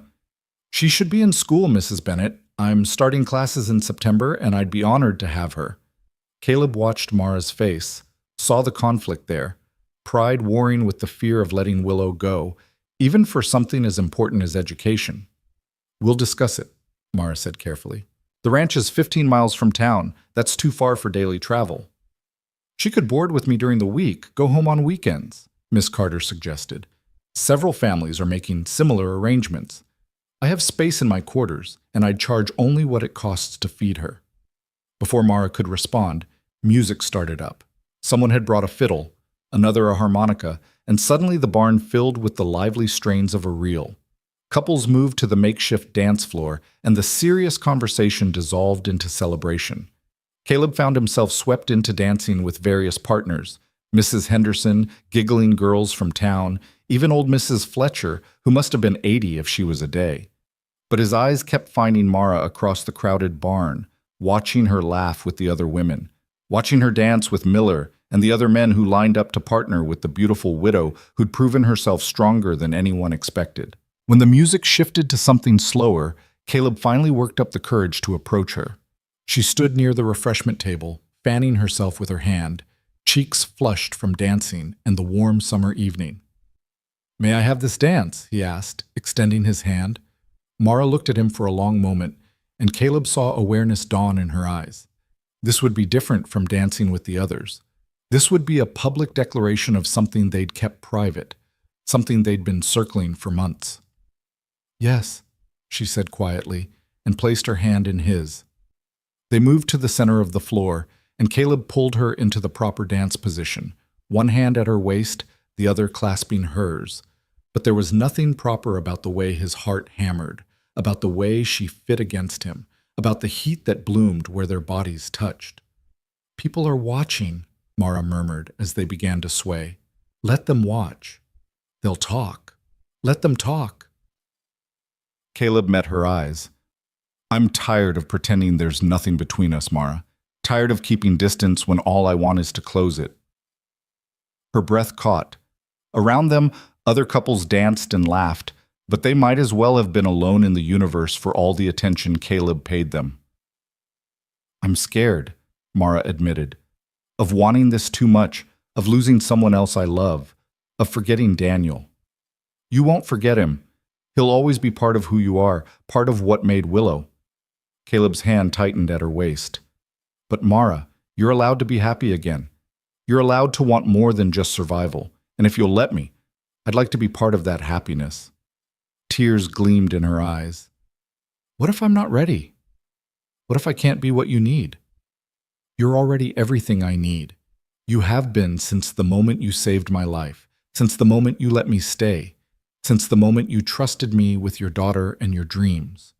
"She should be in school, Mrs. Bennett. I'm starting classes in September, and I'd be honored to have her." Caleb watched Mara's face, saw the conflict there, pride warring with the fear of letting Willow go, even for something as important as education. "We'll discuss it," Mara said carefully. "The ranch is 15 miles from town. That's too far for daily travel." "She could board with me during the week, go home on weekends," Miss Carter suggested. "Several families are making similar arrangements. I have space in my quarters, and I'd charge only what it costs to feed her." Before Mara could respond, music started up. Someone had brought a fiddle, another a harmonica, and suddenly the barn filled with the lively strains of a reel. Couples moved to the makeshift dance floor, and the serious conversation dissolved into celebration. Caleb found himself swept into dancing with various partners, Mrs. Henderson, giggling girls from town, even old Mrs. Fletcher, who must have been 80 if she was a day. But his eyes kept finding Mara across the crowded barn, watching her laugh with the other women, watching her dance with Miller and the other men who lined up to partner with the beautiful widow who'd proven herself stronger than anyone expected. When the music shifted to something slower, Caleb finally worked up the courage to approach her. She stood near the refreshment table, fanning herself with her hand, cheeks flushed from dancing and the warm summer evening. "May I have this dance?" he asked, extending his hand. Mara looked at him for a long moment, and Caleb saw awareness dawn in her eyes. This would be different from dancing with the others. This would be a public declaration of something they'd kept private, something they'd been circling for months. "Yes," she said quietly, and placed her hand in his. They moved to the center of the floor, and Caleb pulled her into the proper dance position, one hand at her waist, the other clasping hers. But there was nothing proper about the way his heart hammered, about the way she fit against him, about the heat that bloomed where their bodies touched. "People are watching," Mara murmured as they began to sway. "Let them watch. They'll talk. Let them talk." Caleb met her eyes. "I'm tired of pretending there's nothing between us, Mara. Tired of keeping distance when all I want is to close it." Her breath caught. Around them, other couples danced and laughed, but they might as well have been alone in the universe for all the attention Caleb paid them. "I'm scared," Mara admitted, "of wanting this too much, of losing someone else I love, of forgetting Daniel." "You won't forget him. He'll always be part of who you are, part of what made Willow." Caleb's hand tightened at her waist. "But Mara, you're allowed to be happy again. You're allowed to want more than just survival, and if you'll let me, I'd like to be part of that happiness." Tears gleamed in her eyes. "What if I'm not ready? What if I can't be what you need? You're already everything I need. You have been since the moment you saved my life, since the moment you let me stay. since the moment you trusted me with your daughter and your dreams."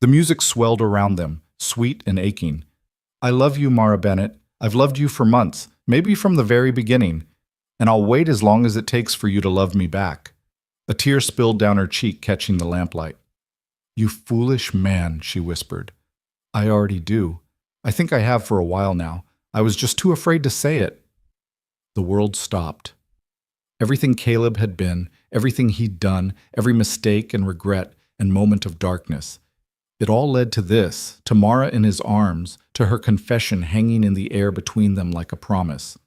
The music swelled around them, sweet and aching. "I love you, Mara Bennett. I've loved you for months, maybe from the very beginning, and I'll wait as long as it takes for you to love me back." A tear spilled down her cheek, catching the lamplight. "You foolish man," she whispered. "I already do. I think I have for a while now. I was just too afraid to say it." The world stopped. Everything Caleb had been, everything he'd done, every mistake and regret and moment of darkness, it all led to this, to Mara in his arms, to her confession hanging in the air between them like a promise.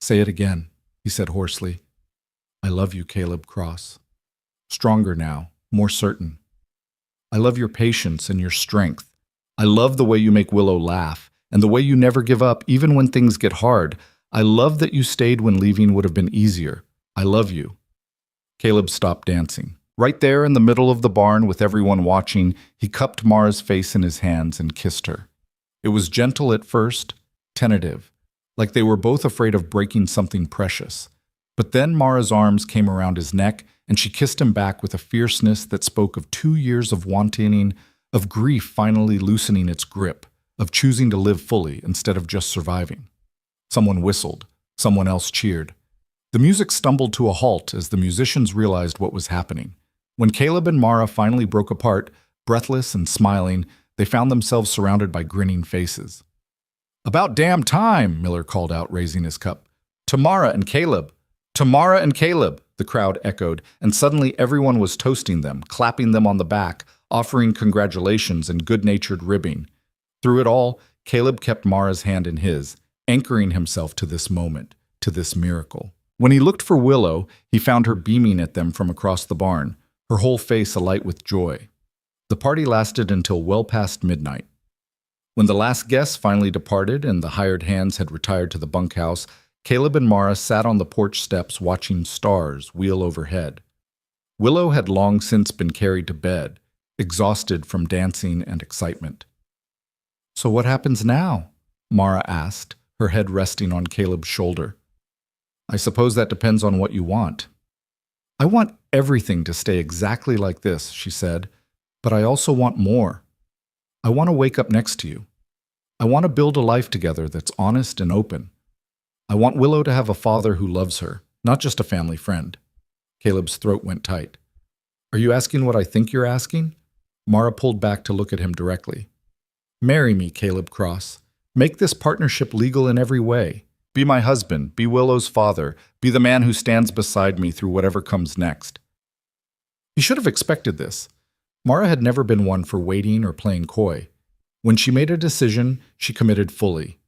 "Say it again," he said hoarsely. "I love you, Caleb Cross." Stronger now, more certain. "I love your patience and your strength. I love the way you make Willow laugh, and the way you never give up even when things get hard. I love that you stayed when leaving would have been easier. I love you." Caleb stopped dancing. Right there in the middle of the barn with everyone watching, he cupped Mara's face in his hands and kissed her. It was gentle at first, tentative, like they were both afraid of breaking something precious. But then Mara's arms came around his neck, and she kissed him back with a fierceness that spoke of 2 years of wanting, of grief finally loosening its grip, of choosing to live fully instead of just surviving. Someone whistled. Someone else cheered. The music stumbled to a halt as the musicians realized what was happening. When Caleb and Mara finally broke apart, breathless and smiling, they found themselves surrounded by grinning faces. "About damn time," Miller called out, raising his cup. "To Mara and Caleb! To Mara and Caleb!" the crowd echoed, and suddenly everyone was toasting them, clapping them on the back, offering congratulations and good-natured ribbing. Through it all, Caleb kept Mara's hand in his, anchoring himself to this moment, to this miracle. When he looked for Willow, he found her beaming at them from across the barn, her whole face alight with joy. The party lasted until well past midnight. When the last guests finally departed and the hired hands had retired to the bunkhouse, Caleb and Mara sat on the porch steps watching stars wheel overhead. Willow had long since been carried to bed, exhausted from dancing and excitement. "So what happens now?" Mara asked, her head resting on Caleb's shoulder. "I suppose that depends on what you want." "I want everything to stay exactly like this," she said, "but I also want more. I want to wake up next to you. I want to build a life together that's honest and open. I want Willow to have a father who loves her, not just a family friend." Caleb's throat went tight. "Are you asking what I think you're asking?" Mara pulled back to look at him directly. "Marry me, Caleb Cross. Make this partnership legal in every way. Be my husband, be Willow's father, be the man who stands beside me through whatever comes next." He should have expected this. Mara had never been one for waiting or playing coy. When she made a decision, she committed fully.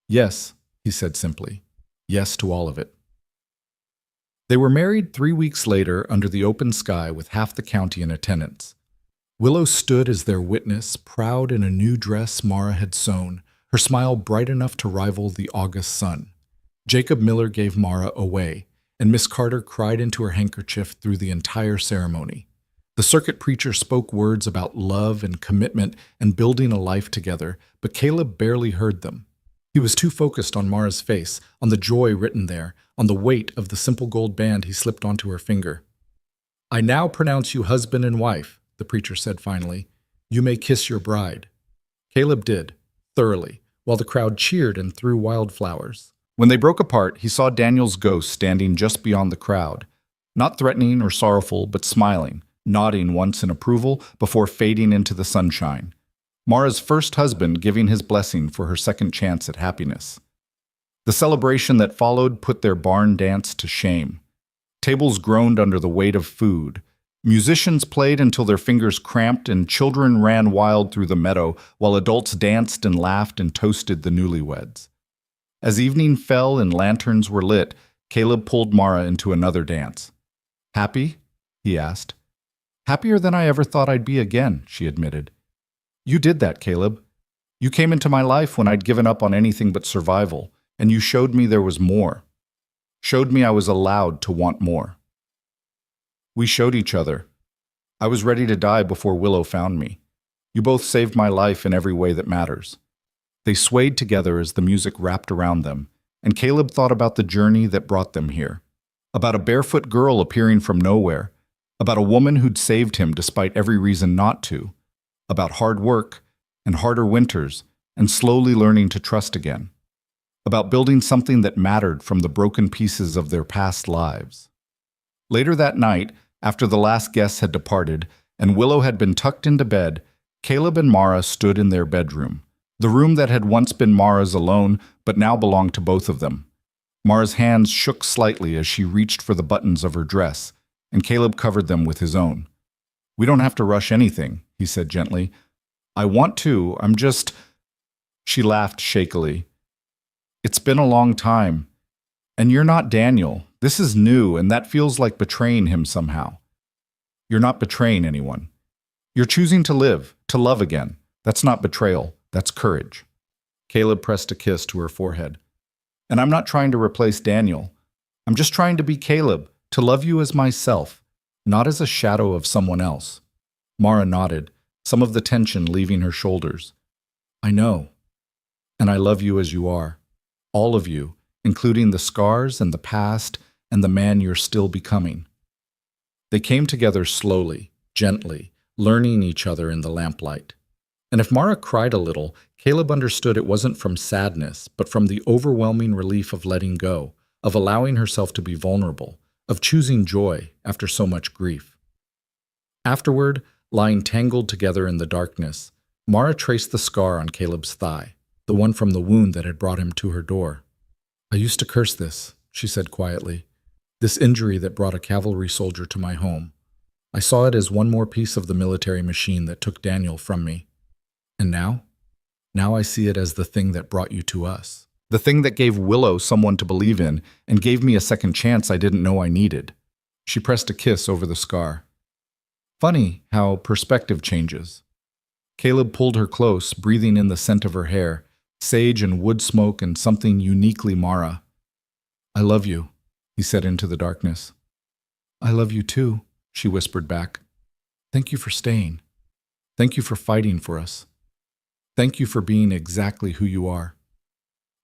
"Yes," he said simply. "Yes to all of it." They were married 3 weeks later under the open sky with half the county in attendance. Willow stood as their witness, proud in a new dress Mara had sewn, her smile bright enough to rival the August sun. Jacob Miller gave Mara away, and Miss Carter cried into her handkerchief through the entire ceremony. The circuit preacher spoke words about love and commitment and building a life together, but Caleb barely heard them. He was too focused on Mara's face, on the joy written there, on the weight of the simple gold band he slipped onto her finger. "I now pronounce you husband and wife," the preacher said finally. "You may kiss your bride." Caleb did, thoroughly, while the crowd cheered and threw wildflowers. When they broke apart, he saw Daniel's ghost standing just beyond the crowd, not threatening or sorrowful, but smiling, nodding once in approval before fading into the sunshine. Mara's first husband giving his blessing for her second chance at happiness. The celebration that followed put their barn dance to shame. Tables groaned under the weight of food. Musicians played until their fingers cramped, and children ran wild through the meadow, while adults danced and laughed and toasted the newlyweds. As evening fell and lanterns were lit, Caleb pulled Mara into another dance. "Happy?" he asked. "Happier than I ever thought I'd be again," she admitted. "You did that, Caleb. You came into my life when I'd given up on anything but survival, and you showed me there was more. Showed me I was allowed to want more." We showed each other. I was ready to die before Willow found me. You both saved my life in every way that matters. They swayed together as the music wrapped around them, and Caleb thought about the journey that brought them here. about a barefoot girl appearing from nowhere, about a woman who'd saved him despite every reason not to, about hard work and harder winters and slowly learning to trust again, about building something that mattered from the broken pieces of their past lives. Later that night, after the last guests had departed and Willow had been tucked into bed, Caleb and Mara stood in their bedroom, the room that had once been Mara's alone but now belonged to both of them. Mara's hands shook slightly as she reached for the buttons of her dress, and Caleb covered them with his own. "We don't have to rush anything," he said gently. "I want to, I'm just—" She laughed shakily. "It's been a long time. And you're not Daniel. This is new, and that feels like betraying him somehow." "You're not betraying anyone. You're choosing to live, to love again. That's not betrayal. That's courage." Caleb pressed a kiss to her forehead. "And I'm not trying to replace Daniel. I'm just trying to be Caleb, to love you as myself, not as a shadow of someone else." Mara nodded, some of the tension leaving her shoulders. "I know. And I love you as you are. All of you, including the scars and the past and the man you're still becoming." They came together slowly, gently, learning each other in the lamplight. And if Mara cried a little, Caleb understood it wasn't from sadness, but from the overwhelming relief of letting go, of allowing herself to be vulnerable, of choosing joy after so much grief. Afterward, lying tangled together in the darkness, Mara traced the scar on Caleb's thigh, the one from the wound that had brought him to her door. "I used to curse this," she said quietly, "this injury that brought a cavalry soldier to my home. I saw it as one more piece of the military machine that took Daniel from me. And now? Now I see it as the thing that brought you to us. The thing that gave Willow someone to believe in and gave me a second chance I didn't know I needed." She pressed a kiss over the scar. Funny how perspective changes. Caleb pulled her close, breathing in the scent of her hair, sage and wood smoke and something uniquely Mara. "I love you," he said into the darkness. "I love you too," she whispered back. "Thank you for staying. Thank you for fighting for us. Thank you for being exactly who you are."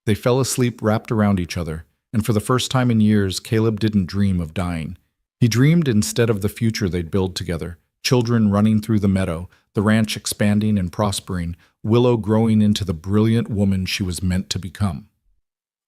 They fell asleep wrapped around each other, and for the first time in years, Caleb didn't dream of dying. He dreamed instead of the future they'd build together, children running through the meadow, the ranch expanding and prospering, Willow growing into the brilliant woman she was meant to become.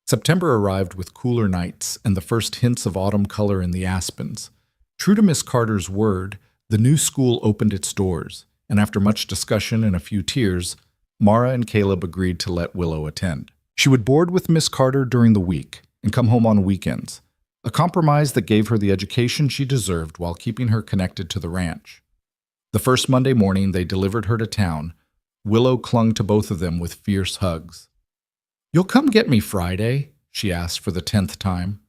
September arrived with cooler nights and the first hints of autumn color in the aspens. True to Miss Carter's word, the new school opened its doors, and after much discussion and a few tears, Mara and Caleb agreed to let Willow attend. She would board with Miss Carter during the week and come home on weekends, a compromise that gave her the education she deserved while keeping her connected to the ranch. The first Monday morning they delivered her to town, Willow clung to both of them with fierce hugs. "You'll come get me Friday?" she asked for the 10th time.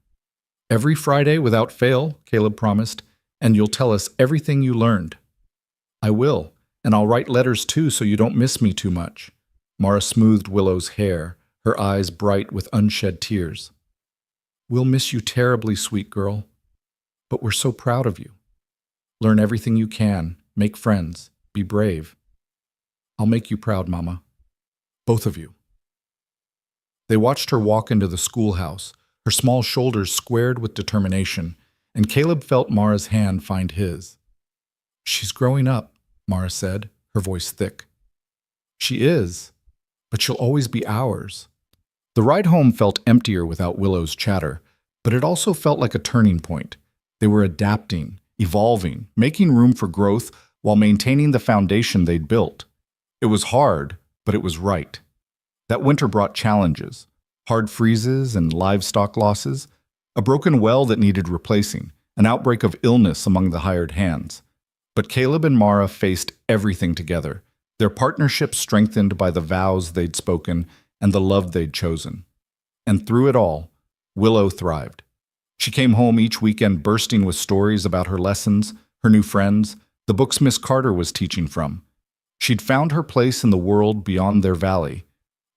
"Every Friday without fail," Caleb promised, "and you'll tell us everything you learned." "I will. And I'll write letters too so you don't miss me too much." Mara smoothed Willow's hair, her eyes bright with unshed tears. "We'll miss you terribly, sweet girl. But we're so proud of you. Learn everything you can, make friends, be brave. I'll make you proud, Mama. Both of you." They watched her walk into the schoolhouse, her small shoulders squared with determination, and Caleb felt Mara's hand find his. "She's growing up," Mara said, her voice thick. "She is, but she'll always be ours." The ride home felt emptier without Willow's chatter, but it also felt like a turning point. They were adapting, evolving, making room for growth while maintaining the foundation they'd built. It was hard, but it was right. That winter brought challenges, hard freezes and livestock losses, a broken well that needed replacing, an outbreak of illness among the hired hands. But Caleb and Mara faced everything together, their partnership strengthened by the vows they'd spoken and the love they'd chosen. And through it all, Willow thrived. She came home each weekend bursting with stories about her lessons, her new friends, the books Miss Carter was teaching from. She'd found her place in the world beyond their valley,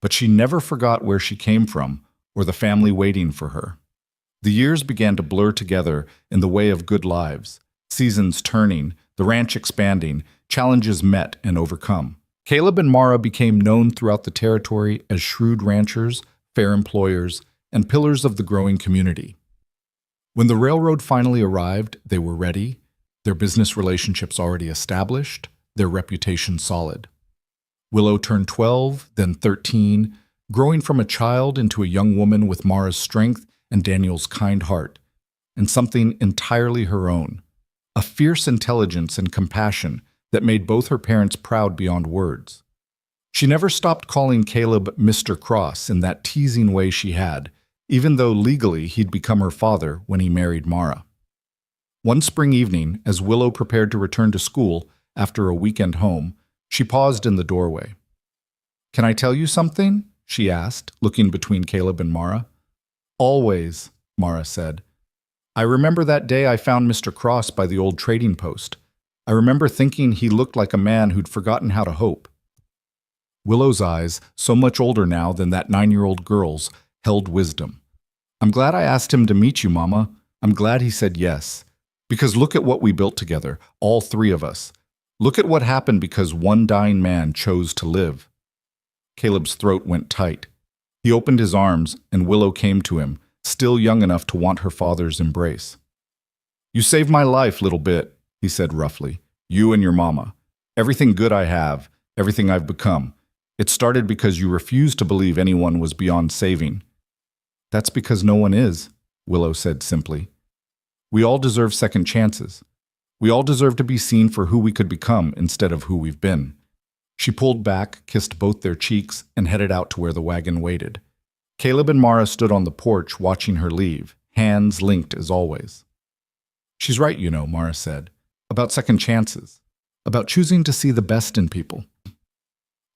but she never forgot where she came from or the family waiting for her. The years began to blur together in the way of good lives, seasons turning, the ranch expanding, challenges met and overcome. Caleb and Mara became known throughout the territory as shrewd ranchers, fair employers, and pillars of the growing community. When the railroad finally arrived, they were ready, their business relationships already established, their reputation solid. Willow turned 12, then 13, growing from a child into a young woman with Mara's strength and Daniel's kind heart, and something entirely her own, a fierce intelligence and compassion that made both her parents proud beyond words. She never stopped calling Caleb Mr. Cross in that teasing way she had, even though legally he'd become her father when he married Mara. One spring evening, as Willow prepared to return to school after a weekend home, she paused in the doorway. "Can I tell you something?" she asked, looking between Caleb and Mara. "Always," Mara said. "I remember that day I found Mr. Cross by the old trading post. I remember thinking he looked like a man who'd forgotten how to hope." Willow's eyes, so much older now than that 9-year-old girl's, held wisdom. "I'm glad I asked him to meet you, Mama. I'm glad he said yes. Because look at what we built together, all three of us. Look at what happened because one dying man chose to live." Caleb's throat went tight. He opened his arms, and Willow came to him, still young enough to want her father's embrace. "You saved my life, little bit," he said roughly. "You and your mama. Everything good I have, everything I've become. It started because you refused to believe anyone was beyond saving." "That's because no one is," Willow said simply. "We all deserve second chances. We all deserve to be seen for who we could become instead of who we've been." She pulled back, kissed both their cheeks, and headed out to where the wagon waited. Caleb and Mara stood on the porch watching her leave, hands linked as always. "She's right, you know," Mara said, "about second chances, about choosing to see the best in people.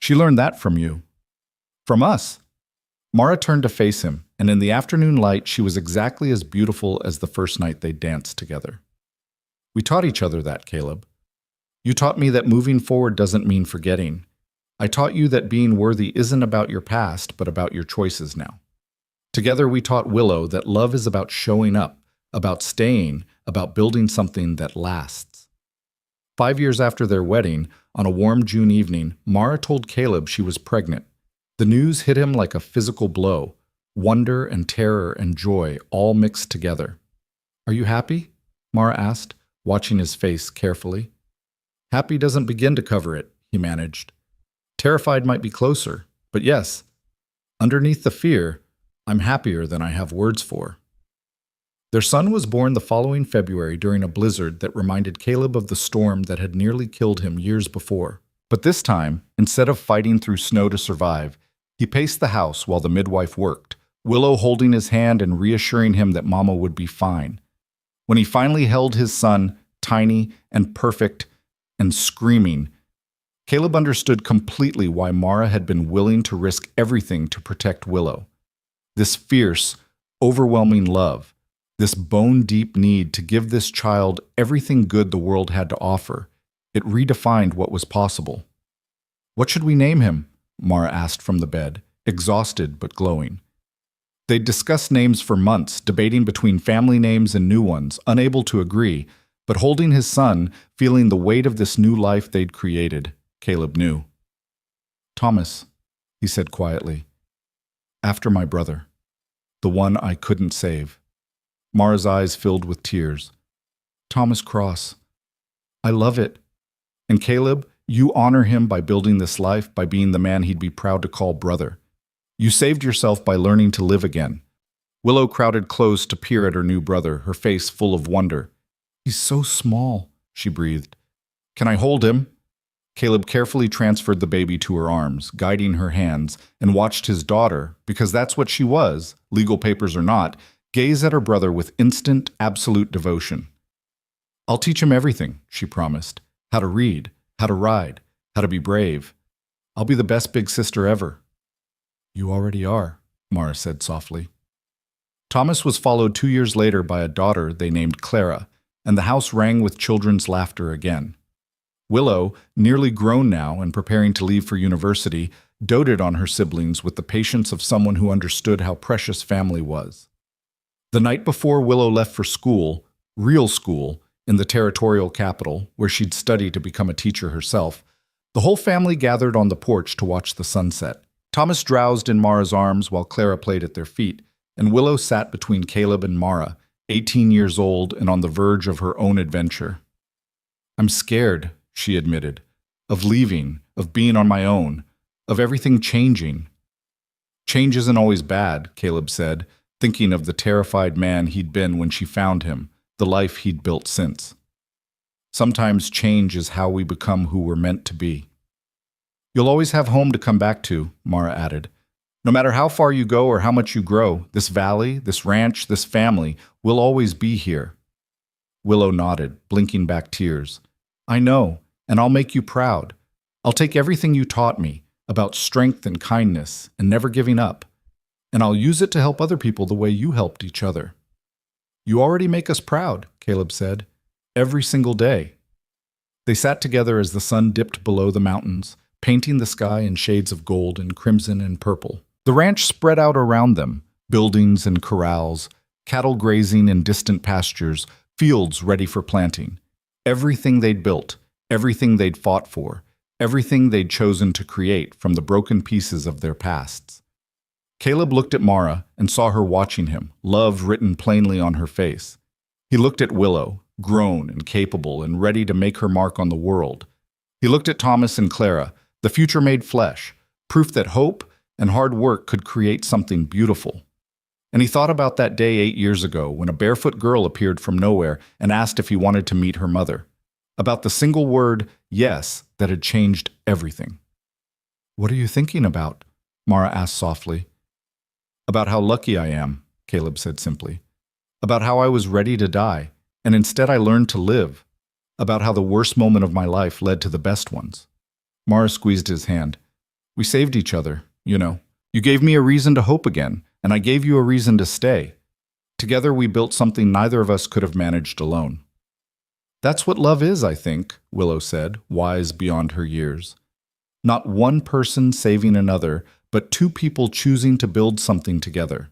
She learned that from you." "From us?" Mara turned to face him, and in the afternoon light she was exactly as beautiful as the first night they danced together. "We taught each other that, Caleb. You taught me that moving forward doesn't mean forgetting. I taught you that being worthy isn't about your past, but about your choices now. Together we taught Willow that love is about showing up, about staying, about building something that lasts." 5 years after their wedding, on a warm June evening, Mara told Caleb she was pregnant. The news hit him like a physical blow, wonder and terror and joy all mixed together. "Are you happy?" Mara asked, watching his face carefully. "Happy doesn't begin to cover it," he managed. "Terrified might be closer, but yes, underneath the fear, I'm happier than I have words for." Their son was born the following February during a blizzard that reminded Caleb of the storm that had nearly killed him years before. But this time, instead of fighting through snow to survive, he paced the house while the midwife worked, Willow holding his hand and reassuring him that Mama would be fine. When he finally held his son, tiny and perfect and screaming, Caleb understood completely why Mara had been willing to risk everything to protect Willow. This fierce, overwhelming love, this bone-deep need to give this child everything good the world had to offer, it redefined what was possible. "What should we name him?" Mara asked from the bed, exhausted but glowing. They'd discussed names for months, debating between family names and new ones, unable to agree, but holding his son, feeling the weight of this new life they'd created, Caleb knew. "Thomas," he said quietly, "after my brother, the one I couldn't save." Mara's eyes filled with tears. "Thomas Cross. I love it. And Caleb, you honor him by building this life, by being the man he'd be proud to call brother. You saved yourself by learning to live again." Willow crowded close to peer at her new brother, her face full of wonder. "He's so small," she breathed. "Can I hold him?" Caleb carefully transferred the baby to her arms, guiding her hands, and watched his daughter, because that's what she was, legal papers or not, gaze at her brother with instant, absolute devotion. "I'll teach him everything," she promised. "How to read, how to ride, how to be brave. I'll be the best big sister ever." "You already are," Mara said softly. Thomas was followed 2 years later by a daughter they named Clara, and the house rang with children's laughter again. Willow, nearly grown now and preparing to leave for university, doted on her siblings with the patience of someone who understood how precious family was. The night before Willow left for school, real school, in the territorial capital, where she'd study to become a teacher herself, the whole family gathered on the porch to watch the sunset. Thomas drowsed in Mara's arms while Clara played at their feet, and Willow sat between Caleb and Mara, 18 years old and on the verge of her own adventure. I'm scared, she admitted, of leaving, of being on my own, of everything changing. Change isn't always bad, Caleb said, thinking of the terrified man he'd been when she found him, the life he'd built since. Sometimes change is how we become who we're meant to be. You'll always have home to come back to, Mara added. No matter how far you go or how much you grow, this valley, this ranch, this family will always be here. Willow nodded, blinking back tears. I know, and I'll make you proud. I'll take everything you taught me about strength and kindness and never giving up, and I'll use it to help other people the way you helped each other. You already make us proud, Caleb said, every single day. They sat together as the sun dipped below the mountains, painting the sky in shades of gold and crimson and purple. The ranch spread out around them, buildings and corrals, cattle grazing in distant pastures, fields ready for planting. Everything they'd built, everything they'd fought for, everything they'd chosen to create from the broken pieces of their pasts. Caleb looked at Mara and saw her watching him, love written plainly on her face. He looked at Willow, grown and capable and ready to make her mark on the world. He looked at Thomas and Clara, the future made flesh, proof that hope and hard work could create something beautiful. And he thought about that day 8 years ago when a barefoot girl appeared from nowhere and asked if he wanted to meet her mother. About the single word, yes, that had changed everything. What are you thinking about? Mara asked softly. About how lucky I am, Caleb said simply. About how I was ready to die, and instead I learned to live. About how the worst moment of my life led to the best ones. Mara squeezed his hand. We saved each other, you know. You gave me a reason to hope again, and I gave you a reason to stay. Together we built something neither of us could have managed alone. That's what love is, I think, Willow said, wise beyond her years. Not one person saving another, but two people choosing to build something together.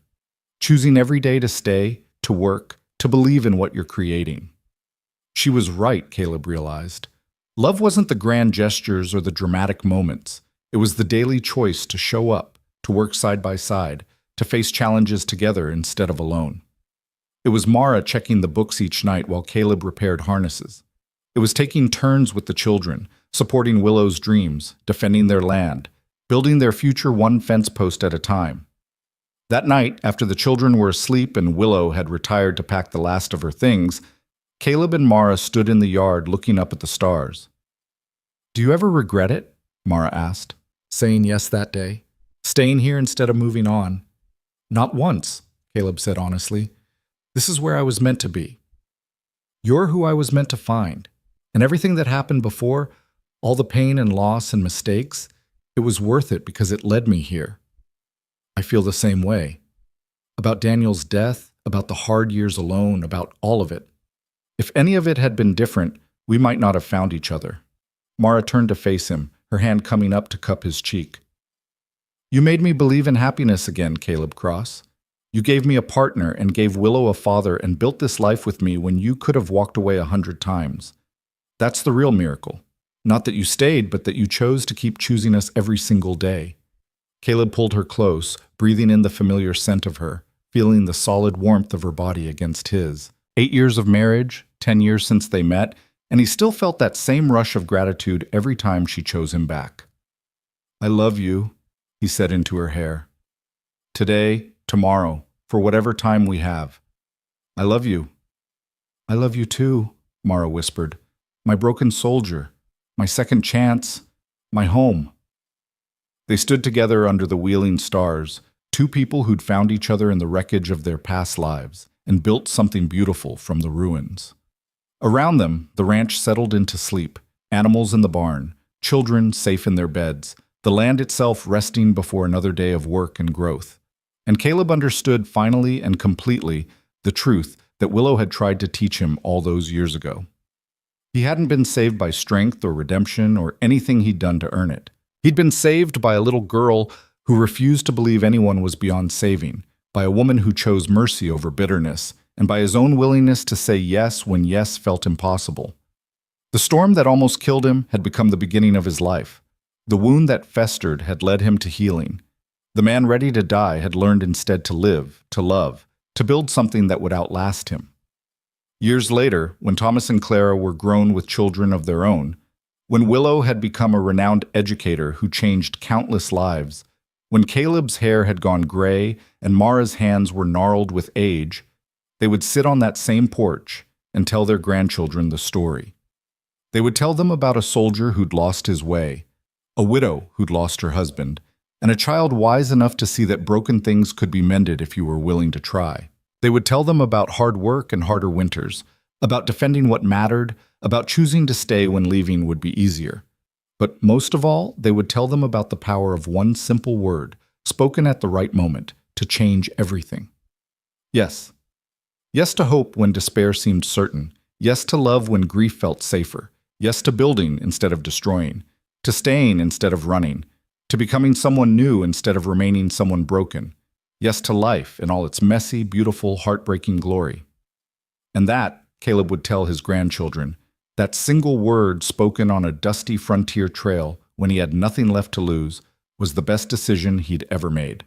Choosing every day to stay, to work, to believe in what you're creating. She was right, Caleb realized. Love wasn't the grand gestures or the dramatic moments. It was the daily choice to show up, to work side by side, to face challenges together instead of alone. It was Mara checking the books each night while Caleb repaired harnesses. It was taking turns with the children, supporting Willow's dreams, defending their land, building their future one fence post at a time. That night, after the children were asleep and Willow had retired to pack the last of her things, Caleb and Mara stood in the yard looking up at the stars. Do you ever regret it? Mara asked, saying yes that day, staying here instead of moving on. Not once, Caleb said honestly. This is where I was meant to be. You're who I was meant to find. And everything that happened before, all the pain and loss and mistakes, it was worth it because it led me here. I feel the same way. About Daniel's death, about the hard years alone, about all of it. If any of it had been different, we might not have found each other. Mara turned to face him, her hand coming up to cup his cheek. You made me believe in happiness again, Caleb Cross. You gave me a partner and gave Willow a father and built this life with me when you could have walked away 100 times. That's the real miracle. Not that you stayed, but that you chose to keep choosing us every single day. Caleb pulled her close, breathing in the familiar scent of her, feeling the solid warmth of her body against his. 8 years of marriage, 10 years since they met, and he still felt that same rush of gratitude every time she chose him back. I love you, he said into her hair. Today, tomorrow, for whatever time we have. I love you. I love you too, Mara whispered. My broken soldier, my second chance, my home. They stood together under the wheeling stars, two people who'd found each other in the wreckage of their past lives and built something beautiful from the ruins. Around them, the ranch settled into sleep, animals in the barn, children safe in their beds, the land itself resting before another day of work and growth. And Caleb understood finally and completely the truth that Willow had tried to teach him all those years ago. He hadn't been saved by strength or redemption or anything he'd done to earn it. He'd been saved by a little girl who refused to believe anyone was beyond saving, by a woman who chose mercy over bitterness, and by his own willingness to say yes when yes felt impossible. The storm that almost killed him had become the beginning of his life. The wound that festered had led him to healing. The man ready to die had learned instead to live, to love, to build something that would outlast him. Years later, when Thomas and Clara were grown with children of their own, when Willow had become a renowned educator who changed countless lives, when Caleb's hair had gone gray and Mara's hands were gnarled with age, they would sit on that same porch and tell their grandchildren the story. They would tell them about a soldier who'd lost his way, a widow who'd lost her husband, and a child wise enough to see that broken things could be mended if you were willing to try. They would tell them about hard work and harder winters, about defending what mattered, about choosing to stay when leaving would be easier. But most of all, they would tell them about the power of one simple word, spoken at the right moment, to change everything. Yes. Yes to hope when despair seemed certain. Yes to love when grief felt safer. Yes to building instead of destroying. To staying instead of running. To becoming someone new instead of remaining someone broken. Yes to life in all its messy, beautiful, heartbreaking glory. And that, Caleb would tell his grandchildren, that single word spoken on a dusty frontier trail when he had nothing left to lose, was the best decision he'd ever made.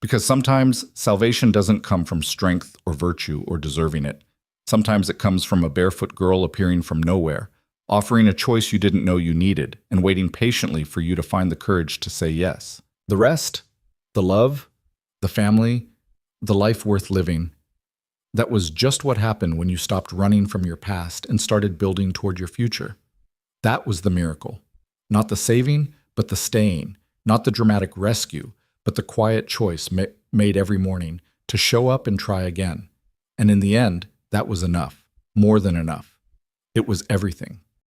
Because sometimes salvation doesn't come from strength or virtue or deserving it. Sometimes it comes from a barefoot girl appearing from nowhere, offering a choice you didn't know you needed, and waiting patiently for you to find the courage to say yes. The rest, the love, the family, the life worth living, that was just what happened when you stopped running from your past and started building toward your future. That was the miracle. Not the saving, but the staying. Not the dramatic rescue, but the quiet choice made every morning to show up and try again. And in the end, that was enough. More than enough. It was everything.